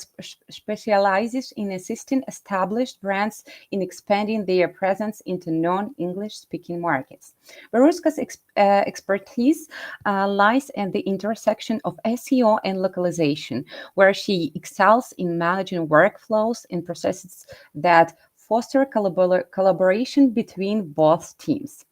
specializes in assisting established brands in expanding their presence into non-English speaking markets. Veriska's expertise lies at the intersection of SEO and localization, where she excels in managing workflows and processes that foster collaboration between both teams.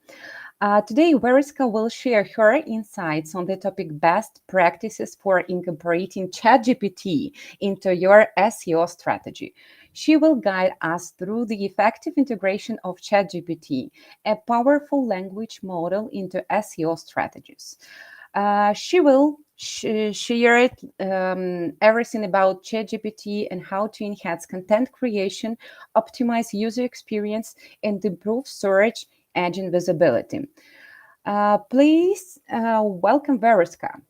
Today, Veriska will share her insights on the topic best practices for incorporating ChatGPT into your SEO strategy. She will guide us through the effective integration of ChatGPT, a powerful language model, into SEO strategies. She will share everything about ChatGPT and how to enhance content creation, optimize user experience, and improve search engine visibility. Please welcome Veriska.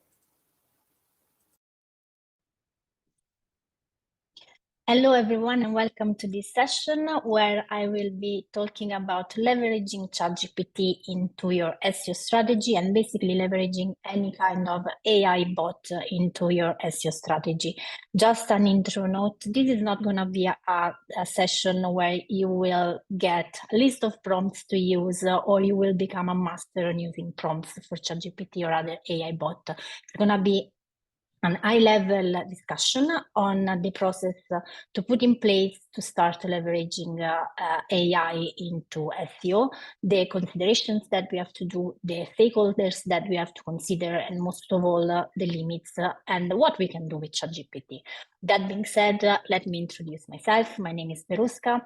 Hello, everyone, and welcome to this session where I will be talking about leveraging ChatGPT into your SEO strategy and basically leveraging any kind of AI bot into your SEO strategy. Just an intro note, this is not going to be a session where you will get a list of prompts to use or you will become a master on using prompts for ChatGPT or other AI bot. It's going to be an high-level discussion on the process to put in place to start leveraging AI into SEO, the considerations that we have to do, the stakeholders that we have to consider, and most of all, the limits and what we can do with ChatGPT. That being said, let me introduce myself. My name is Veriska.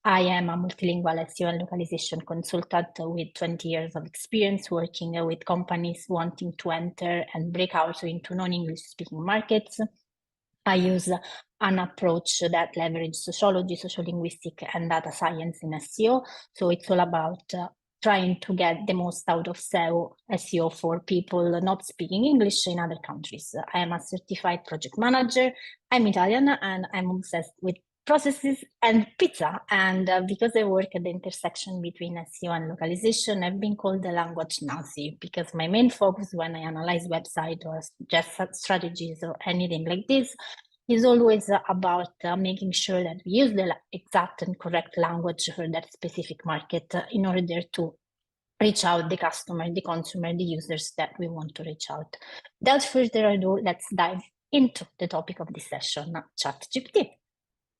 I am a multilingual SEO and localization consultant with 20 years of experience working with companies wanting to enter and break out into non-English speaking markets. I use an approach that leverages sociology, sociolinguistic, and data science in SEO. So it's all about trying to get the most out of SEO for people not speaking English in other countries. I am a certified project manager. I'm Italian and I'm obsessed with processes and pizza. And because I work at the intersection between SEO and localization, I've been called the language Nazi because my main focus when I analyze websites or suggest strategies or anything like this is always about making sure that we use the exact and correct language for that specific market in order to reach out the customer, the consumer, the users that we want to reach out. Without further ado, let's dive into the topic of this session, ChatGPT.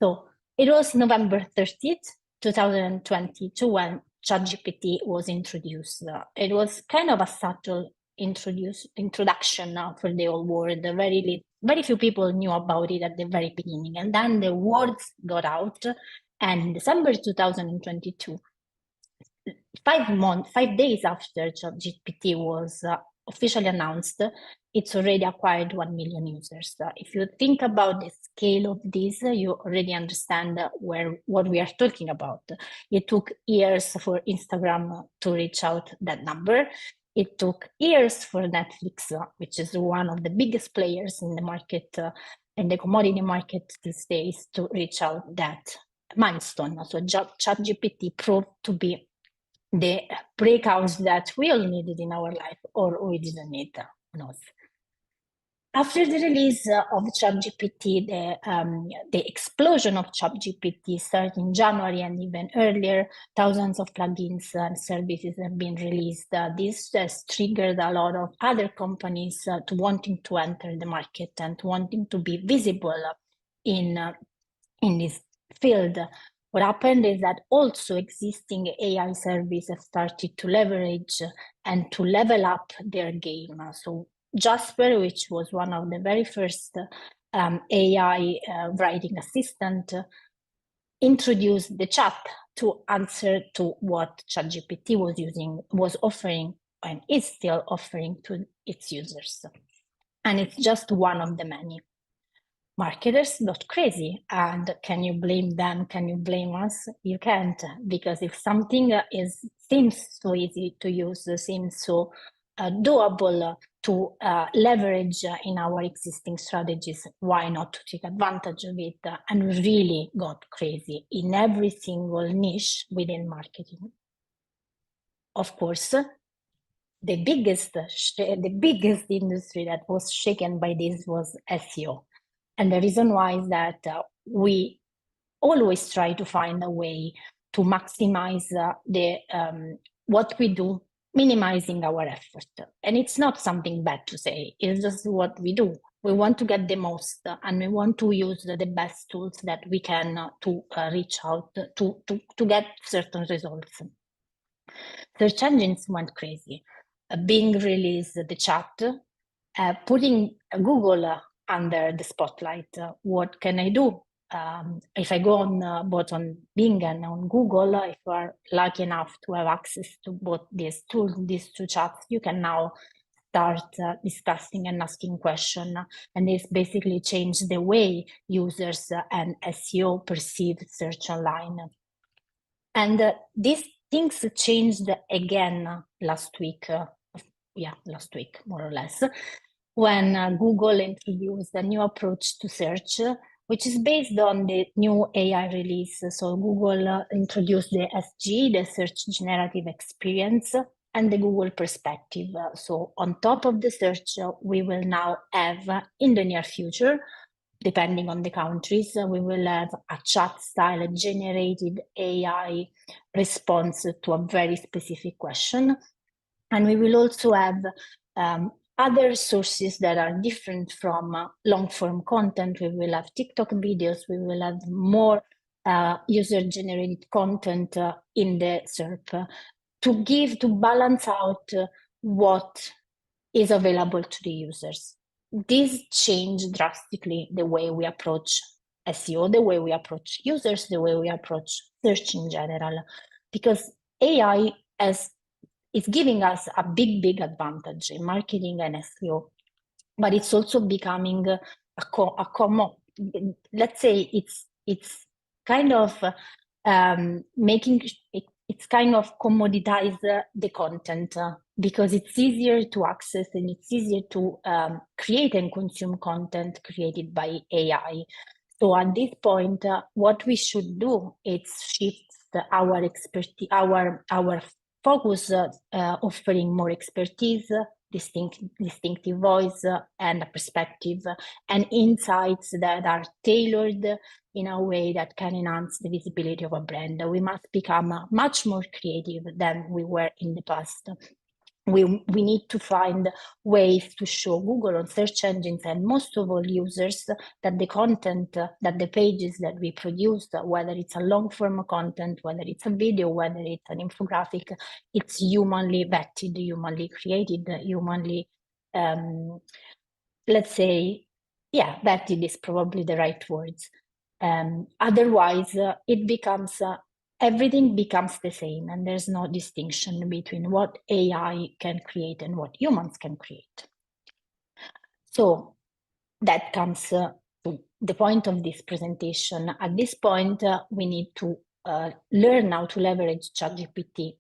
So it was November 30th, 2022 when ChatGPT was introduced. It was kind of a subtle introduction for the whole world. Very few people knew about it at the very beginning. And then the words got out. And in December 2022, 5 days after ChatGPT was officially announced, it's already acquired 1 million users. If you think about the scale of this, you already understand what we are talking about. It took years for Instagram to reach out that number. It took years for Netflix, which is one of the biggest players in the market, in the commodity market these days, to reach out that milestone. So ChatGPT proved to be the breakout that we all needed in our life, or we didn't need. Who knows? After the release of ChatGPT, the explosion of ChatGPT started in January and even earlier, thousands of plugins and services have been released. This has triggered a lot of other companies to wanting to enter the market and wanting to be visible in this field. What happened is that also existing AI services have started to leverage and to level up their game. So Jasper, which was one of the very first AI writing assistant, introduced the chat to answer to what ChatGPT was offering and is still offering to its users. And it's just one of the many. Marketers got crazy, and can you blame them? Can you blame us? You can't, because if something seems so easy to use, seems so doable to leverage in our existing strategies, why not to take advantage of it? And we really got crazy in every single niche within marketing. Of course, the biggest industry that was shaken by this was SEO. And the reason why is that we always try to find a way to maximize what we do, minimizing our effort. And it's not something bad to say, it's just what we do. We want to get the most and we want to use the best tools that we can to reach out to get certain results. Search engines went crazy. Bing released the chat, putting Google under the spotlight. What can I do? If I go on both on Bing and on Google, if you are lucky enough to have access to both these tools, these two chats, you can now start discussing and asking questions. And this basically changed the way users and SEO perceive search online. And these things changed again last week, more or less, when Google introduced a new approach to search, which is based on the new AI release. So Google introduced the SG, the Search Generative Experience, and the Google Perspective. So on top of the search, we will now have, in the near future, depending on the countries, we will have a chat-style generated AI response to a very specific question. And we will also have other sources that are different from long-form content. We will have TikTok videos, we will have more user-generated content in the SERP to balance out what is available to the users. This changed drastically the way we approach SEO, the way we approach users, the way we approach search in general, because AI is giving us a big advantage in marketing and SEO, but it's also becoming a common. Let's say it's kind of making it's kind of commoditize the content because it's easier to access and it's easier to create and consume content created by AI. So at this point, what we should do is shift our expertise, our focus, offering more expertise, distinctive voice, and a perspective, and insights that are tailored in a way that can enhance the visibility of a brand. We must become much more creative than we were in the past. We need to find ways to show Google on search engines and most of all users that the content, that the pages that we produce, whether it's a long form content, whether it's a video, whether it's an infographic, it's humanly vetted, humanly created, humanly, let's say, yeah, vetted is probably the right words. Otherwise, it becomes everything becomes the same, and there's no distinction between what AI can create and what humans can create. So that comes to the point of this presentation. At this point, we need to learn how to leverage ChatGPT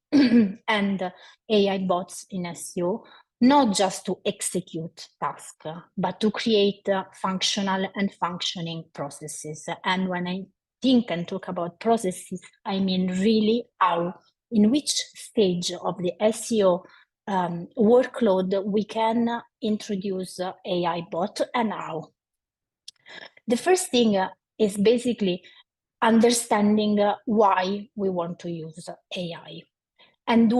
and AI bots in SEO, not just to execute tasks, but to create functional and functioning processes. And when I think and talk about processes, I mean really in which stage of the SEO workload we can introduce AI bot and how. The first thing is basically understanding why we want to use AI and do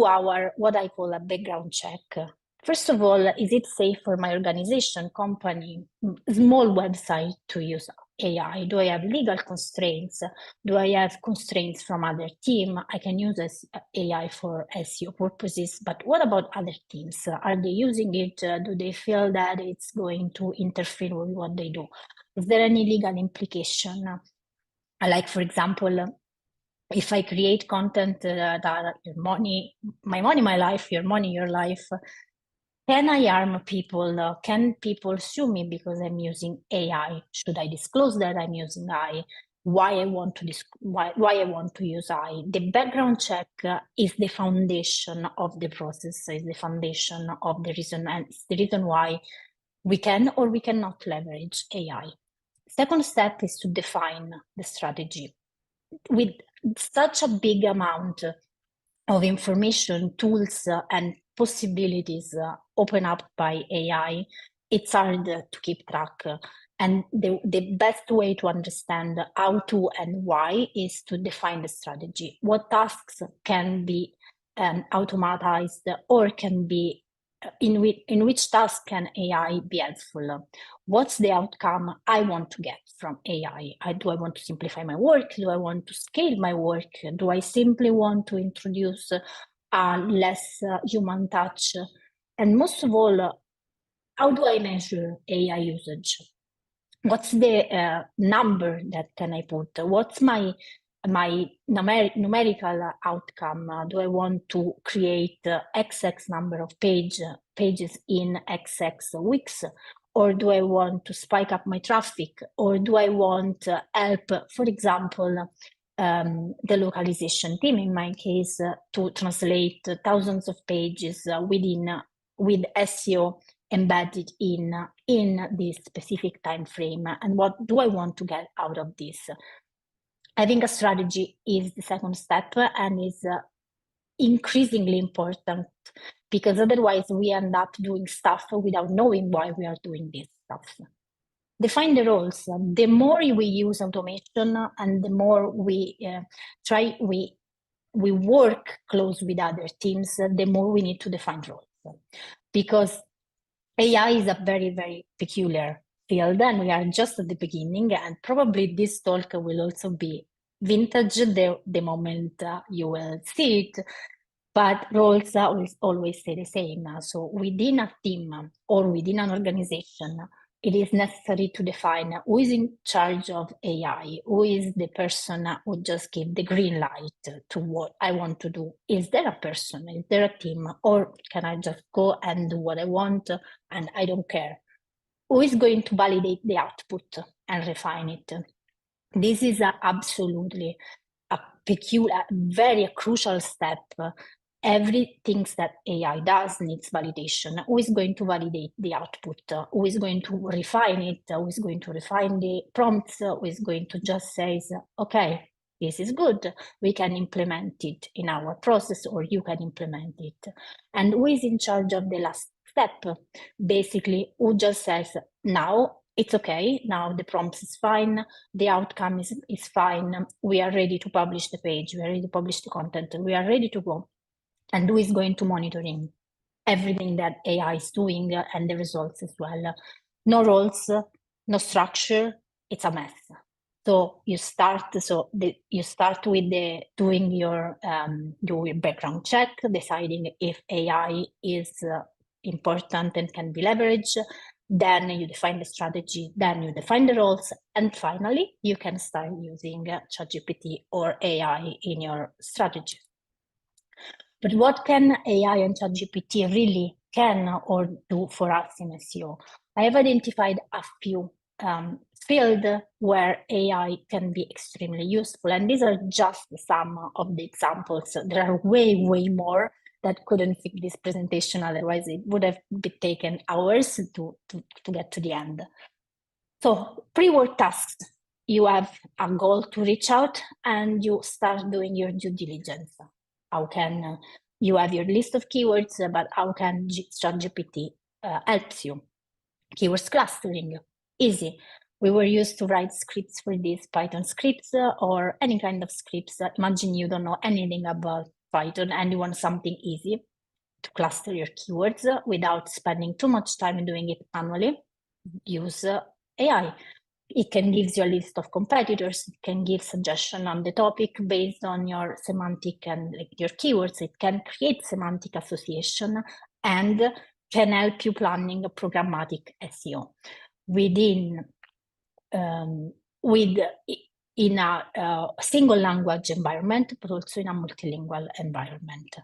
what I call a background check. First of all, is it safe for my organization, company, small website to use AI? Do I have legal constraints? Do I have constraints from other team? I can use AI for SEO purposes, but what about other teams? Are they using it? Do they feel that it's going to interfere with what they do? Is there any legal implication? Like, for example, if I create content that your money, my money, my life, your money, your life, can I harm people? Can people sue me because I'm using AI? Should I disclose that I'm using AI? Why I want to use AI? The background check is the foundation of the process, is the foundation of the reason, and it's the reason why we can or we cannot leverage AI. Second step is to define the strategy. With such a big amount of information, tools, and possibilities open up by AI, it's hard to keep track. And the best way to understand how to and why is to define the strategy. What tasks can be automatized or can be in which task can AI be helpful? What's the outcome I want to get from AI? Do I want to simplify my work? Do I want to scale my work? Do I simply want to introduce a less human touch? And most of all, how do I measure AI usage? What's the number that can I put? What's my numerical outcome? Do I want to create XX number of pages in XX weeks? Or do I want to spike up my traffic? Or do I want help, for example, the localization team, in my case, to translate thousands of pages with SEO embedded in this specific time frame? And what do I want to get out of this? I think a strategy is the second step and is increasingly important, because otherwise we end up doing stuff without knowing why we are doing this stuff. Define the roles. The more we use automation and the more we work close with other teams, the more we need to define roles. Because AI is a very, very peculiar field, and we are just at the beginning, and probably this talk will also be vintage the moment you will see it, but roles will always stay the same. So within a team or within an organization, it is necessary to define who is in charge of AI, who is the person who just give the green light to what I want to do. Is there a person? Is there a team? Or can I just go and do what I want and I don't care? Who is going to validate the output and refine it? This is absolutely a peculiar, very crucial step. Everything that AI does needs validation. Who is going to validate the output? Who is going to refine it? Who is going to refine the prompts? Who is going to just say, okay, this is good, we can implement it in our process, or you can implement it. And who is in charge of the last step? Basically, who just says, now it's okay, now the prompt is fine, the outcome is fine, we are ready to publish the page, we are ready to publish the content, we are ready to go. And who is going to monitoring everything that AI is doing and the results as well. No roles, no structure, it's a mess. So you start with doing your background check, deciding if AI is important and can be leveraged. Then you define the strategy, then you define the roles, and finally you can start using ChatGPT or AI in your strategy. But what can AI and ChatGPT really can or do for us in SEO? I have identified a few fields where AI can be extremely useful, and these are just some of the examples. There are way more that couldn't fit this presentation, otherwise it would have been taken hours to get to the end. So pre-work tasks, you have a goal to reach out and you start doing your due diligence. How can you have your list of keywords, but how can ChatGPT helps you? Keywords clustering, easy. We were used to write scripts for these, Python scripts or any kind of scripts. Imagine you don't know anything about Python and you want something easy to cluster your keywords without spending too much time doing it manually. Use AI. It can give you a list of competitors. It can give suggestion on the topic based on your semantic and your keywords. It can create semantic association and can help you planning a programmatic SEO in a single language environment, but also in a multilingual environment.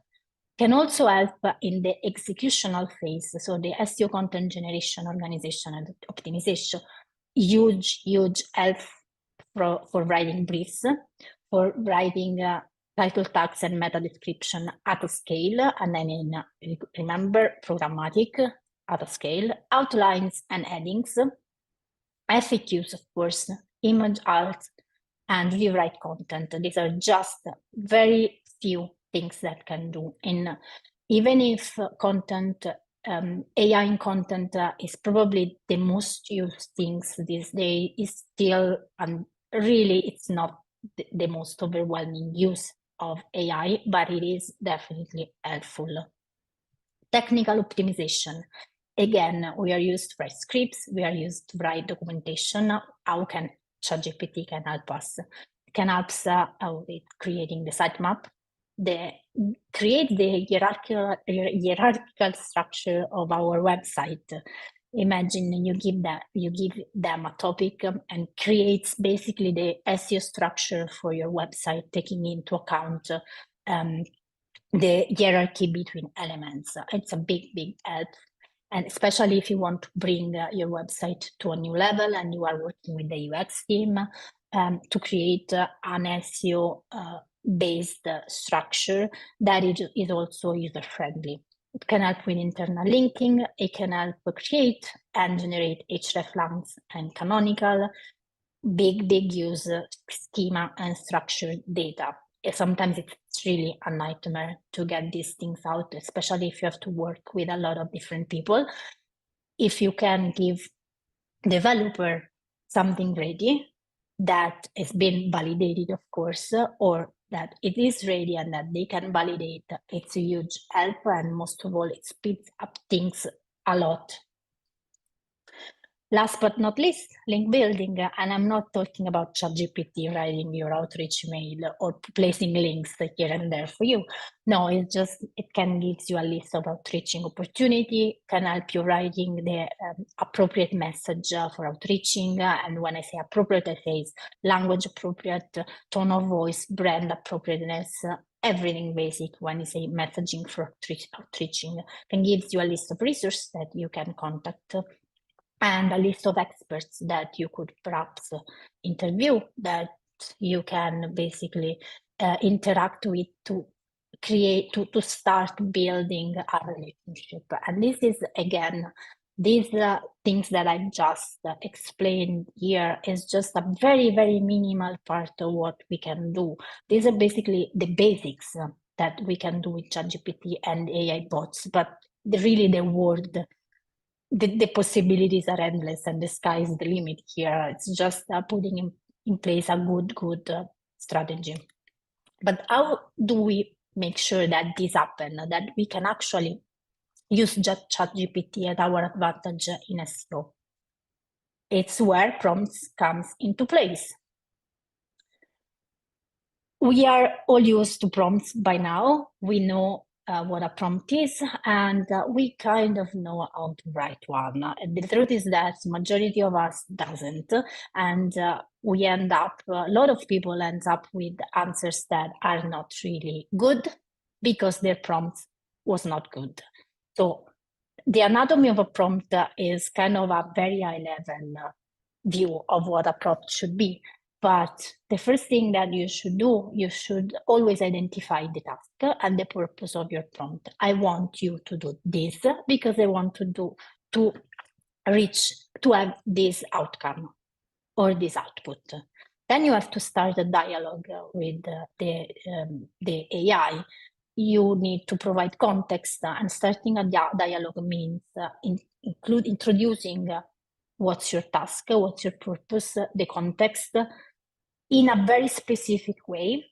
Can also help in the executional phase, so the SEO content generation, organization, and optimization. Huge help for writing briefs, for writing title tags and meta description at a scale, and then remember programmatic at a scale, outlines and headings, FAQs, of course, image alt, and rewrite content. These are just very few things that can do. Even if content, AI in content is probably the most used things these days, is still, really, it's not the most overwhelming use of AI, but it is definitely helpful. Technical optimization. Again, we are used to write scripts, we are used to write documentation. How can ChatGPT can help us? It can help us with creating the sitemap, create the hierarchical structure of our website. Imagine you give them a topic and creates basically the SEO structure for your website, taking into account the hierarchy between elements. It's a big help. And especially if you want to bring your website to a new level and you are working with the UX team to create an SEO based structure that is also user-friendly. It can help with internal linking. It can help create and generate href lines and canonical. Big use schema and structured data. Sometimes it's really a nightmare to get these things out, especially if you have to work with a lot of different people. If you can give developer something ready that has been validated, of course, or that it is ready and that they can validate, it's a huge help, and most of all, it speeds up things a lot. Last but not least, link building. And I'm not talking about ChatGPT writing your outreach email or placing links here and there for you. No, it's just, it can give you a list of outreaching opportunity, can help you writing the appropriate message for outreaching. And when I say appropriate, I say language appropriate, tone of voice, brand appropriateness, everything basic when you say messaging for outreaching. Can give you a list of resources that you can contact, and a list of experts that you could perhaps interview, that you can basically interact with to create, to start building a relationship. And this is, again, these things that I just explained here is just a very, very minimal part of what we can do. These are basically the basics that we can do with ChatGPT and AI bots, but really the word, the possibilities are endless and the sky is the limit here. It's just putting in place a good strategy. But how do we make sure that this happens, that we can actually use ChatGPT at our advantage in SEO? It's where prompts comes into place. We are all used to prompts by now. We know what a prompt is, and we kind of know how to write one. And the truth is that majority of us doesn't, and we end up, a lot of people end up with answers that are not really good because their prompt was not good. So the anatomy of a prompt is kind of a very high level view of what a prompt should be. But the first thing that you should do, you should always identify the task and the purpose of your prompt. I want you to do this because I want to have this outcome or this output. Then you have to start a dialogue with the AI. You need to provide context, and starting a dialogue means introducing what's your task, what's your purpose, the context, in a very specific way,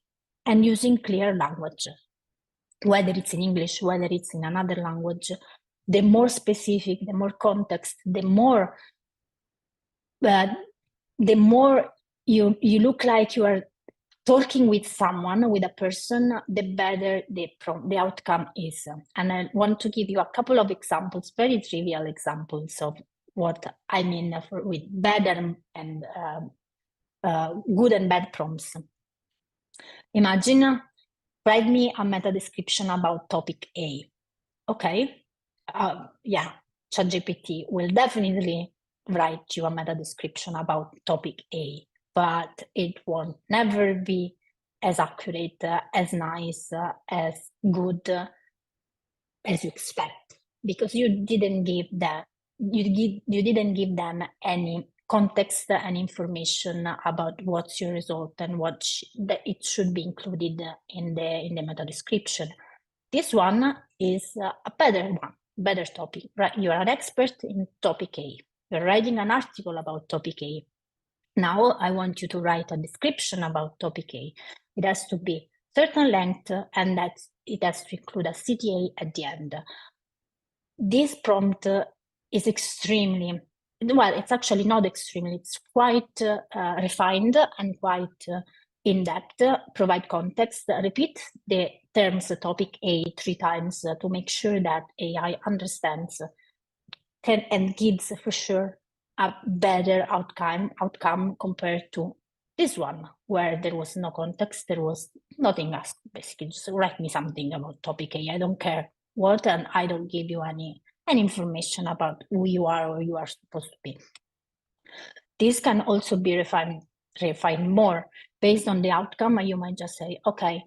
and using clear language, whether it's in English, whether it's in another language. The more specific, the more context, the more you look like you are talking with someone, with a person, the better the outcome is. And I want to give you a couple of examples, very trivial examples of what I mean with better and good and bad prompts. Imagine, write me a meta description about topic A. Okay, ChatGPT will definitely write you a meta description about topic A, but it won't never be as accurate, as nice, as good as you expect, because you didn't give them any context and information about what's your result and what it should be included in the meta description. This one is a better topic, right? You are an expert in topic A. You're writing an article about topic A. Now I want you to write a description about topic A. It has to be certain length, and that it has to include a CTA at the end. This prompt is extremely, well, it's actually not extremely, it's quite refined and quite in-depth. Provide context, repeat the terms topic A 3 times to make sure that AI understands and gives for sure a better outcome compared to this one, where there was no context, there was nothing asked. Basically, just write me something about topic A. I don't care what, and I don't give you any information about who you are or you are supposed to be. This can also be refined more based on the outcome. You might just say, okay,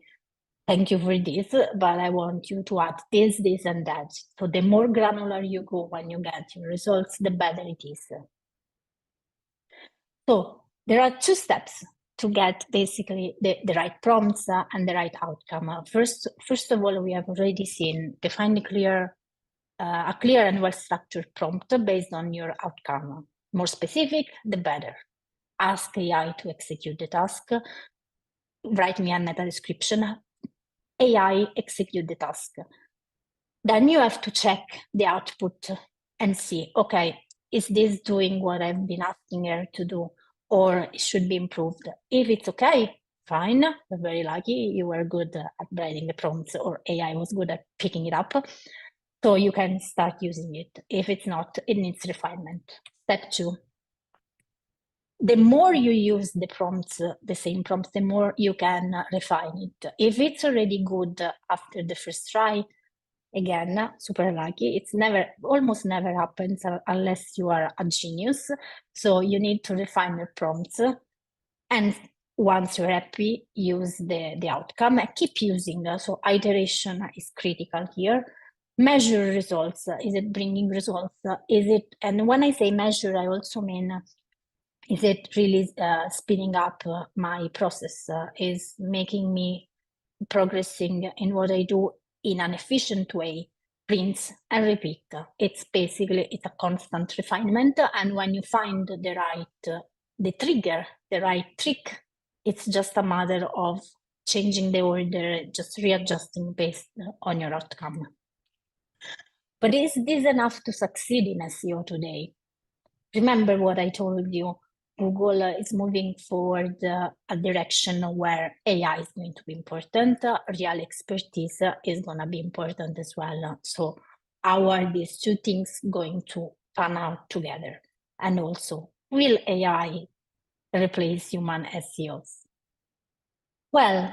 thank you for this, but I want you to add this, this, and that. So the more granular you go when you get your results, the better it is. So there are 2 steps to get basically the right prompts and the right outcome. First of all, we have already seen define a clear and well-structured prompt based on your outcome. More specific, the better. Ask AI to execute the task. Write me a meta description. AI execute the task. Then you have to check the output and see, okay, is this doing what I've been asking her to do, or it should be improved? If it's okay, fine, we're very lucky, you were good at writing the prompts, or AI was good at picking it up, so you can start using it. If it's not, it needs refinement. Step 2. The more you use the prompts, the same prompts, the more you can refine it. If it's already good after the first try, again, super lucky. It's almost never happens unless you are a genius. So you need to refine your prompts. And once you're happy, use the outcome and keep using. So iteration is critical here. Measure results. Is it bringing results? And when I say measure, I also mean, is it really speeding up my process? Is making me progressing in what I do in an efficient way? Rinse and repeat. It's a constant refinement. And when you find the trigger, the right trick, it's just a matter of changing the order, just readjusting based on your outcome. But is this enough to succeed in SEO today? Remember what I told you. Google is moving forward a direction where AI is going to be important. Real expertise is going to be important as well. So how are these two things going to pan out together? And also, will AI replace human SEOs? Well,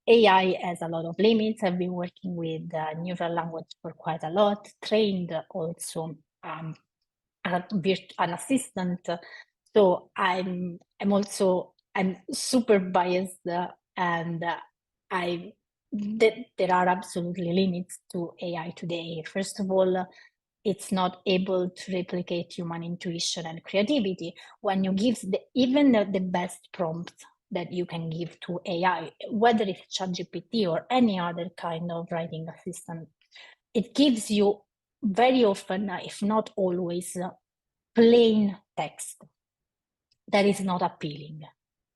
AI has a lot of limits. I've been working with neural language for quite a lot, trained also an assistant. So I'm super biased, and there are absolutely limits to AI today. First of all, it's not able to replicate human intuition and creativity. When you give even the best prompt that you can give to AI, whether it's ChatGPT or any other kind of writing assistant, it gives you very often, if not always, plain text that is not appealing.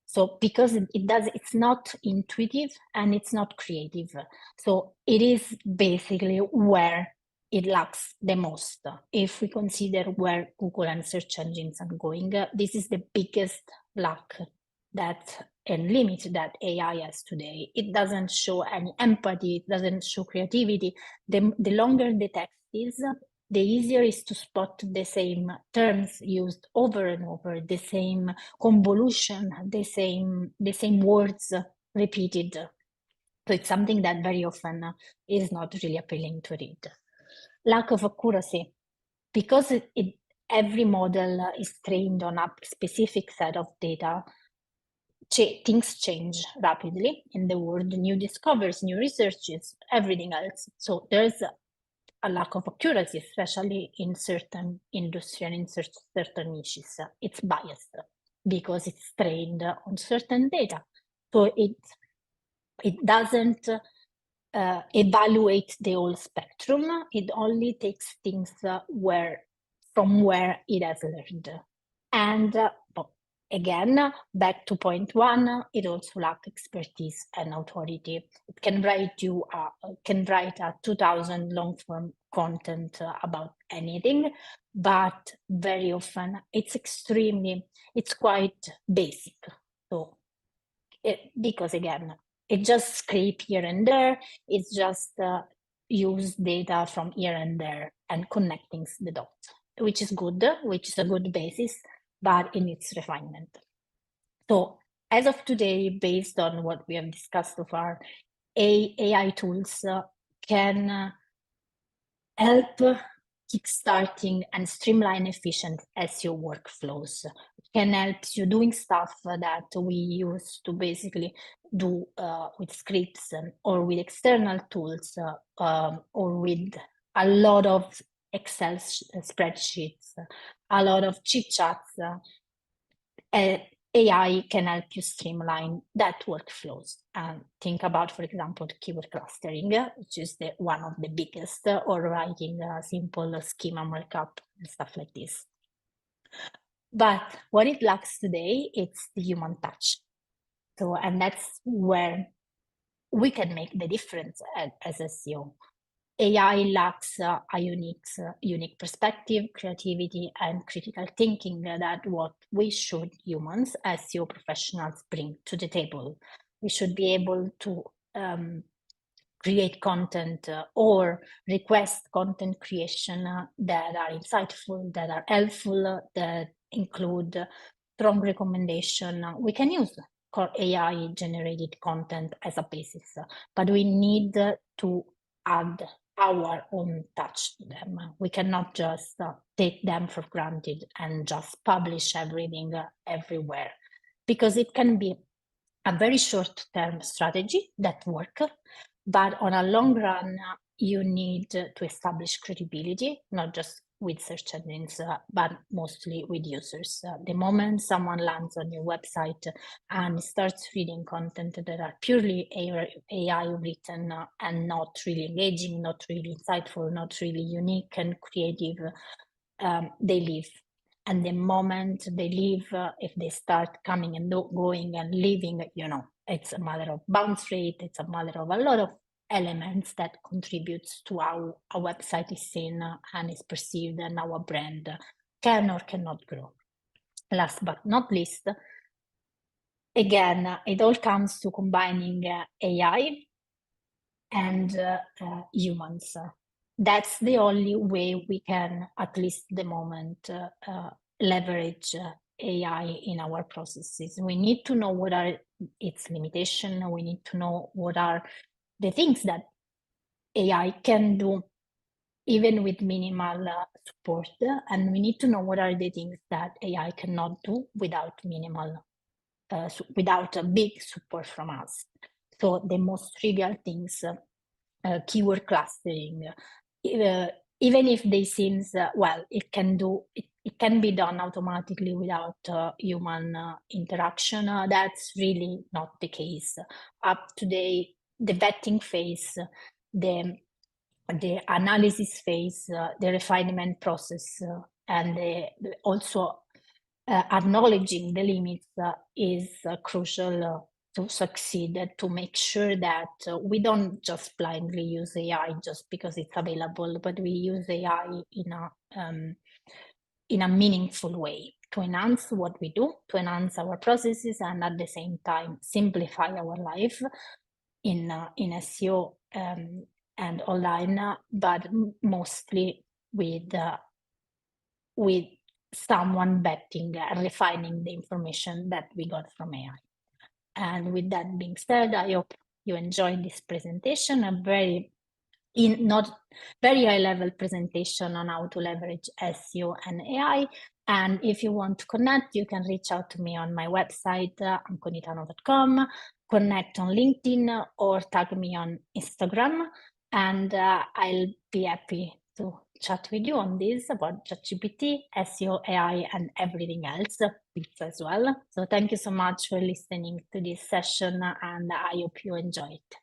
So because it's not intuitive and it's not creative. So it is basically where it lacks the most. If we consider where Google and search engines are going, this is the biggest lack and limit that AI has today. It doesn't show any empathy, it doesn't show creativity. The longer the text is, the easier is to spot the same terms used over and over, the same convolution, the same words repeated. So it's something that very often is not really appealing to read. Lack of accuracy, because every model is trained on a specific set of data. Things change rapidly in the world, new discoveries, new researches, everything else. So there's a lack of accuracy, especially in certain industry and in certain niches. It's biased because it's trained on certain data. So it doesn't evaluate the whole spectrum. It only takes things from where it has learned. And again, back to point 1, it also lacks expertise and authority. It can write a 2,000 long form content about anything, but very often it's quite basic. So because again, it just scrape here and there. It's just use data from here and there and connecting the dots, which is a good basis, but it needs refinement. So as of today, based on what we have discussed so far, AI tools can help kickstarting and streamline efficient SEO workflows. It can help you doing stuff that we used to basically do with scripts or with external tools or with a lot of Excel spreadsheets, a lot of chit chats. AI can help you streamline that workflows. Think about, for example, keyword clustering, which is one of the biggest, or writing a simple schema markup and stuff like this. But what it lacks today, it's the human touch. And that's where we can make the difference as SEO. AI lacks a unique perspective, creativity, and critical thinking that what we should humans, SEO professionals, bring to the table. We should be able to create content or request content creation that are insightful, that are helpful, that include strong recommendation. We can use AI generated content as a basis, but we need to add our own touch to them. We cannot just take them for granted and just publish everything everywhere, because it can be a very short-term strategy that works, but on a long run, you need to establish credibility, not just with search engines, but mostly with users. The moment someone lands on your website and starts reading content that are purely AI written and not really engaging, not really insightful, not really unique and creative, they leave. And the moment they leave, if they start coming and going and leaving, it's a matter of bounce rate, it's a matter of a lot of elements that contributes to how a website is seen and is perceived and how a brand can or cannot grow. Last but not least, again, it all comes to combining AI and humans. That's the only way we can, at least the moment, leverage AI in our processes. We need to know what are its limitations. We need to know what are the things that AI can do, even with minimal support. And we need to know what are the things that AI cannot do without without a big support from us. So the most trivial things, keyword clustering, even if they seems it can be done automatically without human interaction. That's really not the case. Up to the vetting phase, the analysis phase, the refinement process, and also acknowledging the limits is crucial to succeed, to make sure that we don't just blindly use AI just because it's available, but we use AI in a meaningful way to enhance what we do, to enhance our processes, and at the same time simplify our life in SEO and online, but mostly with someone vetting and refining the information that we got from AI. And with that being said, I hope you enjoyed this presentation, not very high level presentation on how to leverage SEO and AI. And if you want to connect, you can reach out to me on my website, anconitano.com, connect on LinkedIn, or tag me on Instagram, and I'll be happy to chat with you on this about ChatGPT, SEO, AI, and everything else as well. So thank you so much for listening to this session, and I hope you enjoy it.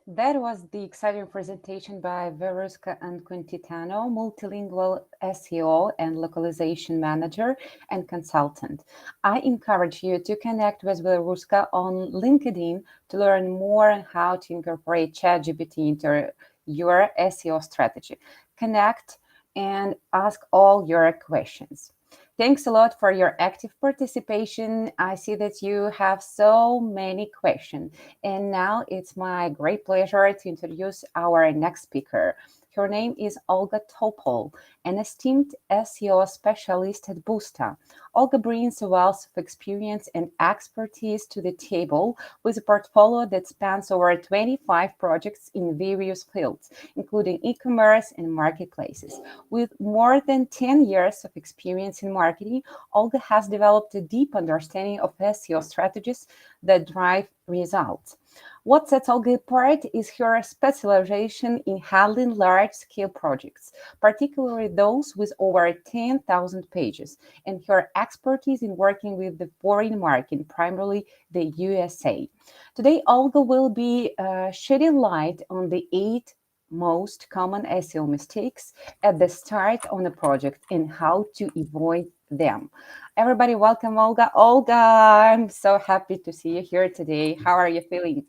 That was the exciting presentation by Veruska Anconitano, multilingual SEO and localization manager and consultant. I encourage you to connect with Veruska on LinkedIn to learn more on how to incorporate ChatGPT into your SEO strategy. Connect and ask all your questions. Thanks a lot for your active participation. I see that you have so many questions. And now it's my great pleasure to introduce our next speaker. Her name is Olga Topol, an esteemed SEO specialist at Booster. Olga brings a wealth of experience and expertise to the table with a portfolio that spans over 25 projects in various fields, including e-commerce and marketplaces. With more than 10 years of experience in marketing, Olga has developed a deep understanding of SEO strategies that drive results. What sets Olga apart is her specialization in handling large-scale projects, particularly those with over 10,000 pages, and her expertise in working with the foreign market, primarily the USA. Today, Olga will be shedding light on the 8 most common SEO mistakes at the start of a project and how to avoid them. Everybody, welcome Olga. Olga, I'm so happy to see you here today. How are you feeling?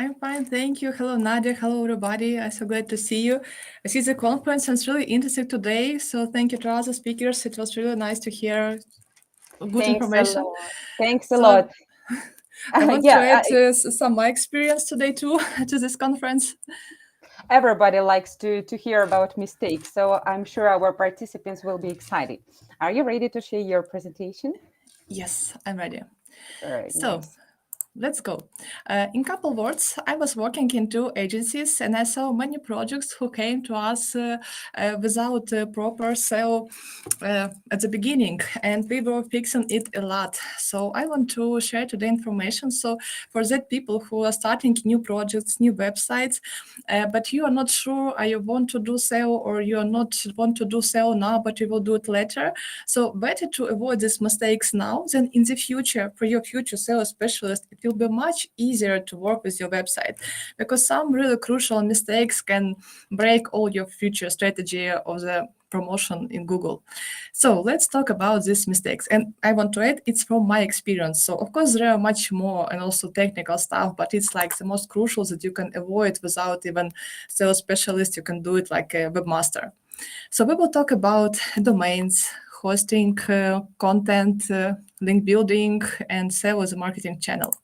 I'm fine, thank you. Hello, Nadia. Hello, everybody. I'm so glad to see you. I see the conference and it's really interesting today. So thank you to other speakers. It was really nice to hear good Thanks information. a lot. Thanks a So lot. I want to Yeah, add some my experience today too to this conference. everybody likes to hear about mistakes, so I'm sure our participants will be excited. Are you ready to share your presentation? Yes, I'm ready. Very So nice. let's go. In couple words, I was working in 2 agencies and I saw many projects who came to us without proper SEO at the beginning, and we were fixing it a lot. So I want to share today information. So for that people who are starting new projects, new websites, but you are not sure you want to do SEO or you are not want to do SEO now, but you will do it later. So better to avoid these mistakes now than in the future. For your future SEO specialist, it will be much easier to work with your website, because some really crucial mistakes can break all your future strategy of the promotion in Google. So let's talk about these mistakes. And I want to add, it's from my experience. So of course there are much more and also technical stuff, but it's like the most crucial that you can avoid without even SEO specialist. You can do it like a webmaster. So we will talk about domains, hosting, content, link building, and SEO as a marketing channel.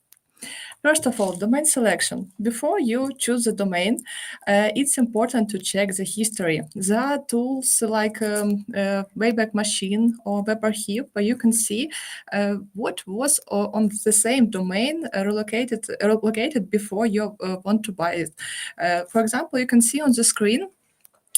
First of all, domain selection. Before you choose a domain, it's important to check the history. There are tools like Wayback Machine or Web Archive, where you can see what was on the same domain relocated before you want to buy it. For example, you can see on the screen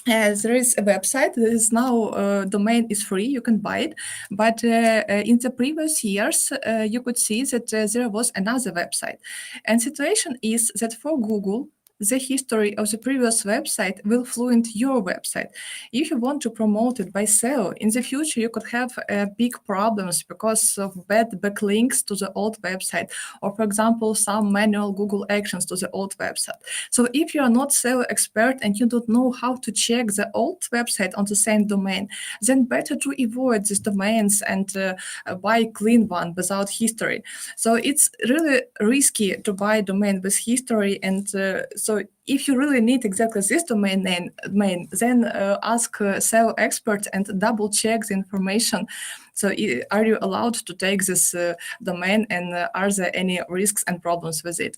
there is a website that is now domain is free, you can buy it, but in the previous years you could see that there was another website, and situation is that for Google the history of the previous website will flow into your website. If you want to promote it by SEO in the future, you could have big problems because of bad backlinks to the old website, or for example some manual Google actions to the old website. So if you are not SEO expert and you don't know how to check the old website on the same domain, then better to avoid these domains and buy clean one without history. So it's really risky to buy a domain with history, and so if you really need exactly this domain name, then ask SEO expert and double check the information. So are you allowed to take this domain, and are there any risks and problems with it?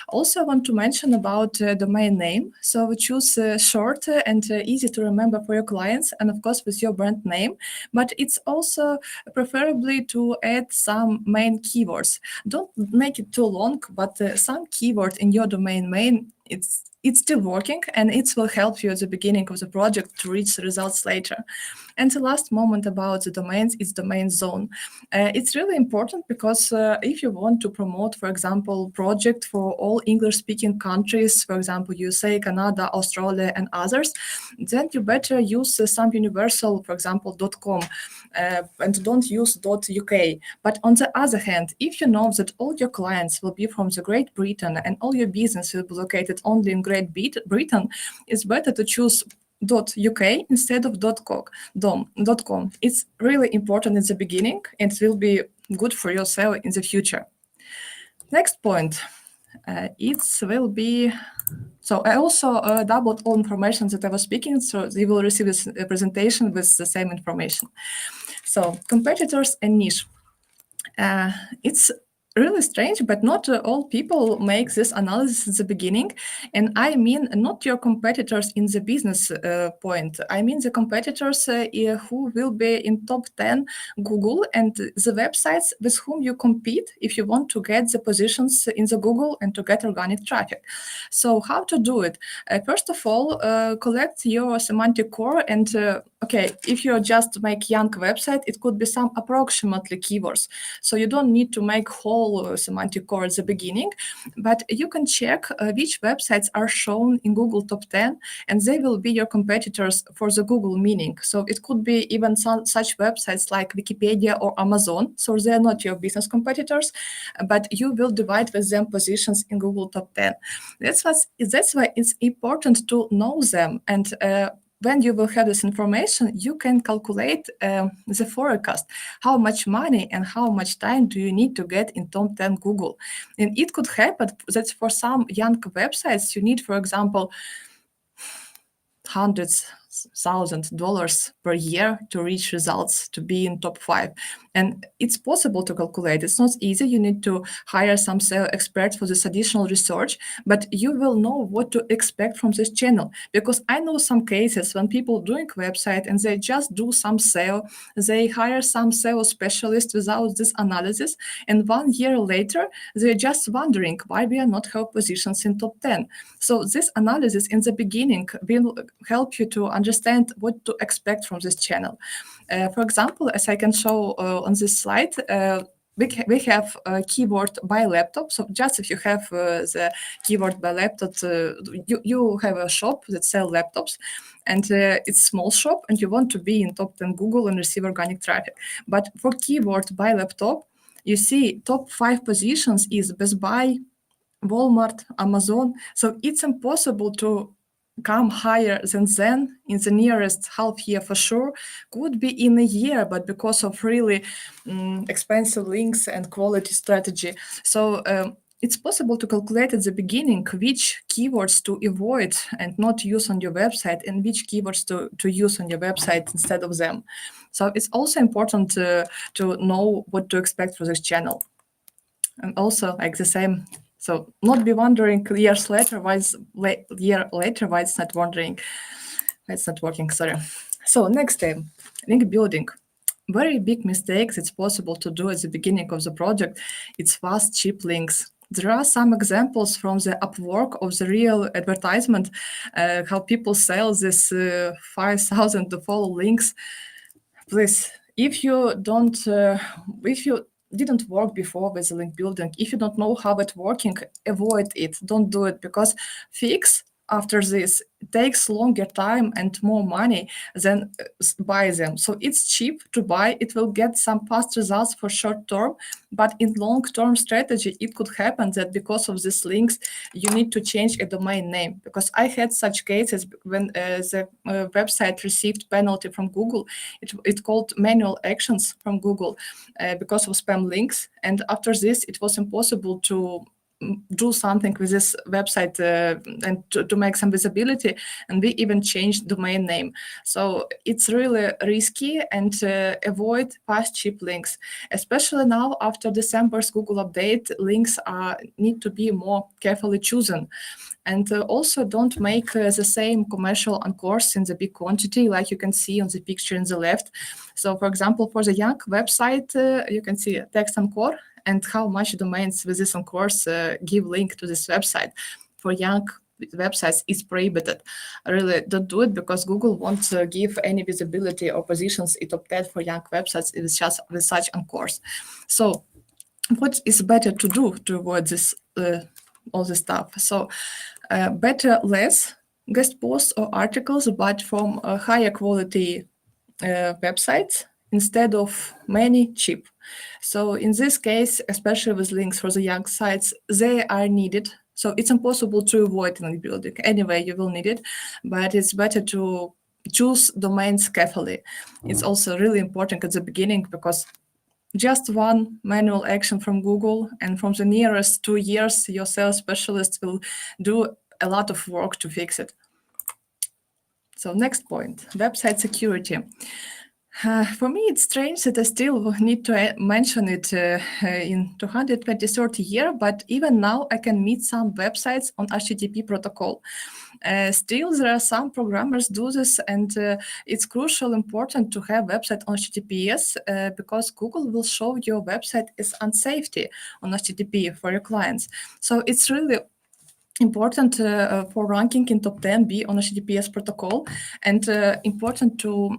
Also, I want to mention about domain name. So choose short and easy to remember for your clients, and of course with your brand name. But it's also preferably to add some main keywords. Don't make it too long, but some keyword in your domain name, it's still working, and it will help you at the beginning of the project to reach the results later. And the last moment about the domains is domain zone. It's really important because if you want to promote, for example, project for all English-speaking countries, for example, USA, Canada, Australia, and others, then you better use some universal, for example, .com, and don't use .uk. But on the other hand, if you know that all your clients will be from the Great Britain and all your business will be located only in Great Britain, it's better to choose .uk instead of .com. It's really important in the beginning, and it will be good for your SEO in the future. Next point, it will be. So I also doubled all information that I was speaking, so you will receive this presentation with the same information. So competitors and niche. It's really strange, but not all people make this analysis at the beginning. And I mean not your competitors in the business point. I mean the competitors who will be in top 10 Google, and the websites with whom you compete if you want to get the positions in the Google and to get organic traffic. So how to do it? First of all, collect your semantic core, and okay, if you just make young website, it could be some approximately keywords. So you don't need to make whole semantic core at the beginning, but you can check which websites are shown in Google top 10, and they will be your competitors for the Google meaning. So it could be even such websites like Wikipedia or Amazon. So they're not your business competitors, but you will divide with them positions in Google top 10. That's why it's important to know them and when you will have this information, you can calculate the forecast. How much money and how much time do you need to get in top 10 Google? And it could happen that for some young websites, you need, for example, $100,000 per year to reach results, to be in top 5. And it's possible to calculate. It's not easy. You need to hire some SEO experts for this additional research, but you will know what to expect from this channel. Because I know some cases when people doing website and they just do some SEO, they hire some SEO specialist without this analysis, and 1 year later, they're just wondering why we are not have positions in top 10. So this analysis in the beginning will help you to understand what to expect from this channel. For example, as I can show on this slide, we have a keyword by laptop. So just if you have the keyword by laptop, you have a shop that sells laptops, and it's small shop, and you want to be in top 10 Google and receive organic traffic. But for keyword by laptop, you see top 5 positions is Best Buy, Walmart, Amazon. So it's impossible to come higher than in the nearest half year for sure. Could be in a year, but because of really expensive links and quality strategy. So it's possible to calculate at the beginning which keywords to avoid and not use on your website, and which keywords to use on your website instead of them. So it's also important to know what to expect for this channel. And also like the same, so not be wondering years later why it's not working. Sorry. So next time, link building. Very big mistakes it's possible to do at the beginning of the project. It's fast, cheap links. There are some examples from the Upwork of the real advertisement, how people sell this 5,000 to follow links. Please, if you didn't work before with the link building, if you don't know how it's working, avoid it. Don't do it, because fix after this takes longer time and more money than buy them. So it's cheap to buy. It will get some fast results for short term, but in long-term strategy, it could happen that because of these links, you need to change a domain name. Because I had such cases when the website received penalty from Google. It called manual actions from Google because of spam links. And after this, it was impossible to do something with this website and to make some visibility, and we even changed domain name. So it's really risky, and avoid fast cheap links, especially now after December's Google update. Links need to be more carefully chosen. And also don't make the same commercial anchors in the big quantity, like you can see on the picture on the left. So for example, for the young website, you can see text anchor and how much domains with this anchors give link to this website. For young websites, it's prohibited. Really don't do it, because Google won't give any visibility or positions in top 10 for young websites with such anchors. So what is better to do to avoid this all this stuff? So better less guest posts or articles, but from higher quality websites instead of many cheap. So in this case, especially with links for the young sites, they are needed. So it's impossible to avoid link building. Anyway, you will need it, but it's better to choose domains carefully. It's also really important at the beginning, because just one manual action from Google, and from the nearest 2 years, your sales specialist will do a lot of work to fix it. So next point, website security. For me, it's strange that I still need to mention it in 223rd year, but even now I can meet some websites on HTTP protocol. Still, there are some programmers do this, and it's crucial important to have website on HTTPS because Google will show your website as unsafety on HTTP for your clients. So it's really important for ranking in top 10 be on HTTPS protocol, and important to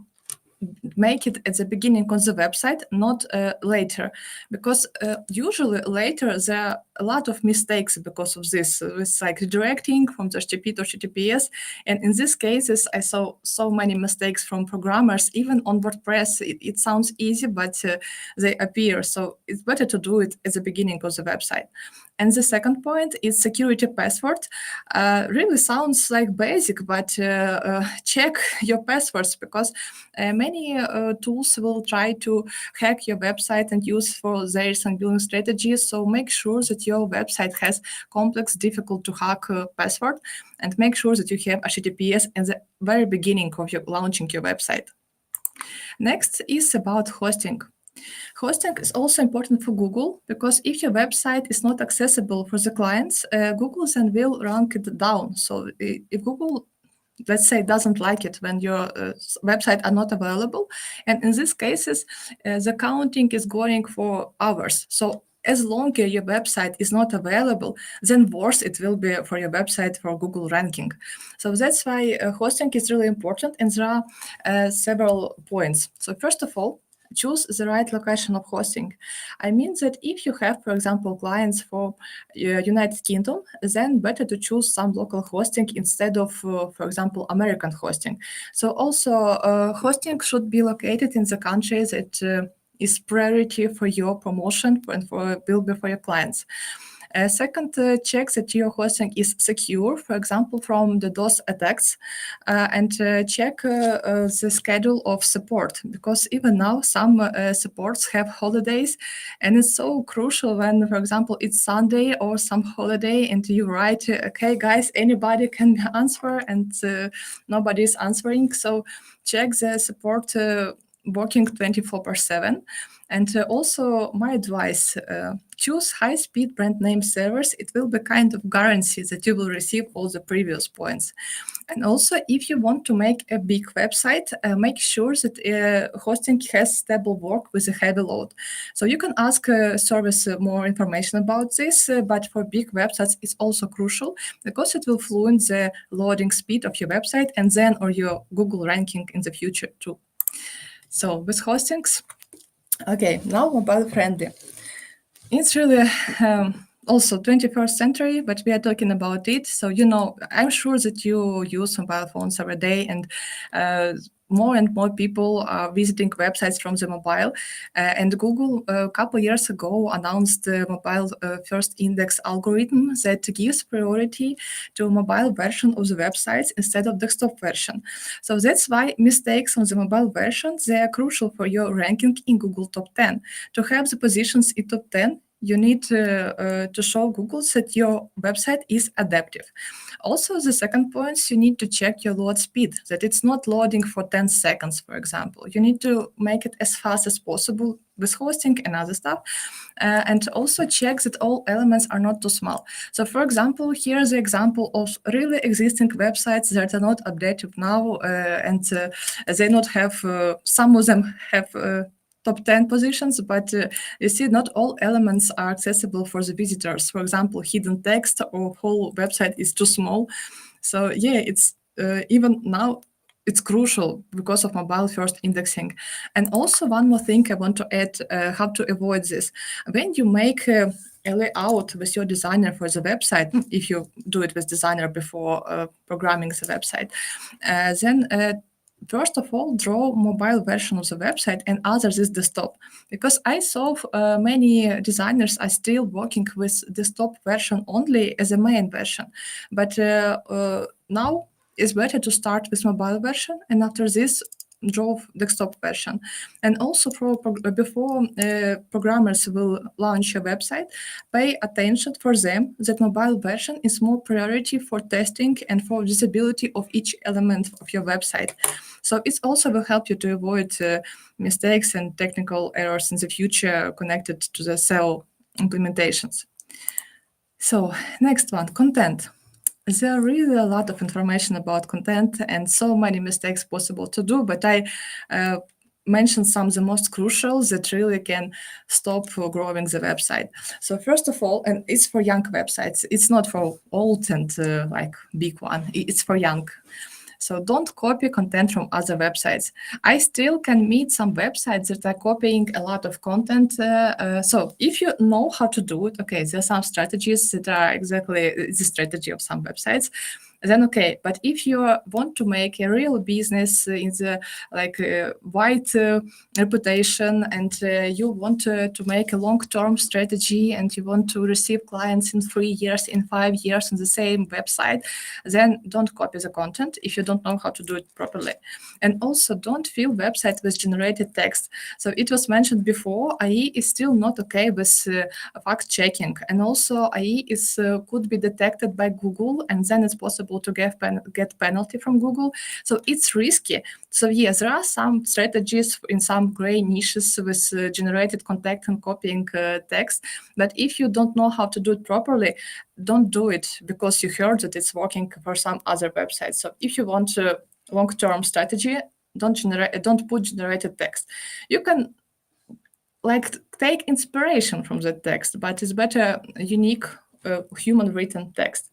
make it at the beginning on the website, not later, because usually later there a lot of mistakes because of this. It's like redirecting from the HTTP to HTTPS. And in these cases, I saw so many mistakes from programmers, even on WordPress. It sounds easy, but they appear. So it's better to do it at the beginning of the website. And the second point is security password. Really sounds like basic, but check your passwords, because many tools will try to hack your website and use for their building strategies. So make sure that your website has complex, difficult to hack password, and make sure that you have HTTPS at the very beginning of your launching your website. Next is about hosting. Hosting is also important for Google, because if your website is not accessible for the clients, Google then will rank it down. So if Google, let's say, doesn't like it when your website are not available, and in these cases, the counting is going for hours. So as long as your website is not available, then worse it will be for your website for Google ranking. So that's why hosting is really important, and there are several points. So first of all, choose the right location of hosting. I mean that if you have, for example, clients for United Kingdom, then better to choose some local hosting instead of, for example, American hosting. So also hosting should be located in the country that is priority for your promotion and will be for your clients. Second, check that your hosting is secure, for example, from the DOS attacks, and check the schedule of support, because even now some supports have holidays, and it's so crucial when, for example, it's Sunday or some holiday and you write, okay, guys, anybody can answer, and nobody is answering. So check the support working 24/7. And also my advice, choose high-speed brand name servers. It will be kind of guarantee that you will receive all the previous points. And also, if you want to make a big website, make sure that hosting has stable work with a heavy load. So you can ask service more information about this, but for big websites, it's also crucial, because it will influence the loading speed of your website and then or your Google ranking in the future too. So with hostings, okay, now mobile friendly. It's really also 21st century, but we are talking about it. So, you know, I'm sure that you use mobile phones every day, and more and more people are visiting websites from the mobile. And Google a couple years ago announced the mobile first index algorithm that gives priority to mobile version of the websites instead of desktop version. So that's why mistakes on the mobile version, they are crucial for your ranking in Google Top 10. To have the positions in Top 10, you need to show Google that your website is adaptive. Also, the second point, you need to check your load speed, that it's not loading for 10 seconds, for example. You need to make it as fast as possible with hosting and other stuff. And also check that all elements are not too small. So, for example, here's the example of really existing websites that are not updated now, and they not have, some of them have top 10 positions, but you see not all elements are accessible for the visitors. For example, hidden text or whole website is too small. So yeah, it's even now it's crucial because of mobile first indexing. And also one more thing I want to add, how to avoid this. When you make a layout with your designer for the website, if you do it with designer before programming the website, then first of all, draw mobile version of the website and others is desktop. Because I saw many designers are still working with desktop version only as a main version. But now it's better to start with mobile version, and after this, draw desktop version. And also before programmers will launch a website, pay attention for them that mobile version is more priority for testing and for visibility of each element of your website. So it also will help you to avoid mistakes and technical errors in the future connected to the SEO implementations. So next one, content. There are really a lot of information about content and so many mistakes possible to do, but I mentioned some of the most crucial that really can stop growing the website. So first of all, and it's for young websites, it's not for old and like big one, it's for young. So don't copy content from other websites. I still can meet some websites that are copying a lot of content. So if you know how to do it, okay, there are some strategies that are exactly the strategy of some websites, then okay. But if you want to make a real business in the wide reputation, and you want to make a long-term strategy, and you want to receive clients in 3 years, in 5 years on the same website, then don't copy the content if you don't know how to do it properly. And also don't fill website with generated text. So it was mentioned before, AI is still not okay with fact checking, and also AI is could be detected by Google, and then it's possible to get penalty from Google. So it's risky. So yes, there are some strategies in some gray niches with generated content and copying text. But if you don't know how to do it properly, don't do it because you heard that it's working for some other websites. So if you want a long-term strategy, don't put generated text. You can take inspiration from that text, but it's better unique human written text.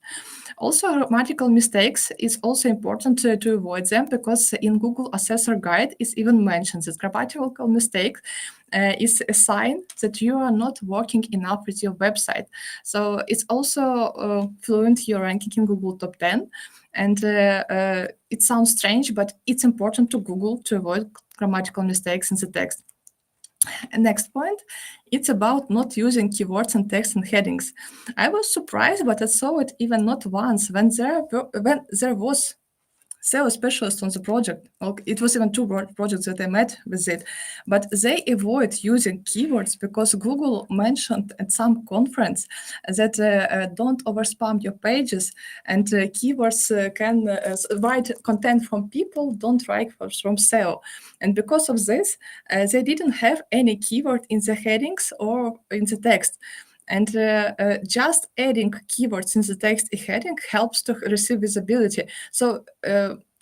Also, grammatical mistakes is also important to avoid them, because in Google Assessor Guide it's even mentioned that grammatical mistake is a sign that you are not working enough with your website. So it's also fluent your ranking in Google Top 10. And it sounds strange, but it's important to Google to avoid grammatical mistakes in the text. And next point, it's about not using keywords and text and headings. I was surprised, but I saw it even not once when there was SEO specialist on the project. It was even 2 projects that I met with it, but they avoid using keywords because Google mentioned at some conference that don't overspam your pages, and keywords can write content from people, don't write from SEO. And because of this, they didn't have any keyword in the headings or in the text. And just adding keywords in the text heading helps to receive visibility. So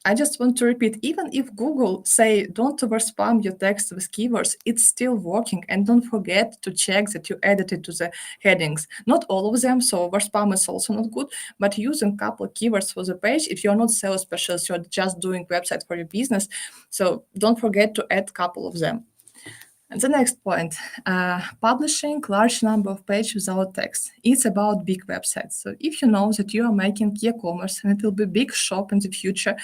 I just want to repeat, even if Google say don't overspam your text with keywords, it's still working. And don't forget to check that you added it to the headings. Not all of them, so overspam is also not good, but using a couple of keywords for the page. If you're not sales specialist, you're just doing website for your business, so don't forget to add a couple of them. And the next point, publishing large number of pages without text. It's about big websites. So if you know that you are making e-commerce and it will be big shop in the future,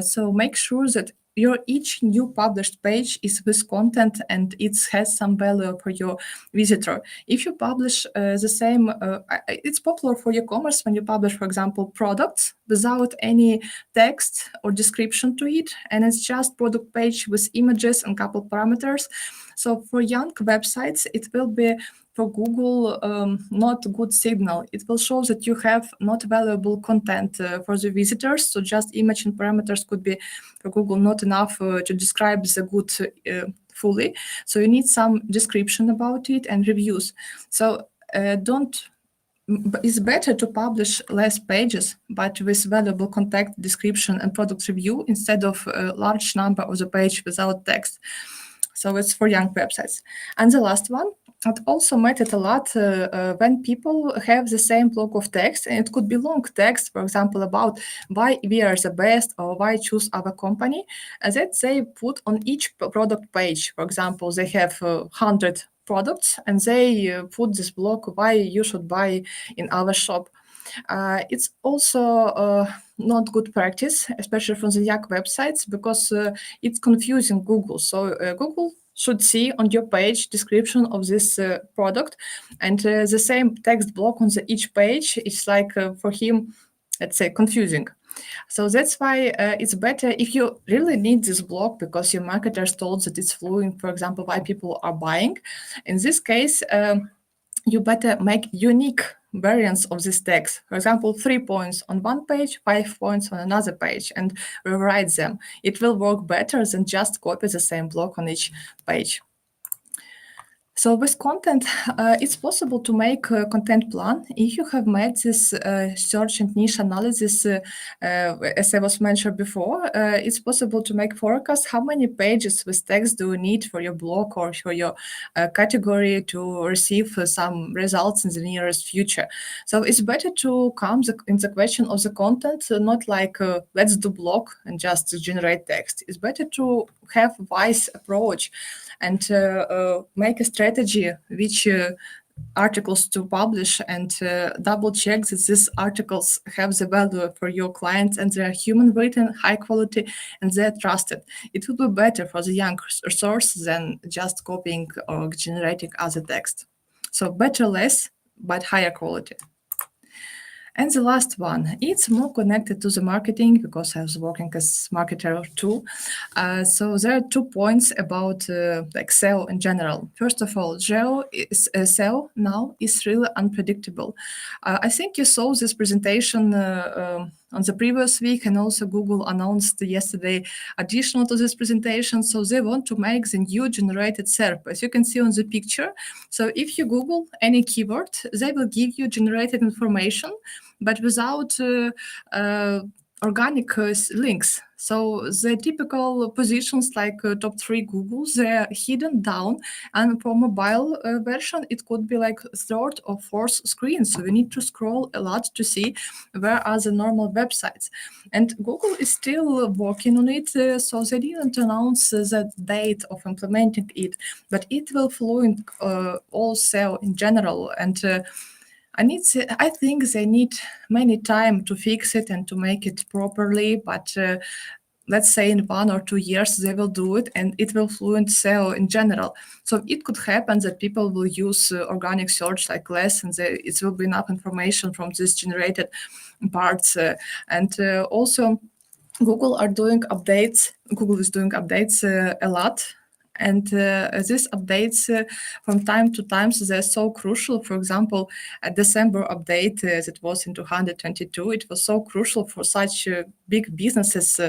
so make sure that your each new published page is with content and it has some value for your visitor. If you publish the same, it's popular for e-commerce when you publish, for example, products without any text or description to it, and it's just product page with images and couple parameters. So for young websites, it will be for Google not a good signal. It will show that you have not valuable content for the visitors. So just image and parameters could be for Google not enough to describe the good fully. So you need some description about it and reviews. So it's better to publish less pages, but with valuable contact description and product review instead of a large number of the page without text. So it's for young websites. And the last one, it also mattered a lot when people have the same block of text, and it could be long text, for example, about why we are the best or why choose our company, that they put on each product page. For example, they have 100 products and they put this block why you should buy in our shop. It's also not good practice, especially from the young websites, because it's confusing Google. So Google should see on your page description of this product, and the same text block on each page is like for him, let's say, confusing. So that's why it's better if you really need this block because your marketers told that it's flowing, for example, why people are buying. In this case, you better make unique variants of this text. For example, 3 points on one page, 5 points on another page, and rewrite them. It will work better than just copy the same block on each page. So with content, it's possible to make a content plan. If you have made this search and niche analysis, as I was mentioned before, it's possible to make forecast how many pages with text do you need for your blog or for your category to receive some results in the nearest future. So it's better to come in the question of the content, not like let's do blog and just generate text. It's better to have wise approach and make a strategy which articles to publish and double check that these articles have the value for your clients and they are human written, high quality, and they're trusted. It would be better for the young source than just copying or generating other text. So better less, but higher quality. And the last one, it's more connected to the marketing because I was working as marketer too. So there are 2 points about like SEO in general. First of all, SEO now is really unpredictable. I think you saw this presentation on the previous week, and also Google announced yesterday additional to this presentation. So they want to make the new generated SERP, as you can see on the picture. So if you Google any keyword, they will give you generated information, but without organic links. So the typical positions like top 3 Google, they're hidden down, and for mobile version, it could be like 3rd or 4th screen. So we need to scroll a lot to see where are the normal websites. And Google is still working on it, so they didn't announce the date of implementing it, but it will flow in all SEO in general. And I think they need many time to fix it and to make it properly, but let's say in 1 or 2 years they will do it and it will fluent SEO in general. So it could happen that people will use organic search like less, and it will be enough information from this generated parts. Also Google is doing updates a lot. And these updates from time to time, so they're so crucial. For example, a December update that was in 2022, it was so crucial for such big businesses.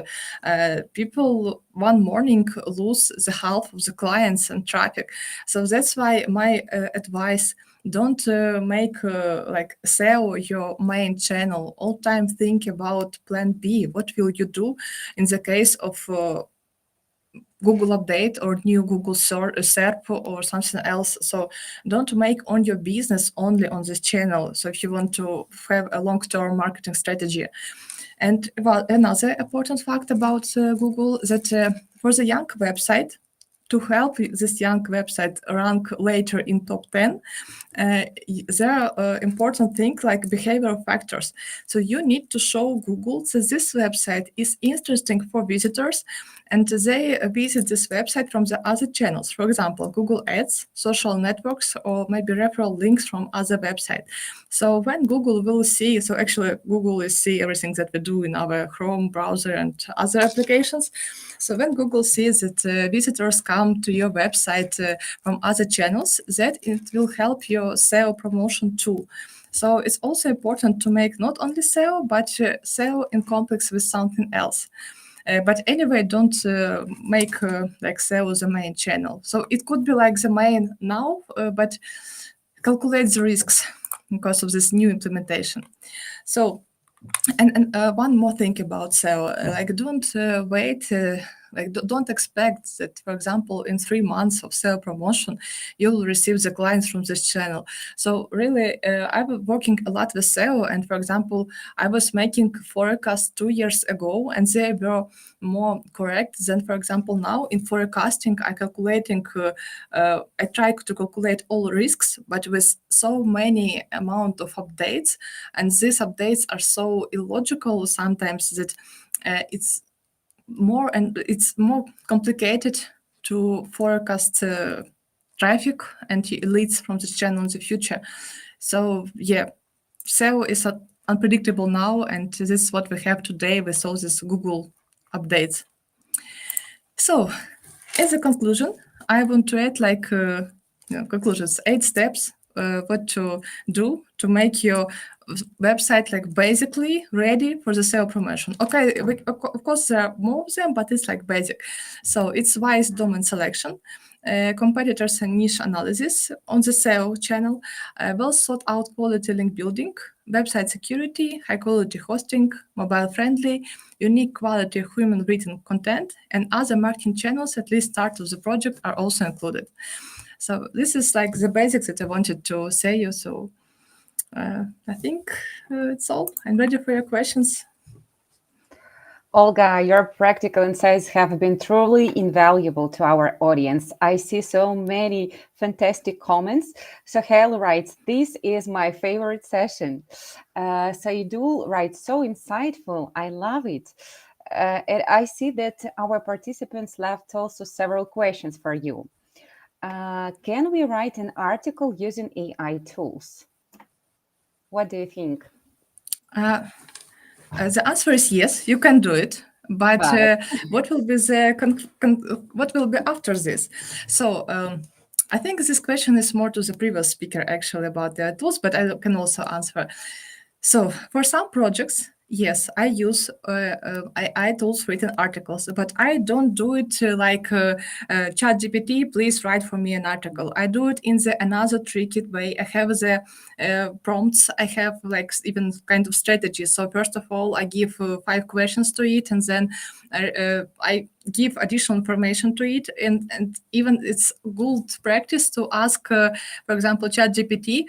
People one morning lose the half of the clients and traffic. So that's why my advice, don't make like SEO your main channel. All time think about plan B. What will you do in the case of Google update or new Google SERP or something else? So don't make on your business only on this channel. So if you want to have a long-term marketing strategy. And another important fact about Google, that for the young website, to help this young website rank later in top 10, there are important things like behavioral factors. So you need to show Google that this website is interesting for visitors and they visit this website from the other channels. For example, Google Ads, social networks, or maybe referral links from other websites. So when Google will see, so actually Google will see everything that we do in our Chrome browser and other applications. So when Google sees that visitors come to your website from other channels, that it will help your SEO promotion too. So it's also important to make not only SEO, but SEO in complex with something else. But anyway, don't make like SEO the main channel. So it could be like the main now, but calculate the risks because of this new implementation. So, and one more thing about SEO, like don't wait. Don't expect that, for example, in 3 months of SEO promotion, you'll receive the clients from this channel. So really, I was working a lot with SEO. And for example, I was making forecasts 2 years ago, and they were more correct than, for example, now in forecasting, I try to calculate all risks, but with so many amount of updates, and these updates are so illogical sometimes that it's more complicated to forecast traffic and leads from this channel in the future. So yeah, SEO is unpredictable now, and this is what we have today with all these Google updates. So as a conclusion, I want to add conclusions, 8 steps what to do to make your website like basically ready for the SEO promotion. Okay, of course there are more of them, but it's like basic. So it's wise domain selection. competitors and niche analysis. On the SEO channel, well thought out quality link building, website security, high quality hosting, mobile friendly, unique quality human written content, and other marketing channels, at least start of the project, are also included. So this is like the basics that I wanted to say you. So I think it's all. I'm ready for your questions. Olga, your practical insights have been truly invaluable to our audience. I see so many fantastic comments. Sahel writes, "This is my favorite session." Saidul writes, "So insightful. I love it." And I see that our participants left also several questions for you. Can we write an article using AI tools? What do you think? The answer is yes, you can do it. But what will be what will be after this? So I think this question is more to the previous speaker actually about the tools, but I can also answer. So for some projects, yes, I use AI tools for written articles, but I don't do it like ChatGPT, please write for me an article. I do it in another tricky way. I have the prompts. I have like even kind of strategies. So first of all, I give 5 questions to it, and then I give additional information to it. And even it's good practice to ask, for example, ChatGPT.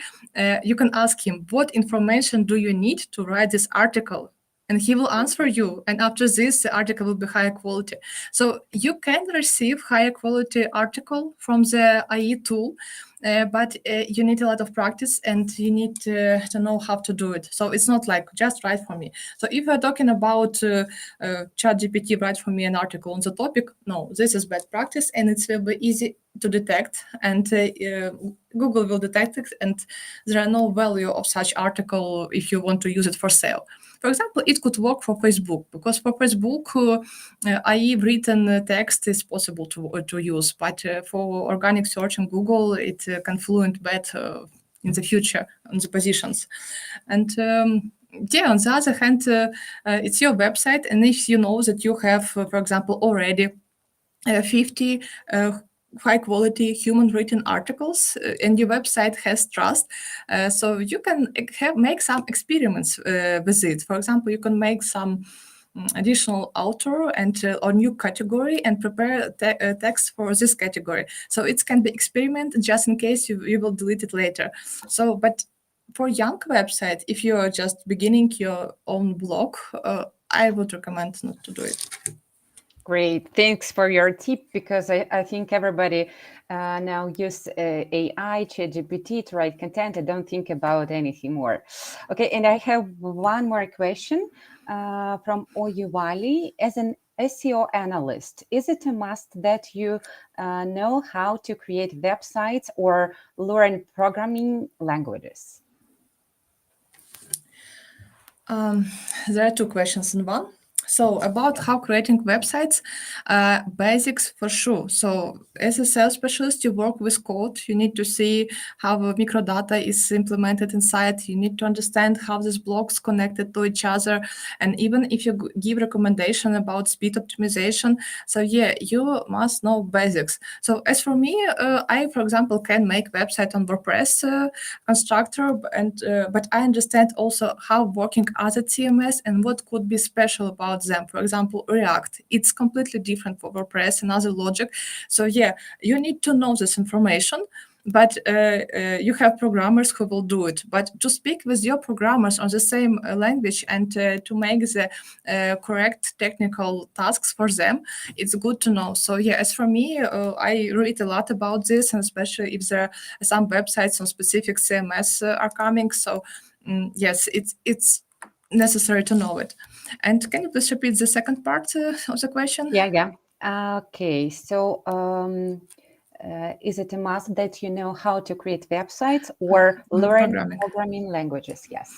You can ask him, what information do you need to write this article? And he will answer you. And after this, the article will be higher quality. So you can receive higher quality article from the AI tool, but you need a lot of practice and you need to know how to do it. So it's not like just write for me. So if we're talking about ChatGPT, write for me an article on the topic, no, this is bad practice and it will be easy to detect, and Google will detect it, and there are no value of such article if you want to use it for sale. For example, it could work for Facebook, because for Facebook, AI written text is possible to use, but for organic search in Google, it can fluent better in the future on the positions. And on the other hand, it's your website, and if you know that you have, for example, already 50 high quality human written articles and your website has trust, so you can make some experiments with it. For example, you can make some additional author and or new category and prepare text for this category, so it can be experiment just in case you will delete it later. So but for young website, if you are just beginning your own blog, I would recommend not to do it. Great, thanks for your tip, because I think everybody now use AI, ChatGPT to write content. I don't think about anything more. Okay, and I have one more question from Oyuwali. As an SEO analyst, is it a must that you know how to create websites or learn programming languages? There are 2 questions in one. So about how creating websites, basics for sure. So as a sales specialist, you work with code. You need to see how microdata is implemented inside. You need to understand how these blocks connected to each other. And even if you give recommendation about speed optimization, so yeah, you must know basics. So as for me, I, for example, can make website on WordPress constructor, and but I understand also how working other CMS and what could be special about them. For example, React, it's completely different for WordPress and other logic. So yeah, you need to know this information, but you have programmers who will do it. But to speak with your programmers on the same language and to make the correct technical tasks for them, it's good to know. So yeah, as for me, I read a lot about this, and especially if there are some websites on specific CMS are coming. So yes, it's necessary to know it. And can you please repeat the second part of the question? Yeah. Okay, so is it a must that you know how to create websites or learn programming languages? Yes.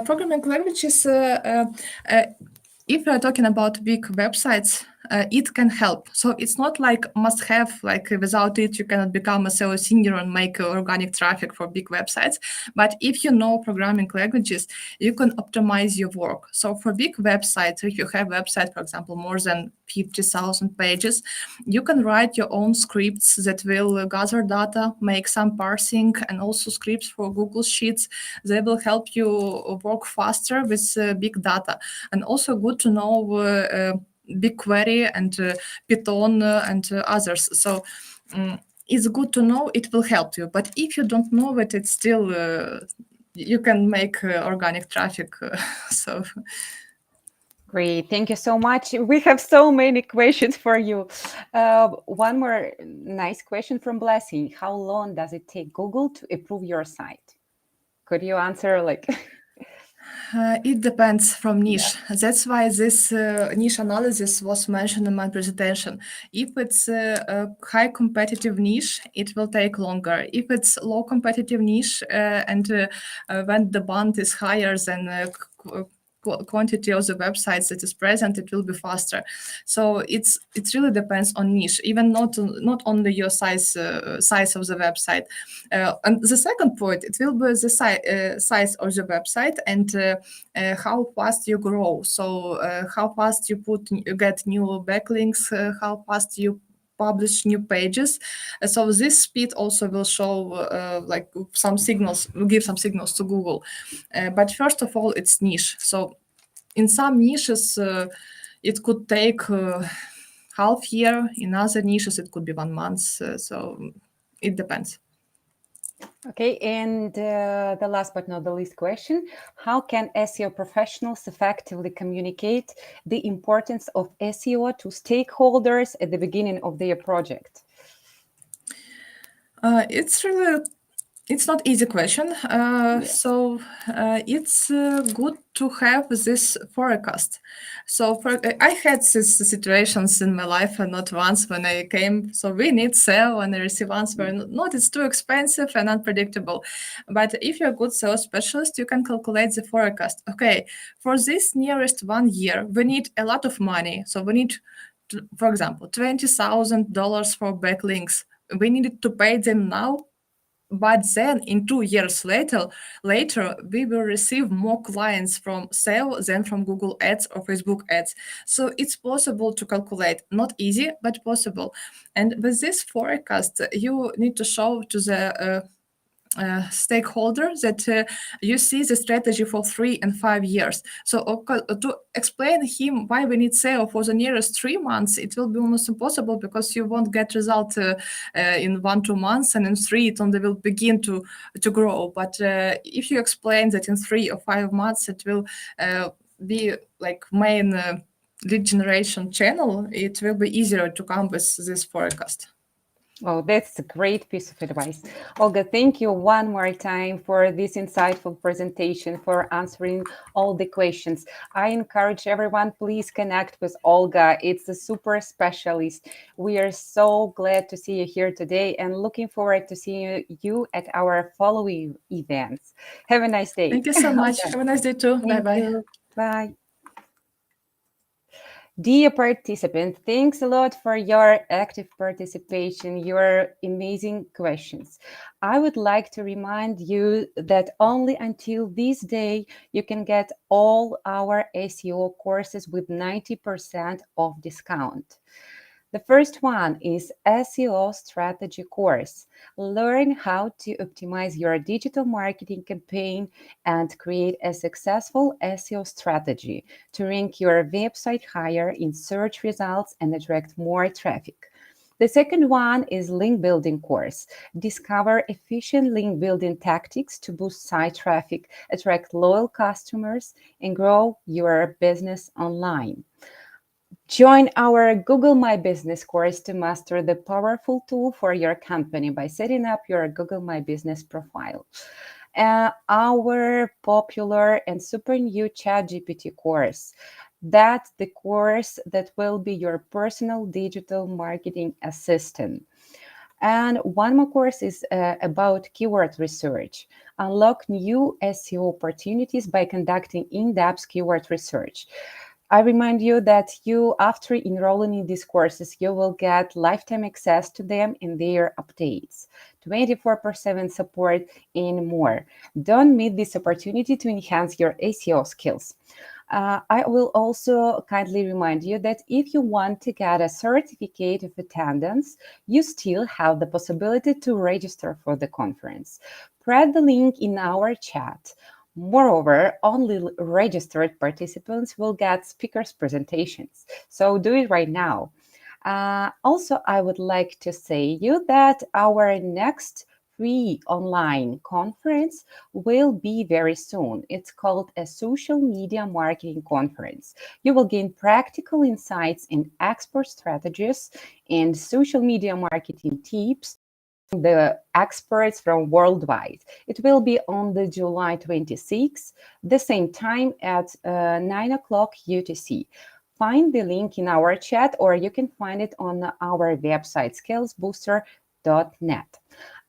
Programming languages, if we are talking about big websites, it can help. So it's not like must have, like without it you cannot become a SEO senior and make organic traffic for big websites. But if you know programming languages, you can optimize your work. So for big websites, if you have website, for example, more than 50,000 pages, you can write your own scripts that will gather data, make some parsing, and also scripts for Google Sheets. They will help you work faster with big data. And also good to know BigQuery and Python and others. So it's good to know, it will help you. But if you don't know it, it's still, you can make organic traffic. So. Great, thank you so much. We have so many questions for you. One more nice question from Blessing. How long does it take Google to approve your site? Could you answer like... It depends from niche. Yeah. That's why this niche analysis was mentioned in my presentation. If it's a high competitive niche, it will take longer. If it's low competitive niche and when the band is higher than quantity of the websites that is present, it will be faster. So it really depends on niche, even not only your size of the website. And the second point, it will be the size of the website and how fast you grow. So how fast you get new backlinks, how fast you publish new pages. So this speed also will show like some signals, will give some signals to Google. But first of all, it's niche. So in some niches, it could take half year. In other niches, it could be 1 month. So it depends. Okay, and the last but not the least question, how can SEO professionals effectively communicate the importance of SEO to stakeholders at the beginning of their project? It's not easy question. Yes. So it's good to have this forecast. So I had these situations in my life, and not once when I came. So we need SEO, and I receive answer, not it's too expensive and unpredictable. But if you're a good SEO specialist, you can calculate the forecast. Okay, for this nearest 1 year, we need a lot of money. So we need, for example, $20,000 for backlinks. We needed to pay them now. But then in 2 years later, we will receive more clients from SEO than from Google Ads or Facebook Ads. So it's possible to calculate. Not easy, but possible. And with this forecast, you need to show to the stakeholder that you see the strategy for 3 and 5 years. So to explain him why we need SEO for the nearest 3 months, it will be almost impossible because you won't get result in 1-2 months, and in 3 it only will begin to grow. But if you explain that in 3 or 5 months it will be like main lead generation channel, it will be easier to come with this forecast. Oh, that's a great piece of advice. Olga, thank you one more time for this insightful presentation, for answering all the questions. I encourage everyone, please connect with Olga. It's a super specialist. We are so glad to see you here today and looking forward to seeing you at our following events. Have a nice day. Thank you so much. Have a nice day too. Bye-bye. Bye. Dear participants, thanks a lot for your active participation, your amazing questions. I would like to remind you that only until this day, you can get all our SEO courses with 90% off discount. The first one is SEO strategy course. Learn how to optimize your digital marketing campaign and create a successful SEO strategy to rank your website higher in search results and attract more traffic. The second one is link building course. Discover efficient link building tactics to boost site traffic, attract loyal customers, and grow your business online. Join our Google My Business course to master the powerful tool for your company by setting up your Google My Business profile. Our popular and super new ChatGPT course. That's the course that will be your personal digital marketing assistant. And one more course is about keyword research. Unlock new SEO opportunities by conducting in-depth keyword research. I remind you that after enrolling in these courses, you will get lifetime access to them and their updates, 24/7 support, and more. Don't miss this opportunity to enhance your SEO skills. I will also kindly remind you that if you want to get a certificate of attendance, you still have the possibility to register for the conference. Press the link in our chat. Moreover, only registered participants will get speakers' presentations. So do it right now. Also, I would like to say you that our next free online conference will be very soon. It's called a social media marketing conference. You will gain practical insights and expert strategies and social media marketing tips from the experts from worldwide. It will be on the July 26th, the same time at 9 o'clock UTC. Find the link in our chat, or you can find it on our website, skillsbooster.net.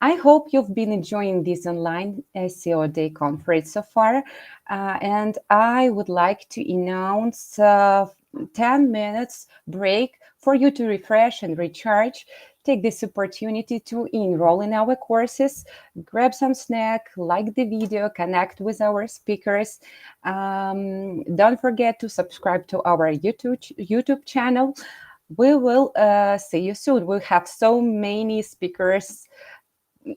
I hope you've been enjoying this online SEO Day conference so far, and I would like to announce 10 minutes break for you to refresh and recharge. Take this opportunity to enroll in our courses, grab some snack, like the video, connect with our speakers. Don't forget to subscribe to our YouTube channel. We will see you soon. We'll have so many speakers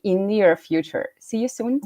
in near future. See you soon.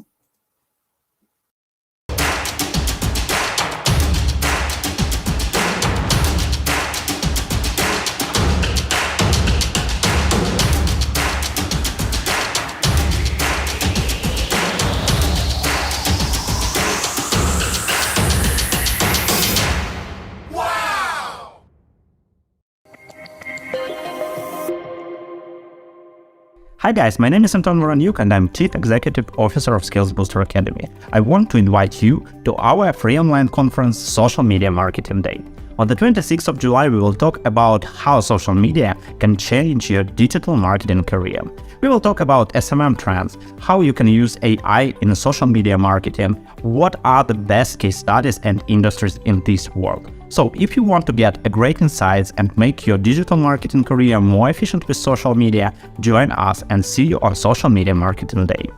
Hi guys, my name is Anton Voroniuk and I'm Chief Executive Officer of SkillsBooster Academy. I want to invite you to our free online conference Social Media Marketing Day. On the 26th of July, we will talk about how social media can change your digital marketing career. We will talk about SMM trends, how you can use AI in social media marketing, what are the best case studies and industries in this world. So if you want to get a great insights and make your digital marketing career more efficient with social media, join us and see you on Social Media Marketing Day.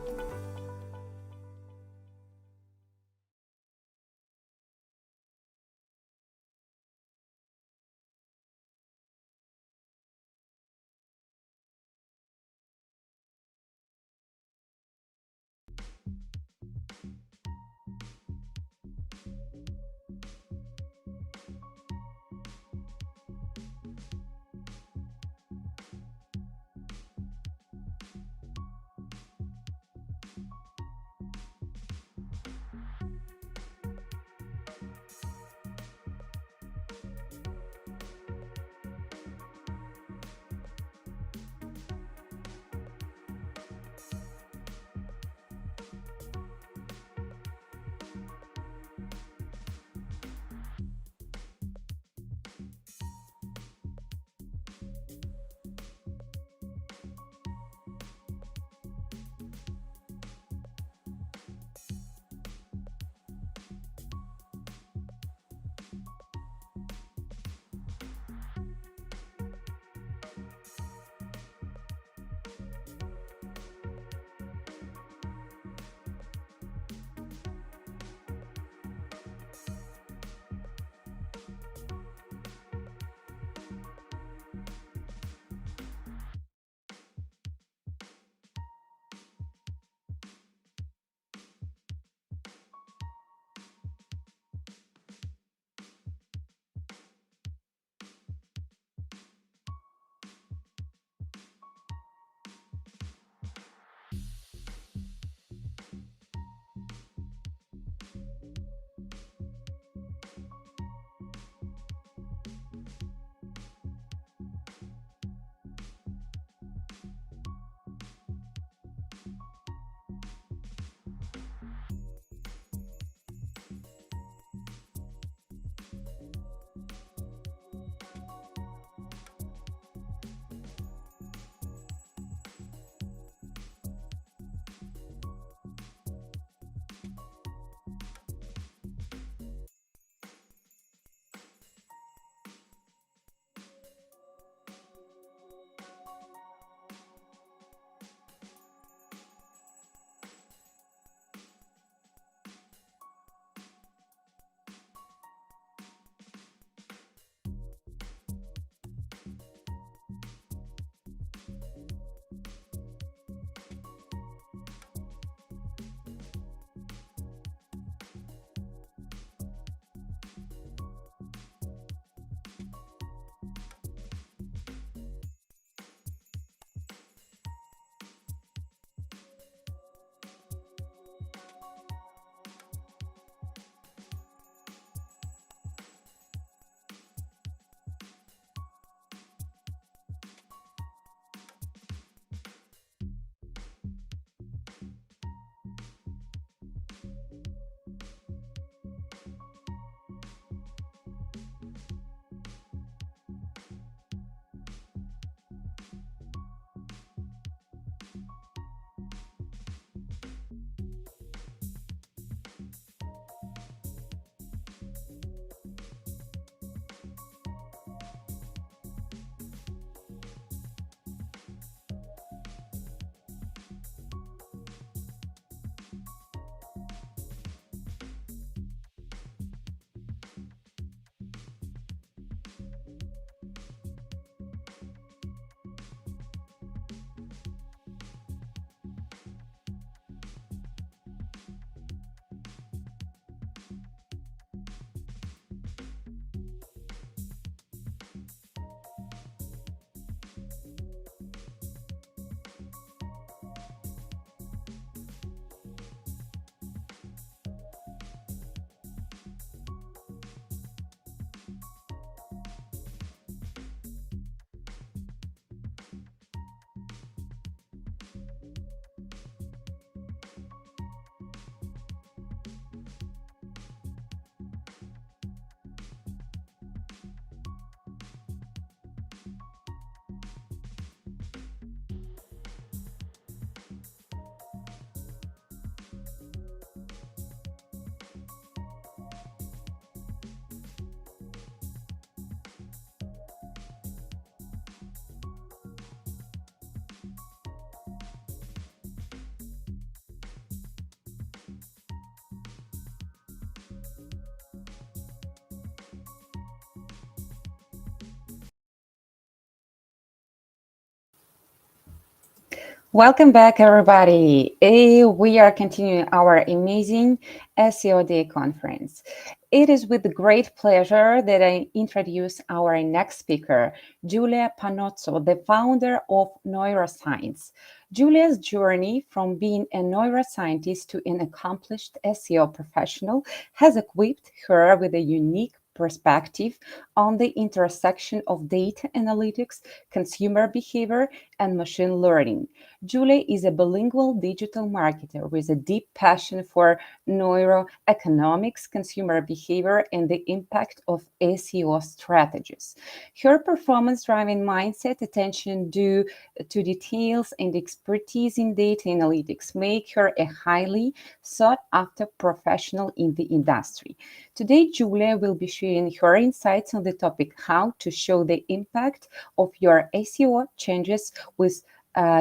Welcome back, everybody. We are continuing our amazing SEO Day conference. It is with great pleasure that I introduce our next speaker, Giulia Panozzo, the founder of Neuroscience. Giulia's journey from being a neuroscientist to an accomplished SEO professional has equipped her with a unique perspective on the intersection of data analytics, consumer behavior, and machine learning. Giulia is a bilingual digital marketer with a deep passion for neuroeconomics, consumer behavior, and the impact of SEO strategies. Her performance-driven mindset, attention to details, and expertise in data analytics make her a highly sought-after professional in the industry. Today, Giulia will be sharing her insights on the topic how to show the impact of your SEO changes with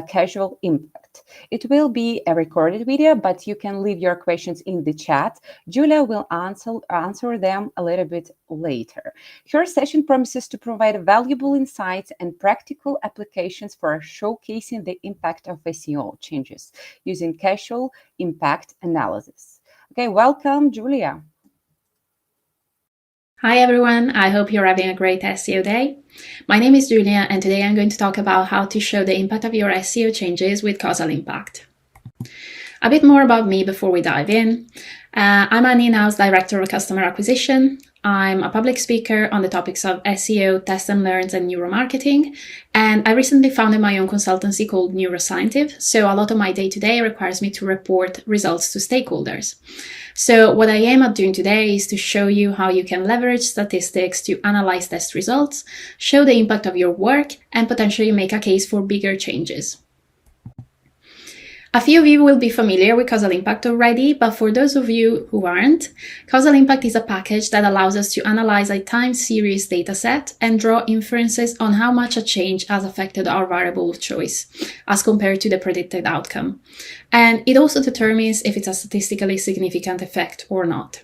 casual impact. It will be a recorded video, but you can leave your questions in the chat. Giulia will answer them a little bit later. Her session promises to provide valuable insights and practical applications for showcasing the impact of SEO changes using casual impact analysis. Okay, welcome, Giulia. Hi everyone, I hope you're having a great SEO day. My name is Giulia and today I'm going to talk about how to show the impact of your SEO changes with causal impact. A bit more about me before we dive in. I'm an in-house director of customer acquisition. I'm a public speaker on the topics of SEO, test and learns, and neuromarketing. And I recently founded my own consultancy called Neuroscience. So a lot of my day-to-day requires me to report results to stakeholders. So what I aim at doing today is to show you how you can leverage statistics to analyze test results, show the impact of your work, and potentially make a case for bigger changes. A few of you will be familiar with causal impact already, but for those of you who aren't, causal impact is a package that allows us to analyze a time series dataset and draw inferences on how much a change has affected our variable of choice as compared to the predicted outcome. And it also determines if it's a statistically significant effect or not.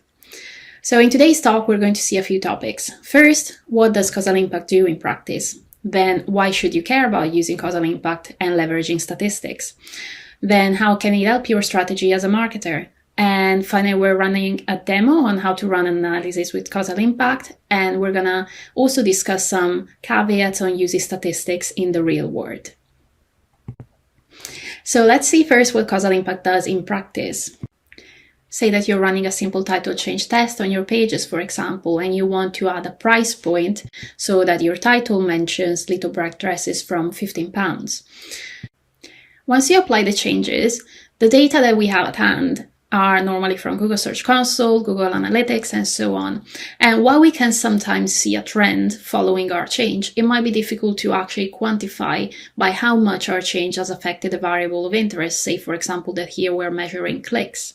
So in today's talk, we're going to see a few topics. First, what does causal impact do in practice? Then, why should you care about using causal impact and leveraging statistics? Then how can it help your strategy as a marketer? And finally, we're running a demo on how to run an analysis with causal impact. And we're gonna also discuss some caveats on using statistics in the real world. So let's see first what causal impact does in practice. Say that you're running a simple title change test on your pages, for example, and you want to add a price point so that your title mentions little black dresses from £15. Once you apply the changes, the data that we have at hand are normally from Google Search Console, Google Analytics, and so on. And while we can sometimes see a trend following our change, it might be difficult to actually quantify by how much our change has affected the variable of interest. Say, for example, that here we're measuring clicks.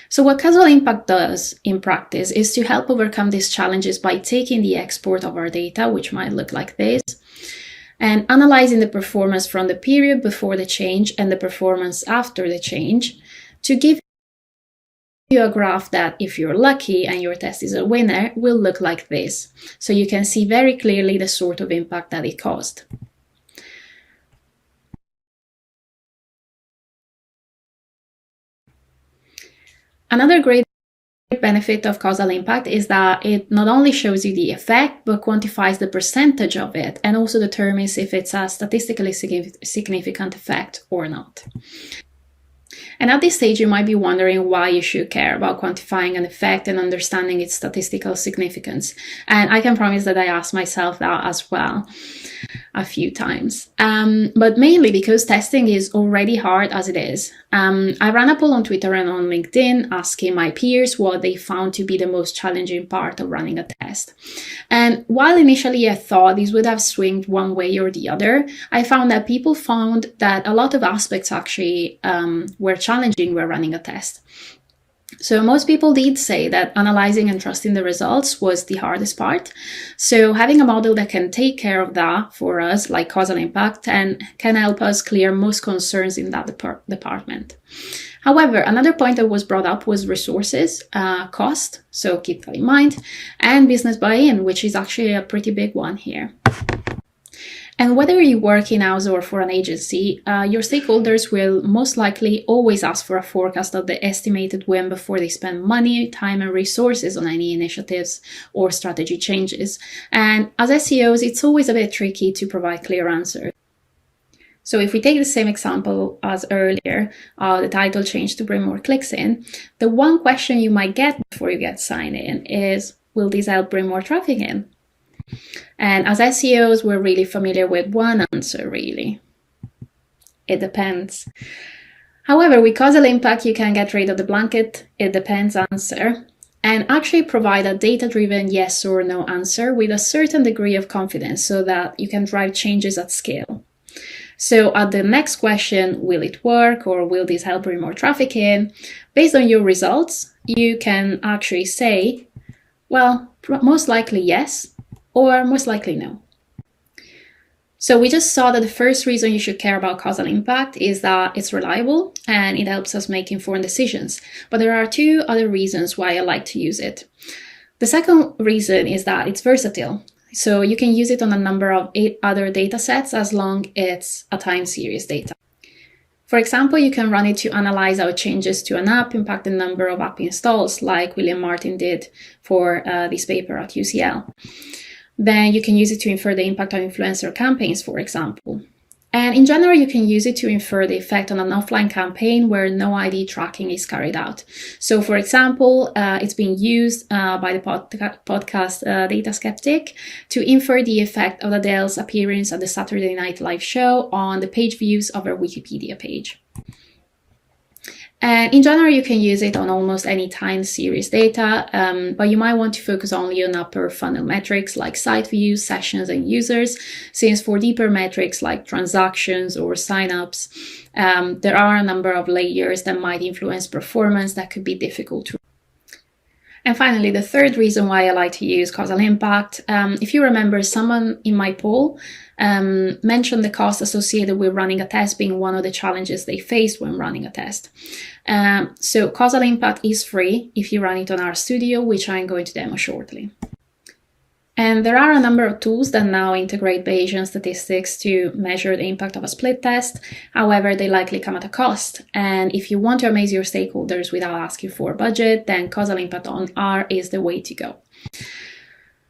So what causal impact does in practice is to help overcome these challenges by taking the export of our data, which might look like this, and analyzing the performance from the period before the change and the performance after the change to give you a graph that, if you're lucky and your test is a winner, will look like this. So you can see very clearly the sort of impact that it caused. Another great benefit of causal impact is that it not only shows you the effect, but quantifies the percentage of it and also determines if it's a statistically significant effect or not. And at this stage, you might be wondering why you should care about quantifying an effect and understanding its statistical significance. And I can promise that I asked myself that as well a few times. But mainly because testing is already hard as it is. I ran a poll on Twitter and on LinkedIn asking my peers what they found to be the most challenging part of running a test. And while initially I thought these would have swung one way or the other, I found that people found that a lot of aspects actually were challenging when running a test. So most people did say that analyzing and trusting the results was the hardest part. So having a model that can take care of that for us, like causal impact, and can help us clear most concerns in that department. However, another point that was brought up was resources, cost, so keep that in mind, and business buy-in, which is actually a pretty big one here. And whether you work in-house or for an agency, your stakeholders will most likely always ask for a forecast of the estimated win before they spend money, time, and resources on any initiatives or strategy changes. And as SEOs, it's always a bit tricky to provide clear answers. So if we take the same example as earlier, the title change to bring more clicks in, the one question you might get before you get signed in is, will this help bring more traffic in? And as SEOs, we're really familiar with one answer, really. It depends. However, with causal impact, you can get rid of the blanket "it depends" answer and actually provide a data-driven yes or no answer with a certain degree of confidence so that you can drive changes at scale. So at the next question, will it work or will this help bring more traffic in? Based on your results, you can actually say, well, most likely yes, or most likely no. So we just saw that the first reason you should care about causal impact is that it's reliable and it helps us make informed decisions. But there are two other reasons why I like to use it. The second reason is that it's versatile. So you can use it on a number of 8 other data sets as long as it's a time series data. For example, you can run it to analyze how changes to an app impact the number of app installs, like William Martin did for this paper at UCL. Then you can use it to infer the impact of influencer campaigns, for example. And in general, you can use it to infer the effect on an offline campaign where no ID tracking is carried out. So, for example, it's being used by the podcast Data Skeptic to infer the effect of Adele's appearance at the Saturday Night Live show on the page views of her Wikipedia page. And in general, you can use it on almost any time series data, but you might want to focus only on upper funnel metrics like site views, sessions, and users, since for deeper metrics like transactions or signups, there are a number of layers that might influence performance that could be difficult to. And finally, the third reason why I like to use causal impact, if you remember, someone in my poll mentioned the cost associated with running a test being one of the challenges they faced when running a test. So causal impact is free if you run it on RStudio, which I'm going to demo shortly. And there are a number of tools that now integrate Bayesian statistics to measure the impact of a split test. However, they likely come at a cost. And if you want to amaze your stakeholders without asking for a budget, then causal impact on R is the way to go.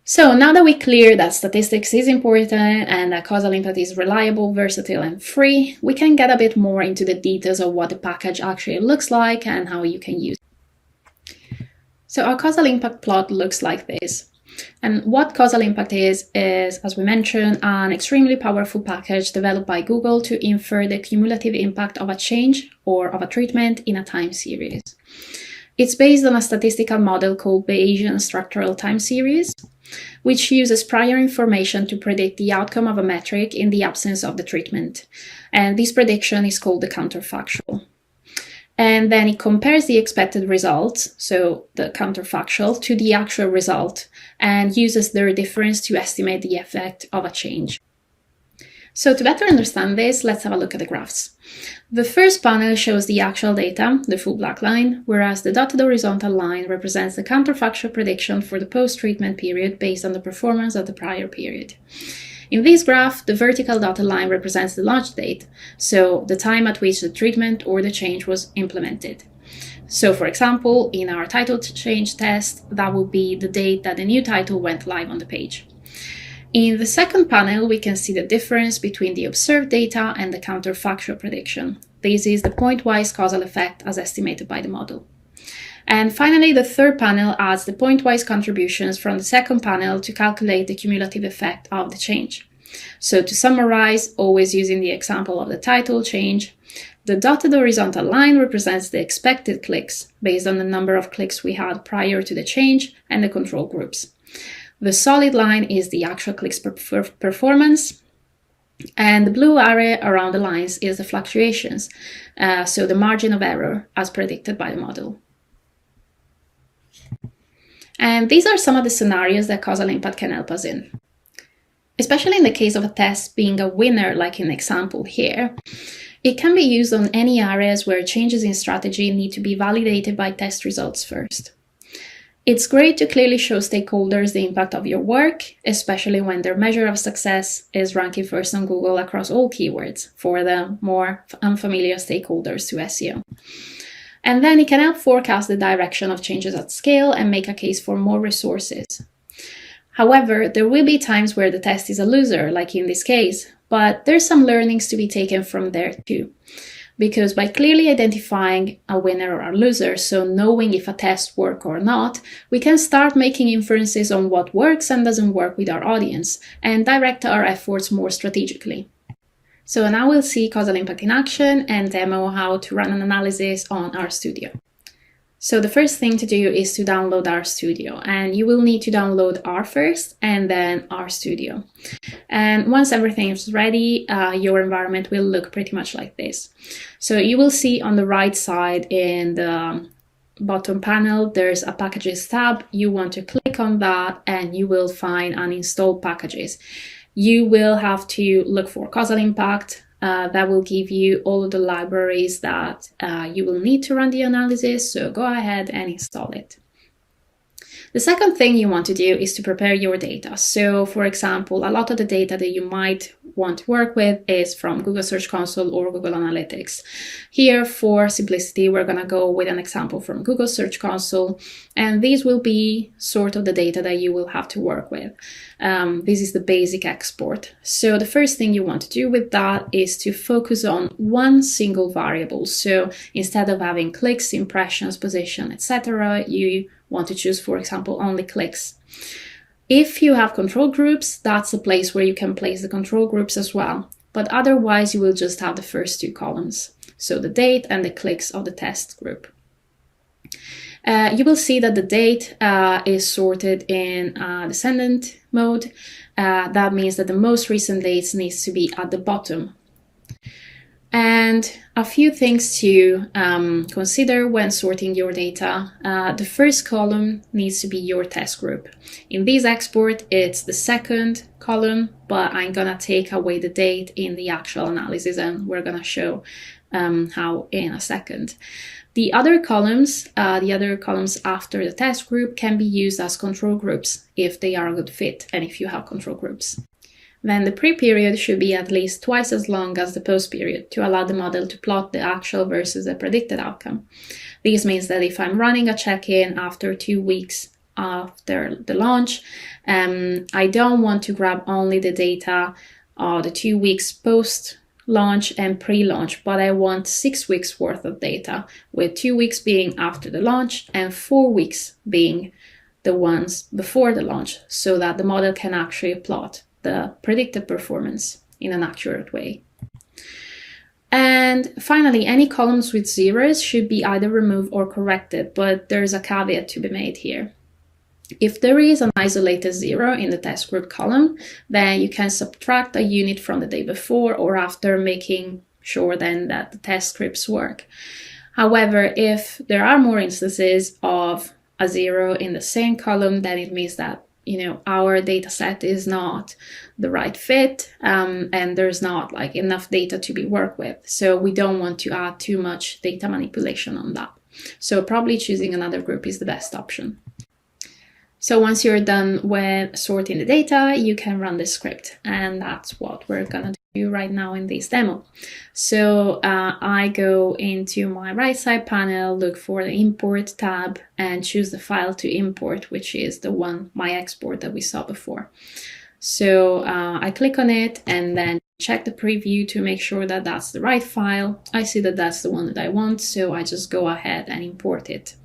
So now that we're clear that statistics is important and that causal impact is reliable, versatile, and free, we can get a bit more into the details of what the package actually looks like and how you can use it. So our causal impact plot looks like this. And what causal impact is, as we mentioned, an extremely powerful package developed by Google to infer the cumulative impact of a change or of a treatment in a time series. It's based on a statistical model called Bayesian structural time series, which uses prior information to predict the outcome of a metric in the absence of the treatment. And this prediction is called the counterfactual. And then it compares the expected results, so the counterfactual, to the actual result and uses their difference to estimate the effect of a change. So to better understand this, let's have a look at the graphs. The first panel shows the actual data, the full black line, whereas the dotted horizontal line represents the counterfactual prediction for the post-treatment period based on the performance of the prior period. In this graph, the vertical dotted line represents the launch date, so the time at which the treatment or the change was implemented. So, for example, in our title change test, that would be the date that the new title went live on the page. In the second panel, we can see the difference between the observed data and the counterfactual prediction. This is the point-wise causal effect as estimated by the model. And finally, the third panel adds the point-wise contributions from the second panel to calculate the cumulative effect of the change. So to summarize, always using the example of the title change, the dotted horizontal line represents the expected clicks based on the number of clicks we had prior to the change and the control groups. The solid line is the actual clicks performance, and the blue area around the lines is the fluctuations, so the margin of error as predicted by the model. And these are some of the scenarios that causal impact can help us in. Especially in the case of a test being a winner, like in the example here, it can be used on any areas where changes in strategy need to be validated by test results first. It's great to clearly show stakeholders the impact of your work, especially when their measure of success is ranking first on Google across all keywords for the more unfamiliar stakeholders to SEO. And then it can help forecast the direction of changes at scale and make a case for more resources. However, there will be times where the test is a loser, like in this case, but there's some learnings to be taken from there too. Because by clearly identifying a winner or a loser, so knowing if a test works or not, we can start making inferences on what works and doesn't work with our audience and direct our efforts more strategically. So now we'll see causal impact in action and demo how to run an analysis on RStudio. So the first thing to do is to download RStudio, and you will need to download R first and then RStudio. And once everything is ready, your environment will look pretty much like this. So you will see on the right side in the bottom panel, there's a packages tab. You want to click on that and you will find uninstalled packages. You will have to look for causal impact. That will give you all of the libraries that you will need to run the analysis, so go ahead and install it. The second thing you want to do is to prepare your data. So for example, a lot of the data that you might want to work with is from Google Search Console or Google Analytics. Here, for simplicity, we're going to go with an example from Google Search Console, and these will be sort of the data that you will have to work with. This is the basic export. So the first thing you want to do with that is to focus on one single variable. So instead of having clicks, impressions, position, etc., you want to choose, for example, only clicks. If you have control groups, that's a place where you can place the control groups as well. But otherwise, you will just have the first two columns. So the date and the clicks of the test group. You will see that the date is sorted in descendant mode. That means that the most recent dates needs to be at the bottom. And a few things to consider when sorting your data. The first column needs to be your test group. In this export, it's the second column, but I'm gonna take away the date in the actual analysis, and we're gonna show how in a second. The other columns after the test group can be used as control groups if they are a good fit and if you have control groups. Then the pre-period should be at least twice as long as the post-period to allow the model to plot the actual versus the predicted outcome. This means that if I'm running a check-in after 2 weeks after the launch, I don't want to grab only the data the 2 weeks post-launch and pre-launch, but I want 6 weeks worth of data, with 2 weeks being after the launch and 4 weeks being the ones before the launch, so that the model can actually plot the predicted performance in an accurate way. And finally, any columns with zeros should be either removed or corrected, but there's a caveat to be made here. If there is an isolated zero in the test group column, then you can subtract a unit from the day before or after, making sure then that the test scripts work. However, if there are more instances of a zero in the same column, then it means that our data set is not the right fit, and there's not enough data to be worked with. So we don't want to add too much data manipulation on that. So probably choosing another group is the best option. So once you're done with sorting the data, you can run the script, and that's what we're gonna do right now in this demo. So I go into my right side panel, look for the import tab, and choose the file to import, which is the one, my export that we saw before. So I click on it and then check the preview to make sure that that's the right file. I see that that's the one that I want, so I just go ahead and import it.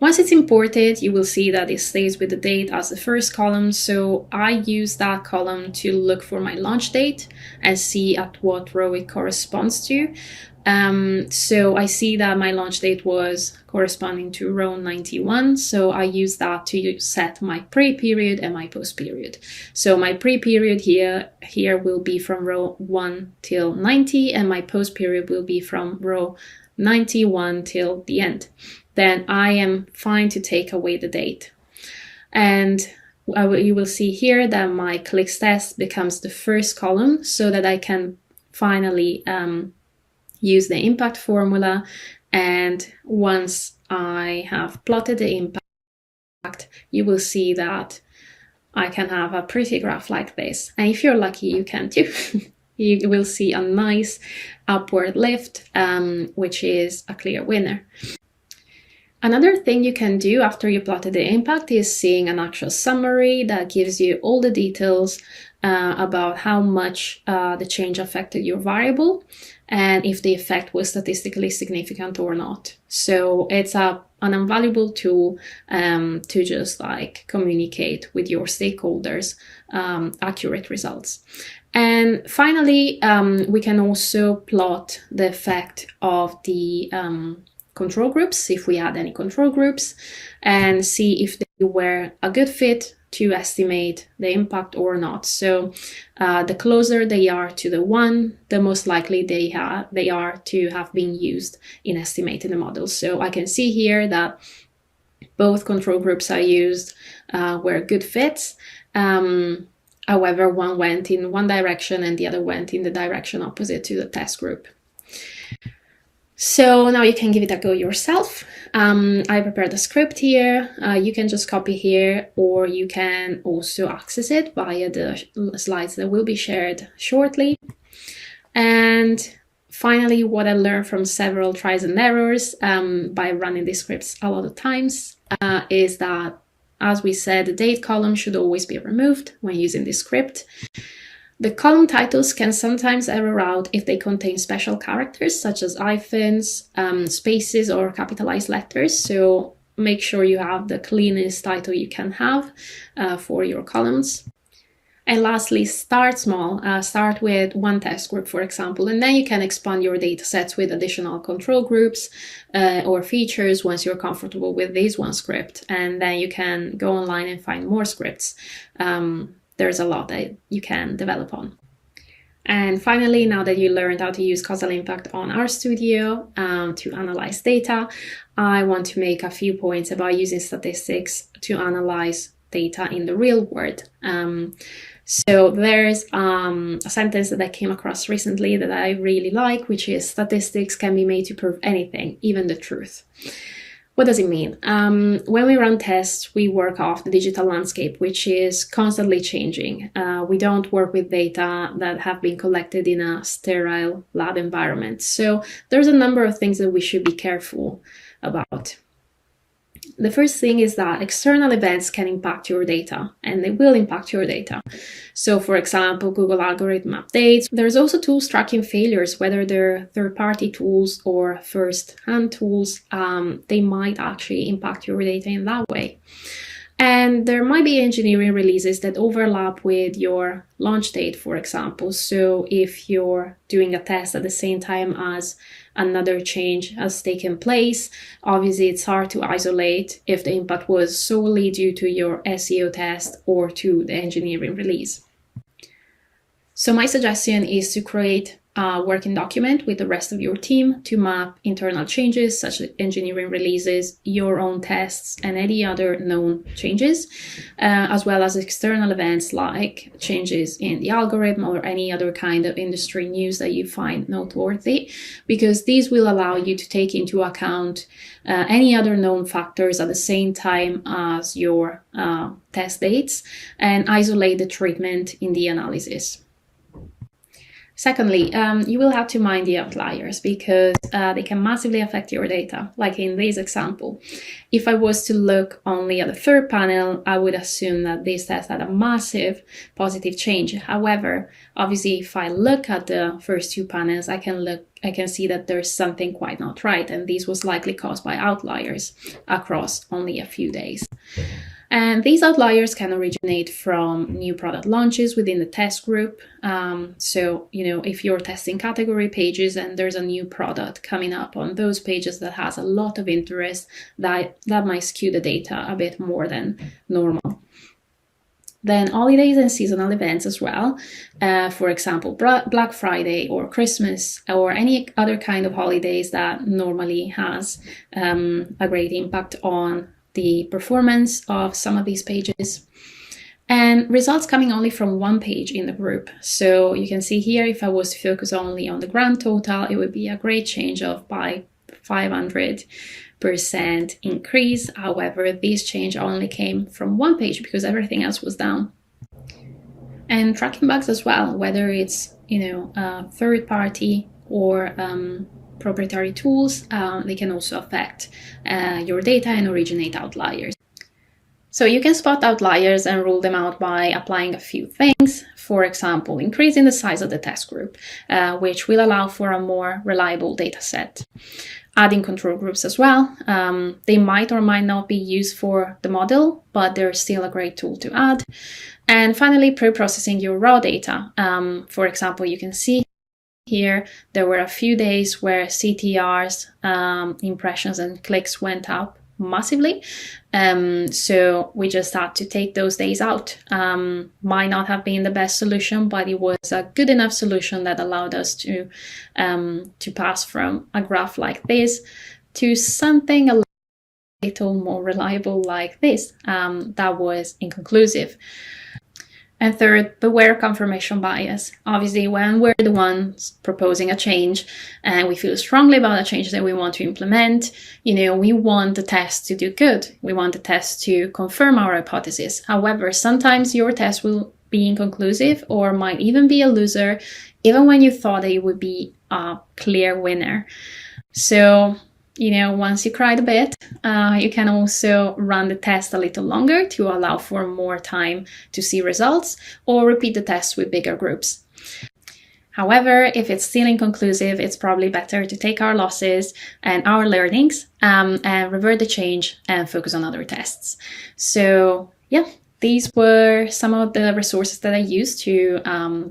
Once it's imported, you will see that it stays with the date as the first column, so I use that column to look for my launch date and see at what row it corresponds to. So I see that my launch date was corresponding to row 91, so I use that to set my pre-period and my post-period. So my pre-period here will be from row 1 till 90, and my post-period will be from row 91 till the end. Then I am fine to take away the date. And you will see here that my clicks test becomes the first column, so that I can finally use the impact formula. And once I have plotted the impact, you will see that I can have a pretty graph like this. And if you're lucky, you can too. You will see a nice upward lift, which is a clear winner. Another thing you can do after you plotted the impact is seeing an actual summary that gives you all the details about how much the change affected your variable and if the effect was statistically significant or not. So it's an invaluable tool to just like communicate with your stakeholders accurate results. And finally, we can also plot the effect of the control groups, if we had any control groups, and see if they were a good fit to estimate the impact or not. So the closer they are to the one, the most likely they are to have been used in estimating the model. So I can see here that both control groups I used were good fits. However, one went in one direction and the other went in the direction opposite to the test group. So now you can give it a go yourself. I prepared a script here. You can just copy here, or you can also access it via the slides that will be shared shortly. And finally, what I learned from several tries and errors by running these scripts a lot of times is that, as we said, the date column should always be removed when using this script. The column titles can sometimes error out if they contain special characters such as hyphens, spaces, or capitalized letters. So make sure you have the cleanest title you can have for your columns. And lastly, start small. Start with one test group, for example, and then you can expand your data sets with additional control groups or features once you're comfortable with this one script. And then you can go online and find more scripts. There's a lot that you can develop on. And finally, now that you learned how to use causal impact on RStudio to analyze data, I want to make a few points about using statistics to analyze data in the real world. So there's a sentence that I came across recently that I really like, which is statistics can be made to prove anything, even the truth. What does it mean? When we run tests, we work off the digital landscape, which is constantly changing. We don't work with data that have been collected in a sterile lab environment. So there's a number of things that we should be careful about. The first thing is that external events can impact your data, and they will impact your data. So for example, Google algorithm updates. There's also tools tracking failures, whether they're third-party tools or first-hand tools. They might actually impact your data in that way. And there might be engineering releases that overlap with your launch date, for example. So if you're doing a test at the same time as another change has taken place, obviously it's hard to isolate if the impact was solely due to your SEO test or to the engineering release. So my suggestion is to create a working document with the rest of your team to map internal changes such as engineering releases, your own tests, and any other known changes, as well as external events like changes in the algorithm or any other kind of industry news that you find noteworthy, because these will allow you to take into account any other known factors at the same time as your test dates and isolate the treatment in the analysis. Secondly, you will have to mind the outliers because they can massively affect your data. Like in this example, if I was to look only at the third panel, I would assume that this test had a massive positive change. However, obviously, if I look at the first two panels, I can see that there's something quite not right, and this was likely caused by outliers across only a few days. And these outliers can originate from new product launches within the test group. So, if you're testing category pages and there's a new product coming up on those pages that has a lot of interest, that might skew the data a bit more than normal. Then holidays and seasonal events as well. For example, Black Friday or Christmas or any other kind of holidays that normally has a great impact on the performance of some of these pages, and results coming only from one page in the group. So you can see here, if I was to focus only on the grand total, it would be a great change of by 500 increase. However, this change only came from one page because everything else was down. And tracking bugs as well, whether it's third party or proprietary tools, they can also affect your data and originate outliers. So you can spot outliers and rule them out by applying a few things. For example, increasing the size of the test group, which will allow for a more reliable data set. Adding control groups as well. They might or might not be used for the model, but they're still a great tool to add. And finally, pre-processing your raw data. For example, you can see here there were a few days where CTRs, impressions and clicks went up massively. So we just had to take those days out. Might not have been the best solution, but it was a good enough solution that allowed us to pass from a graph like this to something a little more reliable like this. That was inconclusive. And third, beware confirmation bias. Obviously, when we're the ones proposing a change and we feel strongly about the change that we want to implement, we want the test to do good. We want the test to confirm our hypothesis. However, sometimes your test will be inconclusive or might even be a loser, even when you thought that it would be a clear winner. So, once you cried a bit, you can also run the test a little longer to allow for more time to see results, or repeat the test with bigger groups. However, if it's still inconclusive, it's probably better to take our losses and our learnings and revert the change and focus on other tests. So yeah, these were some of the resources that I used to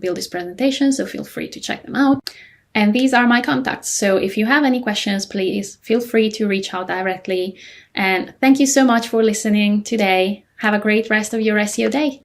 build this presentation, so feel free to check them out. And these are my contacts. So if you have any questions, please feel free to reach out directly. And thank you so much for listening today. Have a great rest of your SEO day.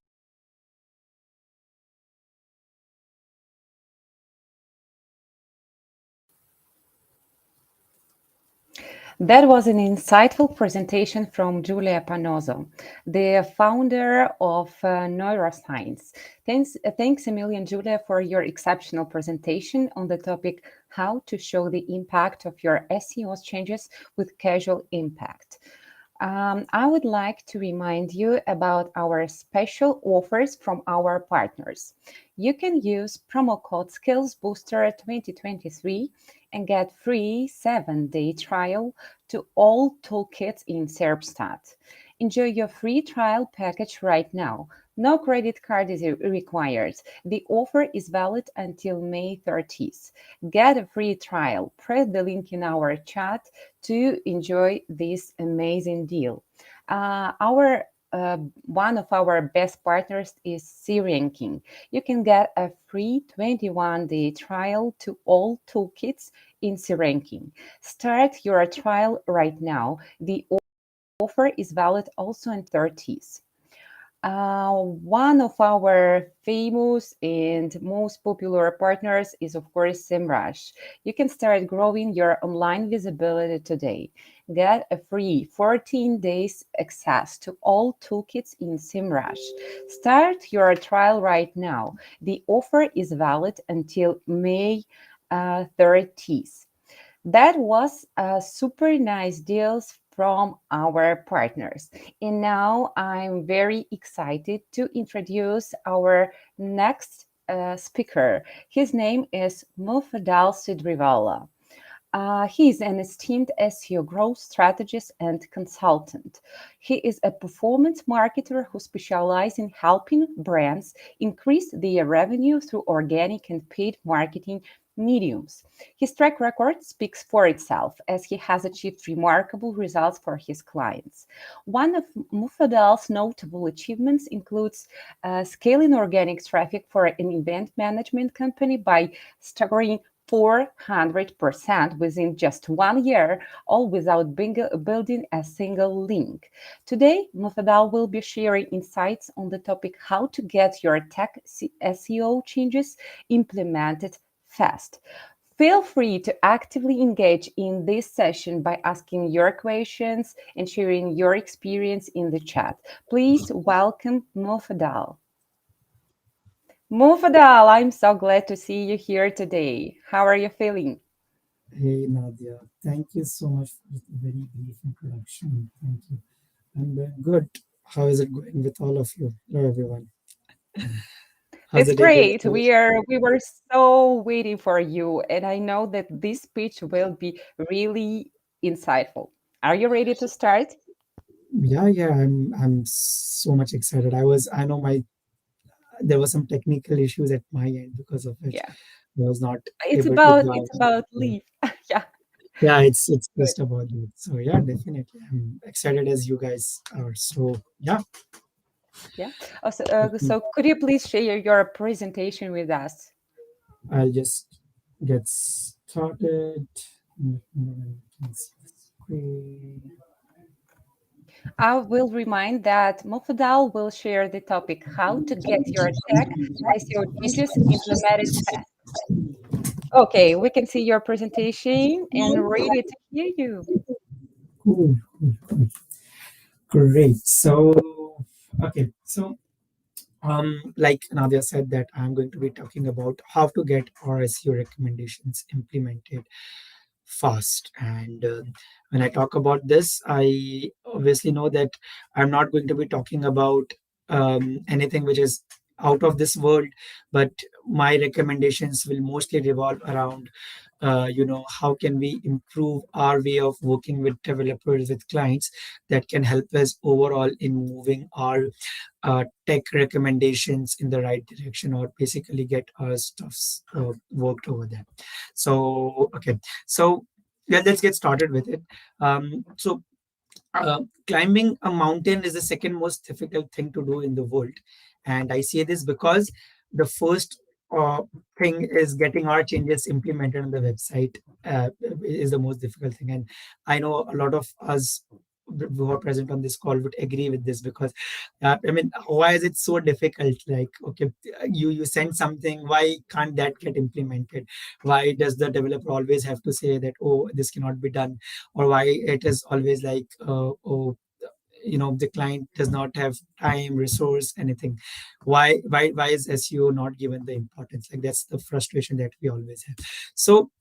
That was an insightful presentation from Giulia Panozzo, the founder of Neuroscience. Thanks a million, Giulia, for your exceptional presentation on the topic how to show the impact of your SEO changes with casual impact. I would like to remind you about our special offers from our partners. You can use promo code SkillsBooster 2023 and get free 7-day trial to all toolkits in SERPstat. Enjoy your free trial package right now. No credit card is required. The offer is valid until May 30th. Get a free trial. Press the link in our chat to enjoy this amazing deal. One of our best partners is C-Ranking. You can get a free 21-day trial to all toolkits in C-Ranking. Start your trial right now. The offer is valid also on 30th. One of our famous and most popular partners is, of course, SEMrush. You can start growing your online visibility today. Get a free 14 days access to all toolkits in SEMrush. Start your trial right now. The offer is valid until May 30th. That was super nice deals from our partners. And now I'm very excited to introduce our next speaker. His name is Mufadal Sidriwala. He is an esteemed SEO growth strategist and consultant. He is a performance marketer who specializes in helping brands increase their revenue through organic and paid marketing mediums. His track record speaks for itself, as he has achieved remarkable results for his clients. One of Mufadal's notable achievements includes scaling organic traffic for an event management company by staggering 400% within just 1 year, all without building a single link. Today, Mufadal will be sharing insights on the topic how to get your tech SEO changes implemented fast. Feel free to actively engage in this session by asking your questions and sharing your experience in the chat. Please welcome Mufadal. Mufadal, I'm so glad to see you here today. How are you feeling? Hey Nadia, thank you so much for the very brief introduction. Thank you. I'm doing good. How is it going with all of you? Hello everyone. How's It's the day going great. for you? We were so waiting for you, and I know that this speech will be really insightful. Are you ready to start? Yeah, I'm so much excited. I know my there were some technical issues at my end because of which Yeah. I was not It's able to about join. it's about Yeah, leave. Yeah. yeah, it's Good. just about it. So yeah, definitely. I'm excited as you guys are. So yeah. Yeah. So could you please share your presentation with us? I'll just get started. Let me see the screen. I will remind that Mofadal will share the topic how to get your tech SEO changes implemented fast. Okay, we can see your presentation and ready to hear you. Cool. Great. So, okay. So, like Nadia said, that I'm going to be talking about how to get our SEO recommendations implemented fast. And when I talk about this, I obviously know that I'm not going to be talking about anything which is out of this world, but my recommendations will mostly revolve around how can we improve our way of working with developers, with clients, that can help us overall in moving our tech recommendations in the right direction, or basically get our stuffs worked over there. So okay, so yeah, let's get started with it. Climbing a mountain is the second most difficult thing to do in the world. And I say this because the first uh, thing is getting our changes implemented on the website is the most difficult thing. And I know a lot of us who are present on this call would agree with this, because I mean, why is it so difficult? Like, okay, you send something, why can't that get implemented? Why does the developer always have to say that, oh, this cannot be done? Or why it is always like, oh, the client does not have time, resource, anything? Why is SEO not given the importance? Like, that's the frustration that we always have. So,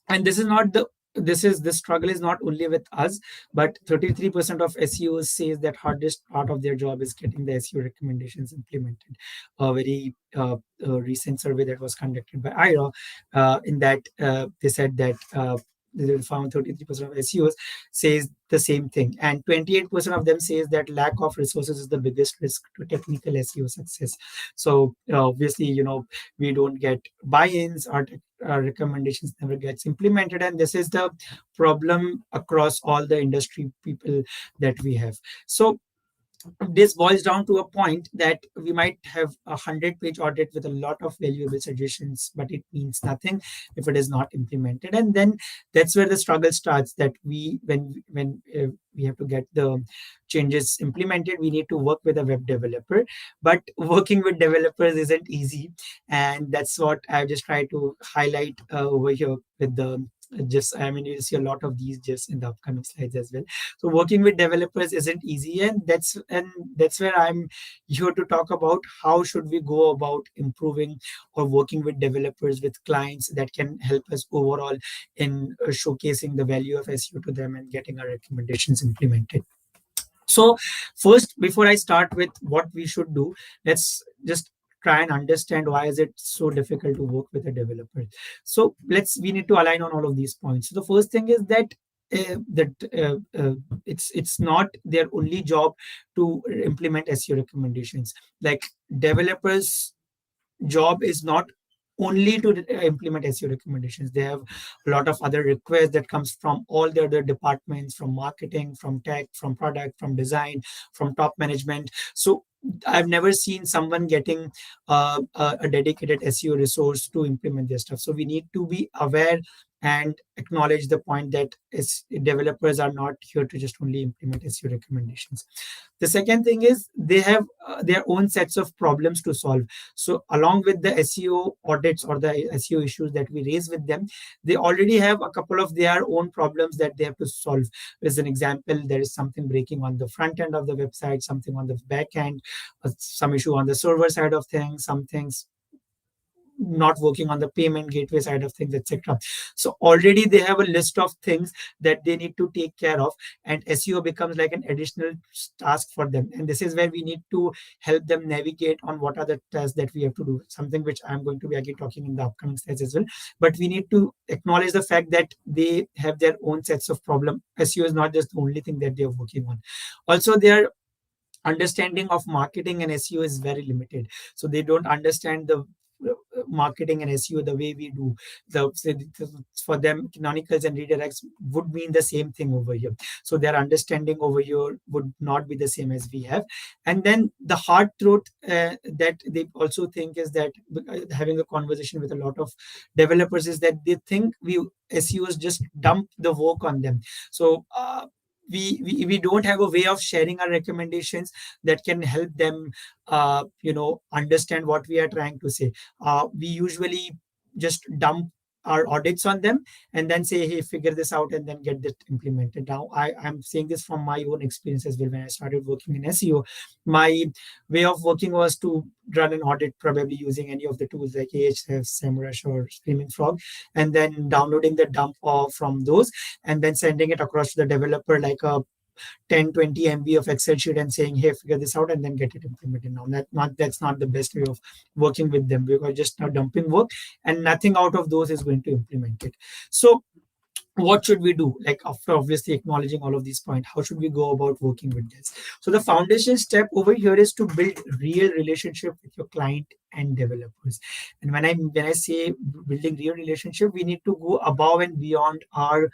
and this is not the this struggle is not only with us, but 33% of SEOs says that hardest part of their job is getting the SEO recommendations implemented. A very recent survey that was conducted by IRA, in that they said that they found 33% of SEOs says the same thing, and 28% of them says that lack of resources is the biggest risk to technical SEO success. So obviously, we don't get buy-ins, our recommendations never gets implemented, and this is the problem across all the industry people that we have. So this boils down to a point that we might have a 100-page audit with a lot of valuable suggestions, but it means nothing if it is not implemented. And then that's where the struggle starts, that when we have to get the changes implemented, we need to work with a web developer. But working with developers isn't easy, and that's what I've just tried to highlight over here with the just I mean, you'll see a lot of these just in the upcoming slides as well. So working with developers isn't easy, and that's where I'm here to talk about how should we go about improving or working with developers, with clients, that can help us overall in showcasing the value of SEO to them and getting our recommendations implemented. So first, before I start with what we should do, let's just try and understand why is it so difficult to work with a developer. So we need to align on all of these points. So the first thing is that it's not their only job to implement SEO recommendations. Like, developers job is not only to implement SEO recommendations. They have a lot of other requests that comes from all the other departments, from marketing, from tech, from product, from design, from top management. So I've never seen someone getting a dedicated SEO resource to implement their stuff. So we need to be aware and acknowledge the point that developers are not here to just only implement SEO recommendations. The second thing is they have their own sets of problems to solve. So along with the SEO audits or the SEO issues that we raise with them, they already have a couple of their own problems that they have to solve. As an example, there is something breaking on the front end of the website, something on the back end, some issue on the server side of things, some things not working on the payment gateway side of things, etc. So already they have a list of things that they need to take care of, and SEO becomes like an additional task for them. And this is where we need to help them navigate on what are the tasks that we have to do, something which I'm going to be again talking in the upcoming slides as well. But we need to acknowledge the fact that they have their own sets of problem. SEO is not just the only thing that they're working on. Also, their understanding of marketing and SEO is very limited. So they don't understand the marketing and SEO the way we do. For them, canonicals and redirects would mean the same thing over here. So their understanding over here would not be the same as we have. And then the hard truth that they also think is that, having a conversation with a lot of developers, is that they think SEOs just dump the work on them. So we don't have a way of sharing our recommendations that can help them understand what we are trying to say. We usually just dump our audits on them and then say, hey, figure this out, and then get that implemented. Now, I'm saying this from my own experience as well. When I started working in SEO, my way of working was to run an audit, probably using any of the tools like Ahrefs, SEMrush, or Screaming Frog, and then downloading the dump from those, and then sending it across to the developer like a 10-20 MB of Excel sheet and saying, hey, figure this out, and then get it implemented. Now, that's not the best way of working with them, because just now dumping work and nothing out of those is going to implement it. So what should we do? Like, after obviously acknowledging all of these points, how should we go about working with this? So the foundation step over here is to build real relationship with your client and developers. And when I say building real relationship, we need to go above and beyond our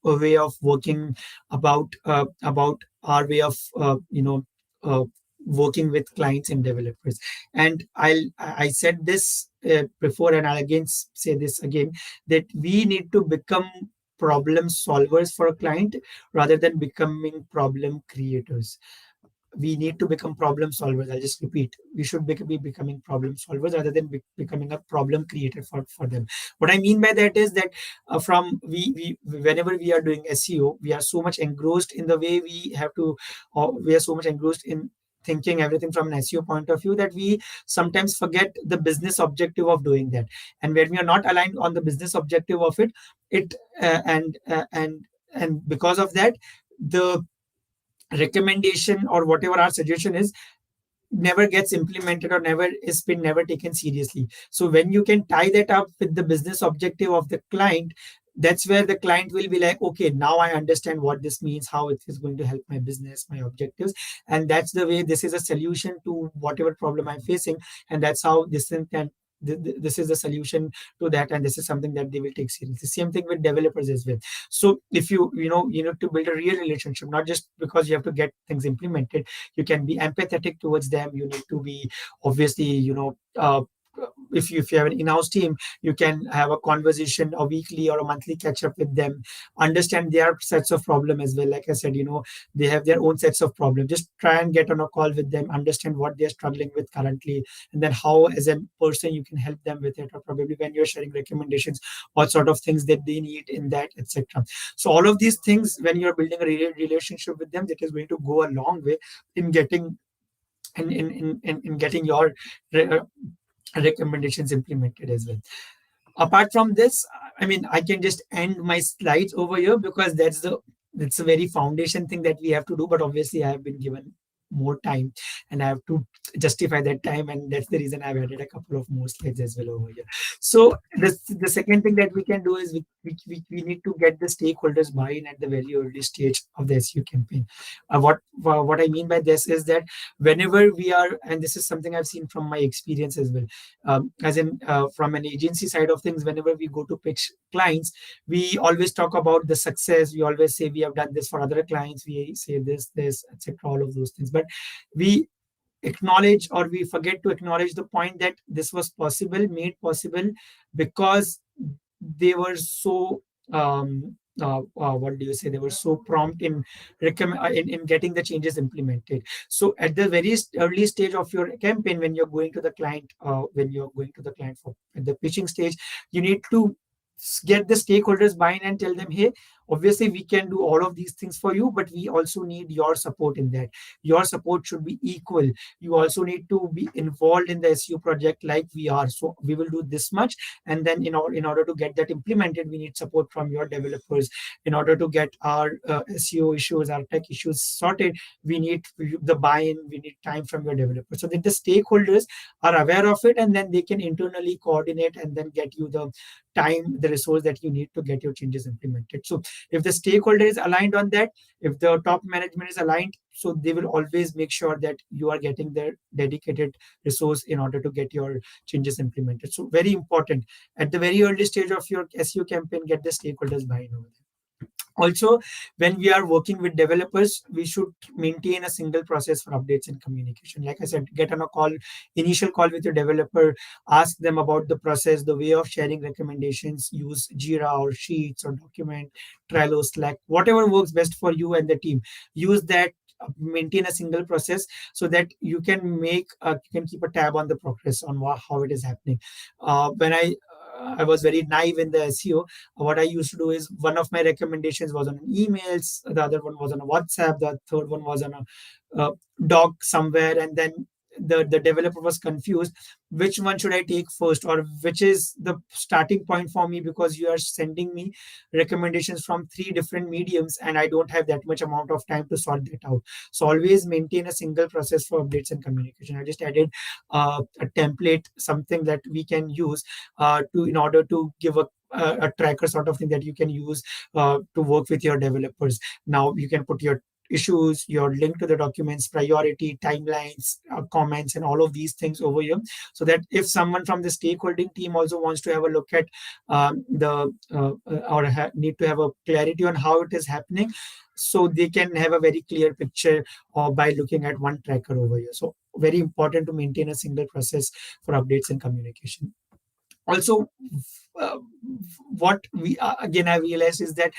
way of working, about our way of working with clients and developers. And I said this before, and I'll again say this again, that we need to become problem solvers for a client rather than becoming problem creators. We need to become problem solvers. I'll just repeat. We should be becoming problem solvers rather than becoming a problem creator for them. What I mean by that is that whenever we are doing SEO, we are so much engrossed in the way we have to, we are so much engrossed in thinking everything from an SEO point of view that we sometimes forget the business objective of doing that. And when we are not aligned on the business objective of it, and because of that, the recommendation or whatever our suggestion is never gets implemented or never taken seriously. So when you can tie that up with the business objective of the client, that's where the client will be like, okay, now I understand what this means, how it is going to help my business, my objectives. And that's the way this is a solution to whatever problem I'm facing. And that's how this is the solution to that, and this is something that they will take seriously. Same thing with developers as well. So if you need to build a real relationship, not just because you have to get things implemented, you can be empathetic towards them. You need to be obviously if you have an in-house team, you can have a conversation, a weekly or a monthly catch up with them, understand their sets of problem as well. Like I said, they have their own sets of problems. Just try and get on a call with them, understand what they're struggling with currently, and then how as a person you can help them with it, or probably when you're sharing recommendations, what sort of things that they need in that, etc. So all of these things, when you're building a relationship with them, that is going to go a long way in getting in getting your recommendations implemented as well. Apart from this, I mean, I can just end my slides over here because that's a very foundation thing that we have to do. But obviously, I have been given more time and I have to justify that time, and that's the reason I've added a couple of more slides as well over here. So the second thing that we can do is we need to get the stakeholders buy-in at the very early stage of the SEO campaign. What I mean by this is that whenever we are, and this is something I've seen from my experience as well, as in from an agency side of things, whenever we go to pitch clients, we always talk about the success. We always say we have done this for other clients. We say this, etc., all of those things. But we acknowledge, or we forget to acknowledge the point that this was made possible because they were so what do you say? They were so prompt in getting the changes implemented. So at the very early stage of your campaign, when you're going to the client, for at the pitching stage, you need to get the stakeholders buy-in and tell them, hey, Obviously, we can do all of these things for you, but we also need your support in that. Your support should be equal. You also need to be involved in the SEO project like we are. So we will do this much, and then in order to get that implemented, we need support from your developers. In order to get our SEO issues, our tech issues sorted, we need the buy-in, we need time from your developers, so that the stakeholders are aware of it, and then they can internally coordinate and then get you the time, the resource that you need to get your changes implemented. So if the stakeholder is aligned on that, if the top management is aligned, so they will always make sure that you are getting their dedicated resource in order to get your changes implemented. So very important at the very early stage of your SEO campaign, get the stakeholders buy-in over there. Also, when we are working with developers, we should maintain a single process for updates and communication. Like I said, get on a call, initial call with your developer, ask them about the process, the way of sharing recommendations, use Jira or Sheets or Document, Trello, Slack, whatever works best for you and the team. Use that, maintain a single process so that you can keep a tab on the progress on how it is happening. When I was very naive in the SEO. What I used to do is, one of my recommendations was on emails, the other one was on a WhatsApp, the third one was on a doc somewhere, and then the developer was confused which one should I take first, or which is the starting point for me, because you are sending me recommendations from 3 different mediums and I don't have that much amount of time to sort that out. So always maintain a single process for updates and communication. I just added a template, something that we can use in order to give a tracker sort of thing that you can use to work with your developers. Now you can put your issues, your link to the documents, priority, timelines, comments, and all of these things over here, so that if someone from the stakeholding team also wants to have a look at need to have a clarity on how it is happening, so they can have a very clear picture by looking at one tracker over here. So very important to maintain a single process for updates and communication. Also, what we again I realized is that,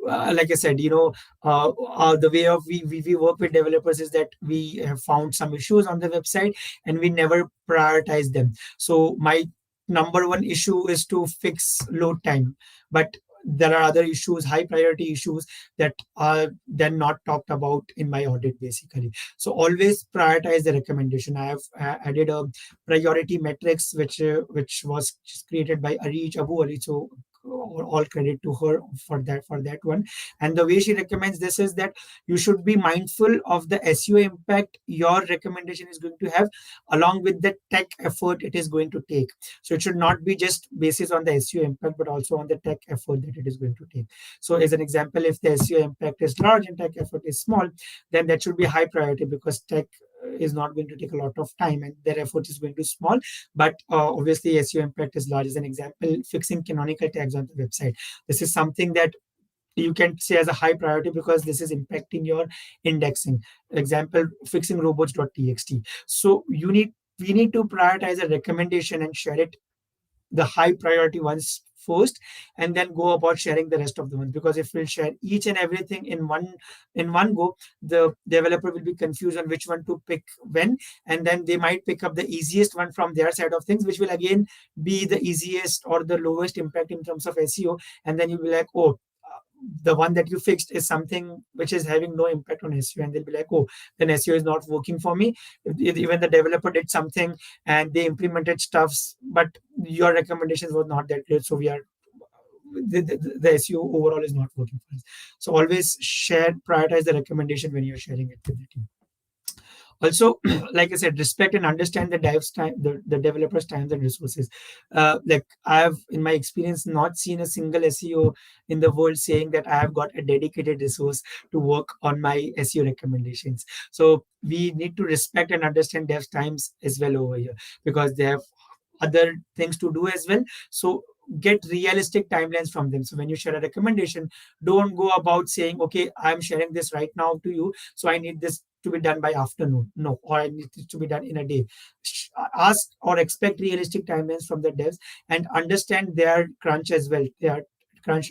like I said, the way of we work with developers is that we have found some issues on the website and we never prioritize them. So my number one issue is to fix load time, but there are other issues, high priority issues, that are then not talked about in my audit, basically. So always prioritize the recommendation. I have added a priority metrics, which was created by Abu Ali. So all credit to her for that one. And the way she recommends this is that you should be mindful of the SEO impact your recommendation is going to have, along with the tech effort it is going to take. So it should not be just basis on the SEO impact, but also on the tech effort that it is going to take. So as an example, if the SEO impact is large and tech effort is small, then that should be high priority, because tech is not going to take a lot of time and their effort is going to be small. But obviously SEO impact is large. As an example, fixing canonical tags on the website. This is something that you can say as a high priority, because this is impacting your indexing. Example, fixing robots.txt. So we need to prioritize a recommendation and share it, the high priority ones first, and then go about sharing the rest of the ones. Because if we'll share each and everything in one go, the developer will be confused on which one to pick when, and then they might pick up the easiest one from their side of things, which will again be the easiest or the lowest impact in terms of SEO. And then you'll be like, oh, the one that you fixed is something which is having no impact on SEO, and they'll be like, oh, then SEO is not working for me. Even the developer did something and they implemented stuffs, but your recommendations were not that great, so the SEO overall is not working for us. So always prioritize the recommendation when you're sharing it with the team. Also, like I said, respect and understand the dev's time, the developer's times and resources. Like I have, in my experience, not seen a single SEO in the world saying that I have got a dedicated resource to work on my SEO recommendations. So we need to respect and understand dev's times as well over here, because they have other things to do as well. So get realistic timelines from them. So when you share a recommendation, don't go about saying, okay, I'm sharing this right now to you, so I need this to be done by afternoon. No, or I need it to be done in a day. Ask or expect realistic timelines from the devs, and understand their crunch as well. Their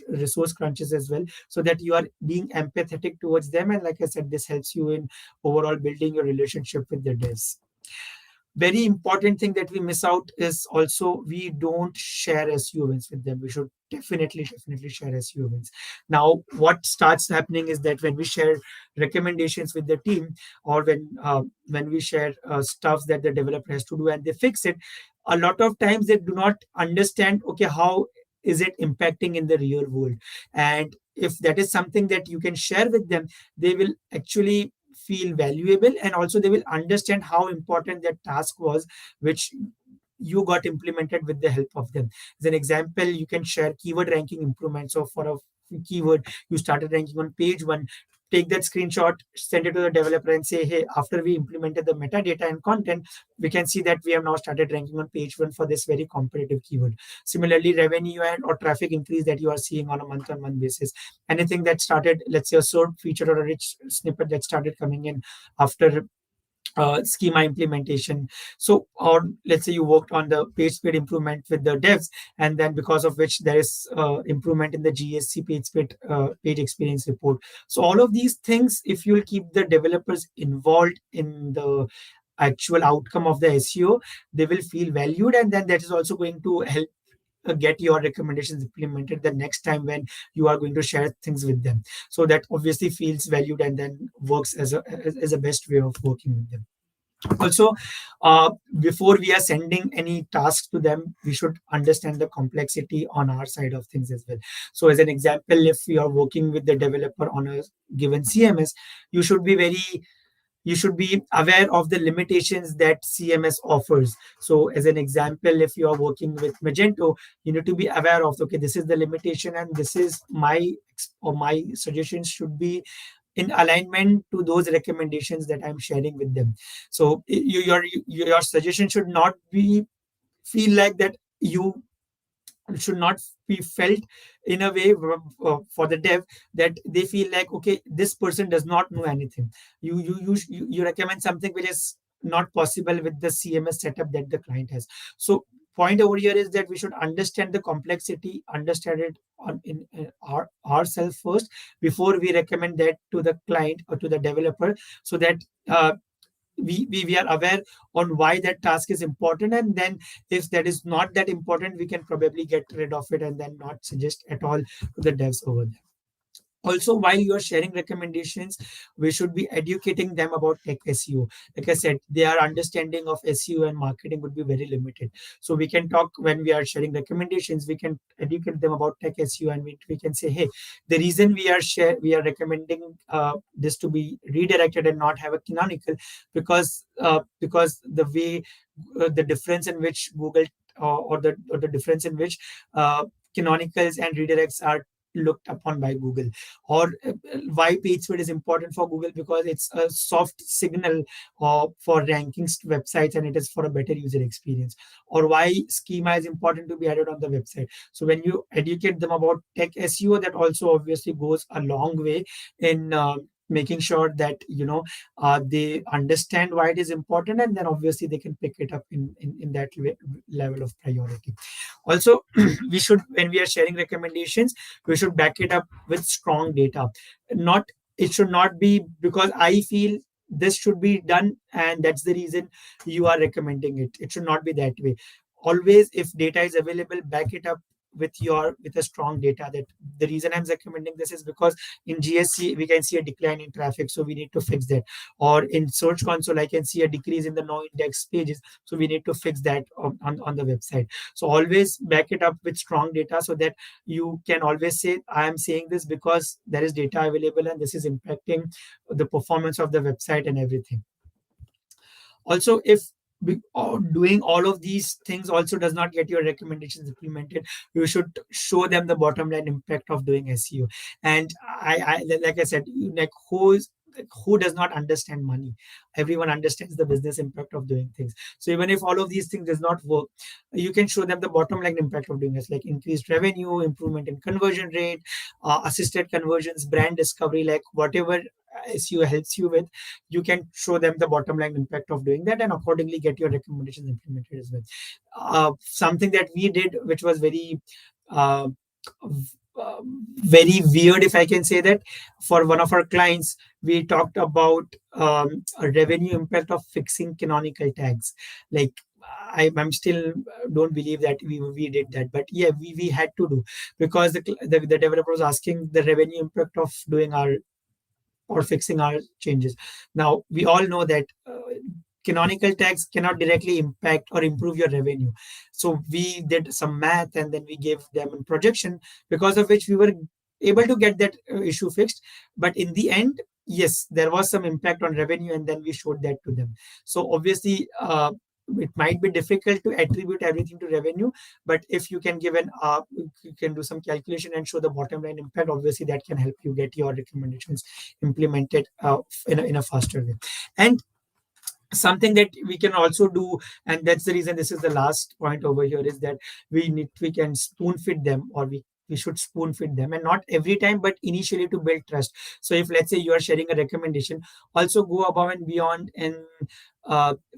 resource crunches as well, so that you are being empathetic towards them. And like I said, this helps you in overall building your relationship with the devs. very important thing that we miss out is also we don't share SEO wins with them. We should definitely share SEO wins. Now, what starts happening is that when we share recommendations with the team, or when we share stuff that the developer has to do and they fix it, a lot of times they do not understand, okay, how is it impacting in the real world? And if that is something that you can share with them, they will actually feel valuable, and also they will understand how important that task was, which you got implemented with the help of them. As an example, you can share keyword ranking improvements. So for a keyword, you started ranking on page 1, take that screenshot, send it to the developer and say, hey, after we implemented the metadata and content, we can see that we have now started ranking on page 1 for this very competitive keyword. Similarly, revenue and or traffic increase that you are seeing on a month-on-month basis, anything that started, let's say a SERP feature or a rich snippet that started coming in after schema implementation. So, or let's say you worked on the page speed improvement with the devs, and then because of which there is improvement in the GSC page speed page experience report. So all of these things, if you'll keep the developers involved in the actual outcome of the SEO, they will feel valued, and then that is also going to help get your recommendations implemented the next time when you are going to share things with them. So that obviously feels valued and then works as a best way of working with them. Also, before we are sending any tasks to them, we should understand the complexity on our side of things as well. So as an example, if you are working with the developer on a given CMS, you should be aware of the limitations that CMS offers. So as an example, if you are working with Magento, you need to be aware of, okay, this is the limitation and this is my suggestions should be in alignment to those recommendations that I'm sharing with them. So your suggestion should not be feel like that you should not be felt in a way for the dev that they feel like, okay, this person does not know anything. You recommend something which is not possible with the CMS setup that the client has. So point over here is that we should understand the complexity, understand it in ourselves first before we recommend that to the client or to the developer, so that we are aware on why that task is important, and then if that is not that important, we can probably get rid of it and then not suggest at all to the devs over there. Also, while you are sharing recommendations, we should be educating them about tech SEO. Like I said, their understanding of SEO and marketing would be very limited. So we can talk when we are sharing recommendations, we can educate them about tech SEO, and we can say, hey, the reason we are recommending this to be redirected and not have a canonical, because the way the difference in which Google or the difference in which canonicals and redirects are looked upon by Google, or why page speed is important for Google, because it's a soft signal for ranking websites and it is for a better user experience, or why schema is important to be added on the website. So when you educate them about tech SEO, that also obviously goes a long way in making sure that they understand why it is important, and then obviously they can pick it up in that level of priority. Also, we should, when we are sharing recommendations, we should back it up with strong data. It should not be because I feel this should be done and that's the reason you are recommending it. It should not be that way. Always, if data is available, back it up with a strong data, that the reason I'm recommending this is because in GSC we can see a decline in traffic, so we need to fix that. Or in Search Console, I can see a decrease in the no index pages, so we need to fix that on the website. So always back it up with strong data, so that you can always say, I am saying this because there is data available and this is impacting the performance of the website and everything. Also, if doing all of these things also does not get your recommendations implemented, you should show them the bottom line impact of doing SEO. And I like I said, like who does not understand money? Everyone understands the business impact of doing things. So even if all of these things does not work, you can show them the bottom line impact of doing this, like increased revenue, improvement in conversion rate, assisted conversions, brand discovery, like whatever SEO helps you with, you can show them the bottom line impact of doing that and accordingly get your recommendations implemented as well. Something that we did, which was very very weird, if I can say that, for one of our clients, we talked about a revenue impact of fixing canonical tags. Like I'm still don't believe that we did that, but yeah, we had to do, because the developer was asking the revenue impact of doing our or fixing our changes. Now we all know that canonical tags cannot directly impact or improve your revenue. So we did some math and then we gave them a projection, because of which we were able to get that issue fixed. But in the end, yes, there was some impact on revenue, and then we showed that to them. So obviously, it might be difficult to attribute everything to revenue, but if you can give you can do some calculation and show the bottom line impact, obviously that can help you get your recommendations implemented in a faster way. And something that we can also do, and that's the reason this is the last point over here, is that we can spoon feed them, or we should spoon feed them, and not every time, but initially, to build trust. So if, let's say, you are sharing a recommendation, also go above and beyond and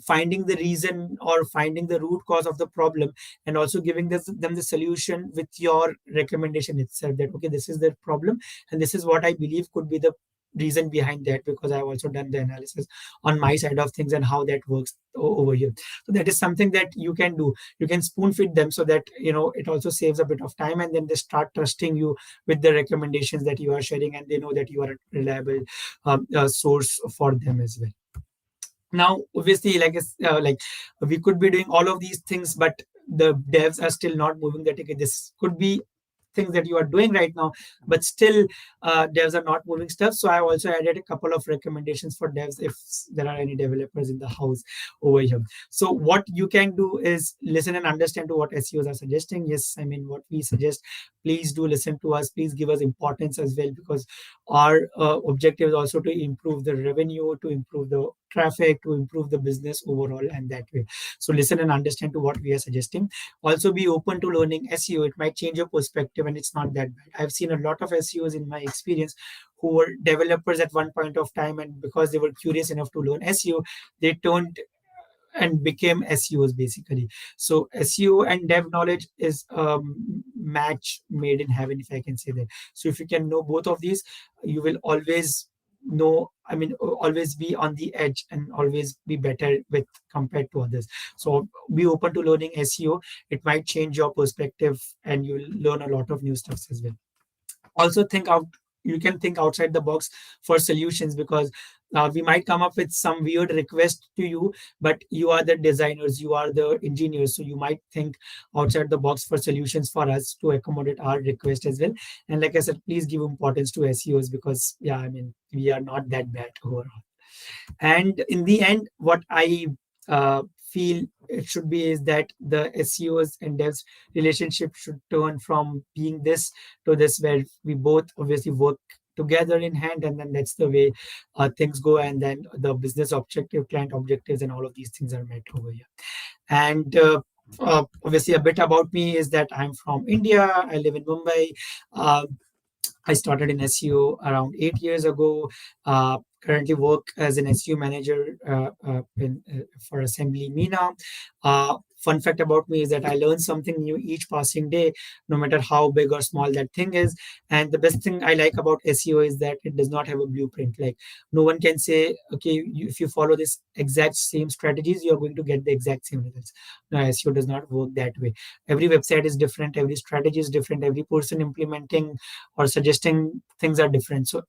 finding the reason or finding the root cause of the problem, and also giving them the solution with your recommendation itself, that okay, this is the problem and this is what I believe could be the reason behind that, because I've also done the analysis on my side of things and how that works over here. So that is something that you can do. You can spoon feed them, so that it also saves a bit of time, and then they start trusting you with the recommendations that you are sharing, and they know that you are a reliable source for them as well. Now obviously, like we could be doing all of these things, but the devs are still not moving the ticket. This could be things that you are doing right now, but still devs are not moving stuff. So I also added a couple of recommendations for devs if there are any developers in the house over here. So what you can do is listen and understand to what SEOs are suggesting. Yes, I mean, what we suggest, please do listen to us. Please give us importance as well, because our objective is also to improve the revenue, to improve the traffic, to improve the business overall, and that way. So listen and understand to what we are suggesting. Also be open to learning SEO. It might change your perspective, and it's not that bad. I've seen a lot of SEOs in my experience who were developers at one point of time, and because they were curious enough to learn SEO, they turned and became SEOs basically. So SEO and dev knowledge is match made in heaven, if I can say that. So if you can know both of these, you will always always be on the edge and always be better with compared to others. So be open to learning SEO. It might change your perspective, and you'll learn a lot of new stuff as well. Also you can think outside the box for solutions, because we might come up with some weird request to you, but you are the designers, you are the engineers, so you might think outside the box for solutions for us to accommodate our request as well. And like I said, please give importance to SEOs, because we are not that bad overall. And in the end, what I feel it should be is that the SEOs and devs relationship should turn from being this to this, where we both obviously work together in hand, and then that's the way things go, and then the business objective, client objectives, and all of these things are met over here. And obviously, a bit about me is that I'm from India. I live in Mumbai. I started in SEO around 8 years ago. Currently work as an SEO manager for Assembly Mina. Fun fact about me is that I learn something new each passing day, no matter how big or small that thing is. And the best thing I like about SEO is that it does not have a blueprint. Like, no one can say, okay, if you follow this exact same strategies, you're going to get the exact same results. No, SEO does not work that way. Every website is different. Every strategy is different. Every person implementing or suggesting things are different. So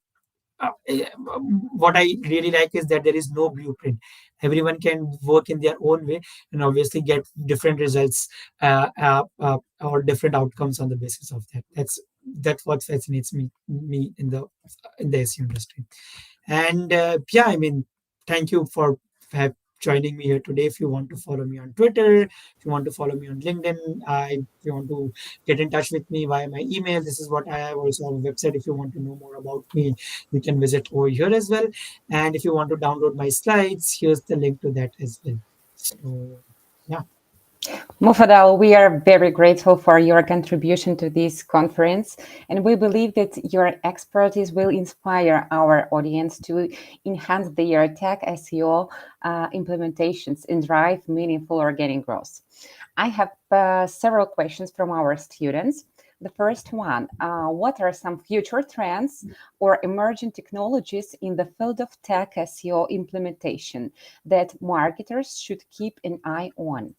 what I really like is that there is no blueprint. Everyone can work in their own way and obviously get different results or different outcomes on the basis of that. That's what fascinates me in the SEO industry. And thank you for joining me here today. If you want to follow me on Twitter, if you want to follow me on LinkedIn, if you want to get in touch with me via my email, this is what I have. Also have a website. If you want to know more about me, you can visit over here as well. And if you want to download my slides, here's the link to that as well. So yeah. Mufadal, we are very grateful for your contribution to this conference, and we believe that your expertise will inspire our audience to enhance their tech SEO implementations and drive meaningful organic growth. I have several questions from our students. The first one, what are some future trends or emerging technologies in the field of tech SEO implementation that marketers should keep an eye on?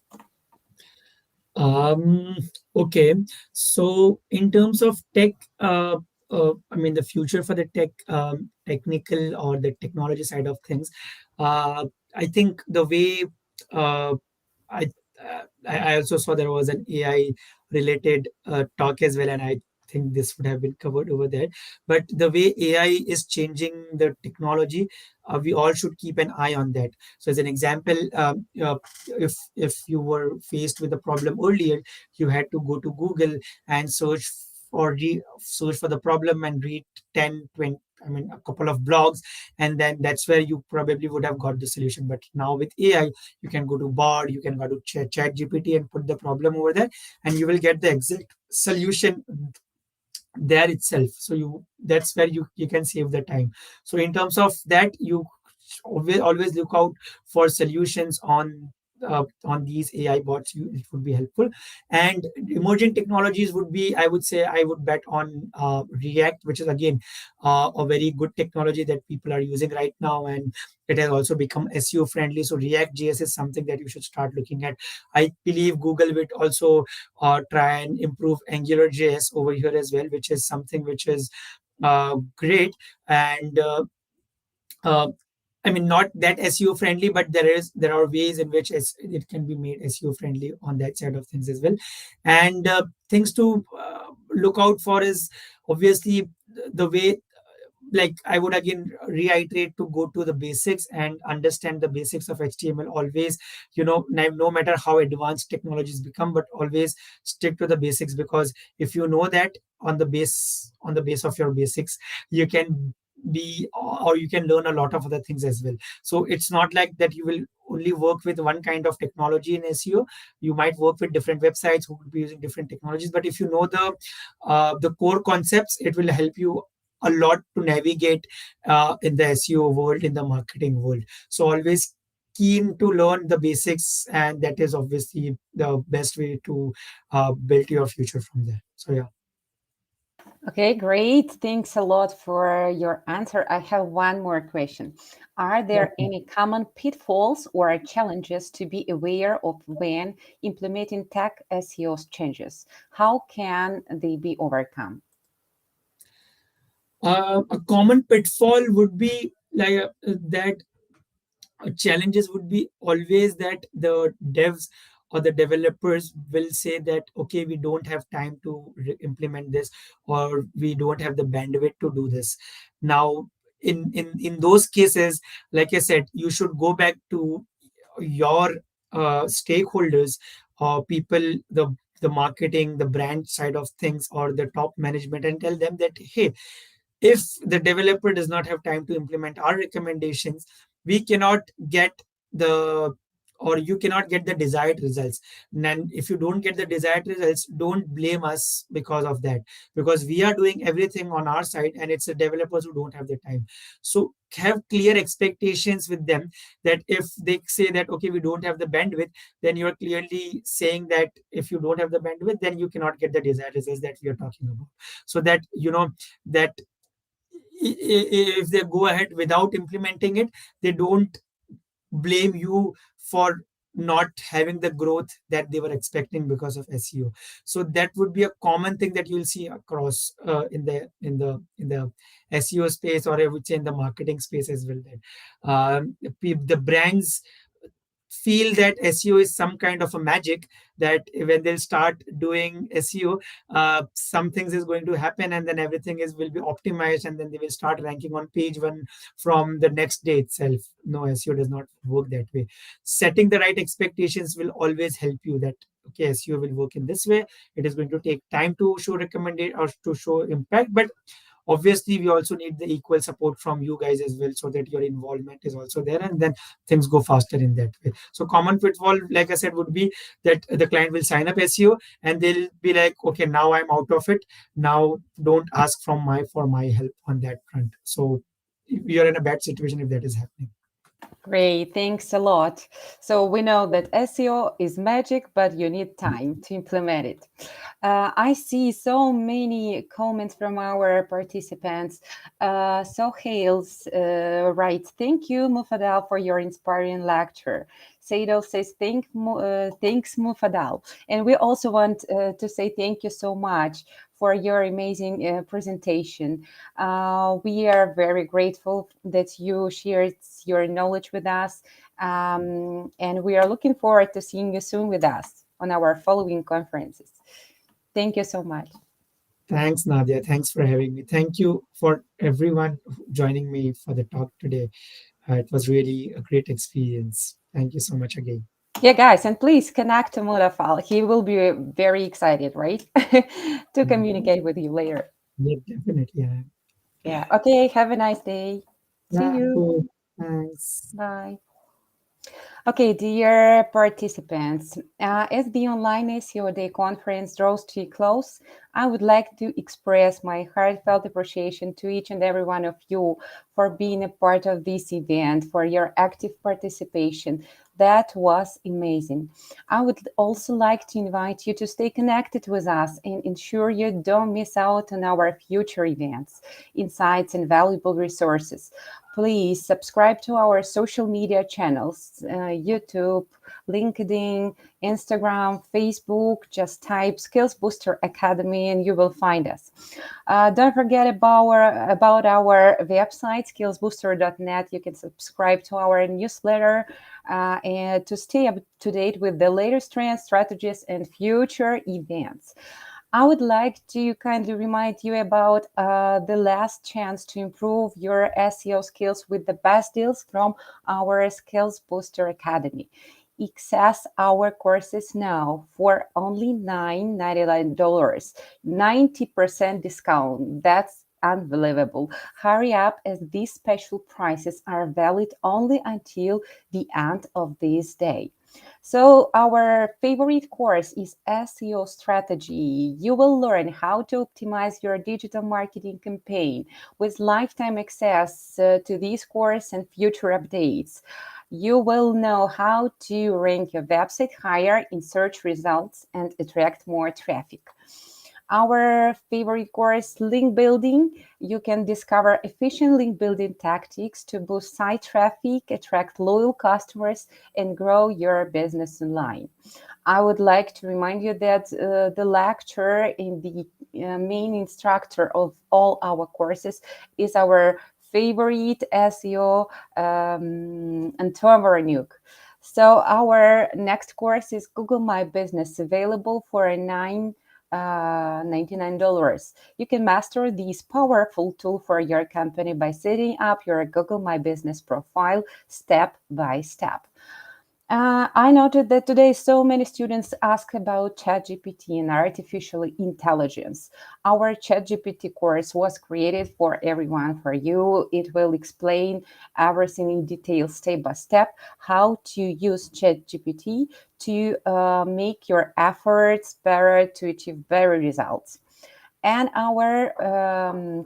Okay, so in terms of tech, I mean the future for the tech, technical or the technology side of things, I think the way uh, I I also saw there was an AI related talk as well, and I think this would have been covered over there. But the way AI is changing the technology, we all should keep an eye on that. So, as an example, if you were faced with a problem earlier, you had to go to Google and search for the problem and read 10, 20. I mean, a couple of blogs, and then that's where you probably would have got the solution. But now with AI, you can go to Bard, you can go to Chat GPT and put the problem over there, and you will get the exact solution there itself. So that's where you can save the time. So in terms of that, you always look out for solutions on these AI bots. It would be helpful. And emerging technologies would be, I would say, I would bet on React, which is again a very good technology that people are using right now, and it has also become SEO friendly. So React JS is something that you should start looking at. I believe Google will also try and improve Angular JS over here as well, which is something which is great. And uh, I mean, not that SEO friendly, but there are ways in which it can be made SEO friendly on that side of things as well. And things to look out for is obviously the way, like I would again reiterate to go to the basics and understand the basics of HTML always. No matter how advanced technologies become, but always stick to the basics, because if you know that on the base of your basics, you can be, or you can learn a lot of other things as well. So it's not like that you will only work with one kind of technology in SEO. You might work with different websites who will be using different technologies, but if you know the core concepts, it will help you a lot to navigate in the SEO world, in the marketing world. So always keen to learn the basics, and that is obviously the best way to build your future from there. So yeah. Okay, great. Thanks a lot for your answer. I have one more question. Are there any common pitfalls or challenges to be aware of when implementing tech SEO changes? How can they be overcome? A common pitfall would be like that challenges would be always that the devs or the developers will say that, okay, we don't have time to implement this, or we don't have the bandwidth to do this. Now in those cases, like I said, you should go back to your stakeholders, or people, the marketing, the brand side of things, or the top management, and tell them that, hey, if the developer does not have time to implement our recommendations, we cannot get the or you cannot get the desired results. And if you don't get the desired results, don't blame us because of that, because we are doing everything on our side, and it's the developers who don't have the time. So have clear expectations with them, that if they say that, okay, we don't have the bandwidth, then you're clearly saying that if you don't have the bandwidth, then you cannot get the desired results that we are talking about. So that that if they go ahead without implementing it, they don't blame you for not having the growth that they were expecting because of SEO. So that would be a common thing that you'll see across in the SEO space, or I would say in the marketing space as well. That the brands feel that SEO is some kind of a magic, that when they'll start doing SEO, some things is going to happen, and then everything will be optimized, and then they will start ranking on page one from the next day itself. No, SEO does not work that way. Setting the right expectations will always help you, that okay, SEO will work in this way. It is going to take time to show recommended or to show impact, but Obviously, we also need the equal support from you guys as well, so that your involvement is also there, and then things go faster in that way. So common pitfall, like I said, would be that the client will sign up SEO and they'll be like, okay, now I'm out of it. Now don't ask for my help on that front. So you're in a bad situation if that is happening. Great, thanks a lot. So we know that SEO is magic, but you need time to implement it. I see so many comments from our participants. So Hales writes, thank you, Mufadal, for your inspiring lecture. Sado says, thanks, Mufadal. And we also want to say thank you so much for your amazing presentation. We are very grateful that you shared your knowledge with us. And we are looking forward to seeing you soon with us on our following conferences. Thank you so much. Thanks, Nadiia. Thanks for having me. Thank you for everyone joining me for the talk today. It was really a great experience. Thank you so much again. Yeah, guys, and please connect to Mudafal. He will be very excited, right? To communicate with you later. Yeah, definitely. Yeah. Okay. Have a nice day. See you. Cool. Thanks. Bye. Okay, dear participants, as the online SEO Day conference draws to a close, I would like to express my heartfelt appreciation to each and every one of you for being a part of this event, for your active participation. That was amazing. I would also like to invite you to stay connected with us and ensure you don't miss out on our future events, insights, and valuable resources. Please subscribe to our social media channels, YouTube, LinkedIn, Instagram, Facebook. Just type SkillsBooster Academy and you will find us. Don't forget about our website, skillsbooster.net. You can subscribe to our newsletter and to stay up to date with the latest trends, strategies, and future events. I would like to kindly remind you about the last chance to improve your SEO skills with the best deals from our Skills Booster Academy. Access our courses now for only $9.99, 90% discount. That's unbelievable. Hurry up, as these special prices are valid only until the end of this day. So our favorite course is SEO strategy. You will learn how to optimize your digital marketing campaign with lifetime access to this course and future updates. You will know how to rank your website higher in search results and attract more traffic. Our favorite course, link building. You can discover efficient link building tactics to boost site traffic, attract loyal customers, and grow your business online. I would like to remind you that the lecturer and the main instructor of all our courses is our favorite SEO, Anton Voroniuk. So our next course is Google My Business, available for a $99. You can master this powerful tool for your company by setting up your Google My Business profile step by step. I noted that today so many students ask about ChatGPT and artificial intelligence. Our ChatGPT course was created for everyone, for you. It will explain everything in detail, step by step, how to use ChatGPT to make your efforts better to achieve better results. And our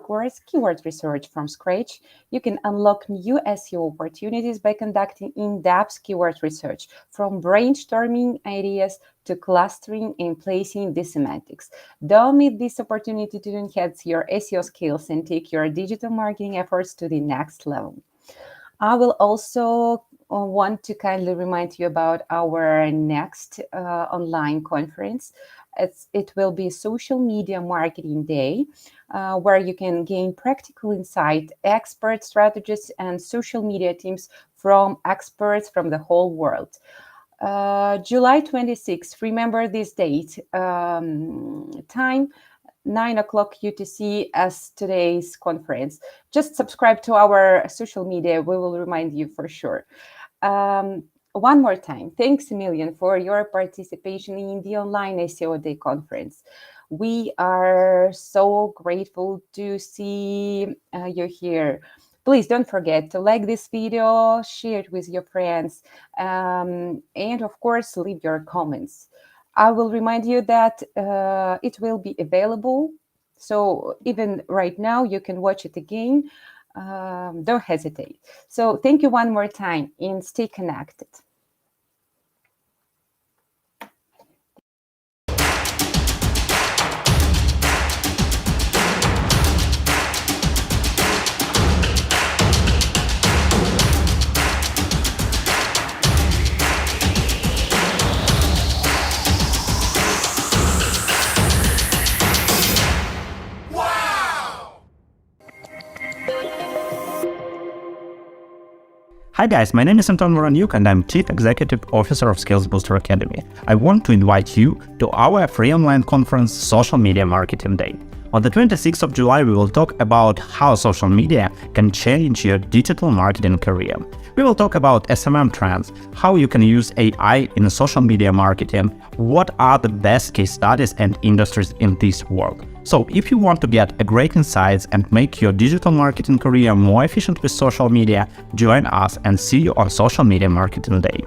course, Keyword Research from Scratch. You can unlock new SEO opportunities by conducting in-depth keyword research, from brainstorming ideas to clustering and placing the semantics. Don't miss this opportunity to enhance your SEO skills and take your digital marketing efforts to the next level. I will also want to kindly remind you about our next online conference. It will be Social Media Marketing Day, where you can gain practical insight, expert strategists, and social media teams from experts from the whole world. July 26th, remember this date, time 9 o'clock UTC as today's conference. Just subscribe to our social media. We will remind you for sure. One more time, thanks a million for your participation in the online SEO Day conference. We are so grateful to see you here. Please don't forget to like this video, share it with your friends, and of course, leave your comments. I will remind you that it will be available. So even right now, you can watch it again. Don't hesitate. So thank you one more time and stay connected. Hi guys, my name is Anton Voroniuk and I'm Chief Executive Officer of SkillsBooster Academy. I want to invite you to our free online conference Social Media Marketing Day. On the 26th of July, we will talk about how social media can change your digital marketing career. We will talk about SMM trends, how you can use AI in social media marketing, what are the best case studies and industries in this world. So if you want to get a great insights and make your digital marketing career more efficient with social media, join us and see you on Social Media Marketing Day.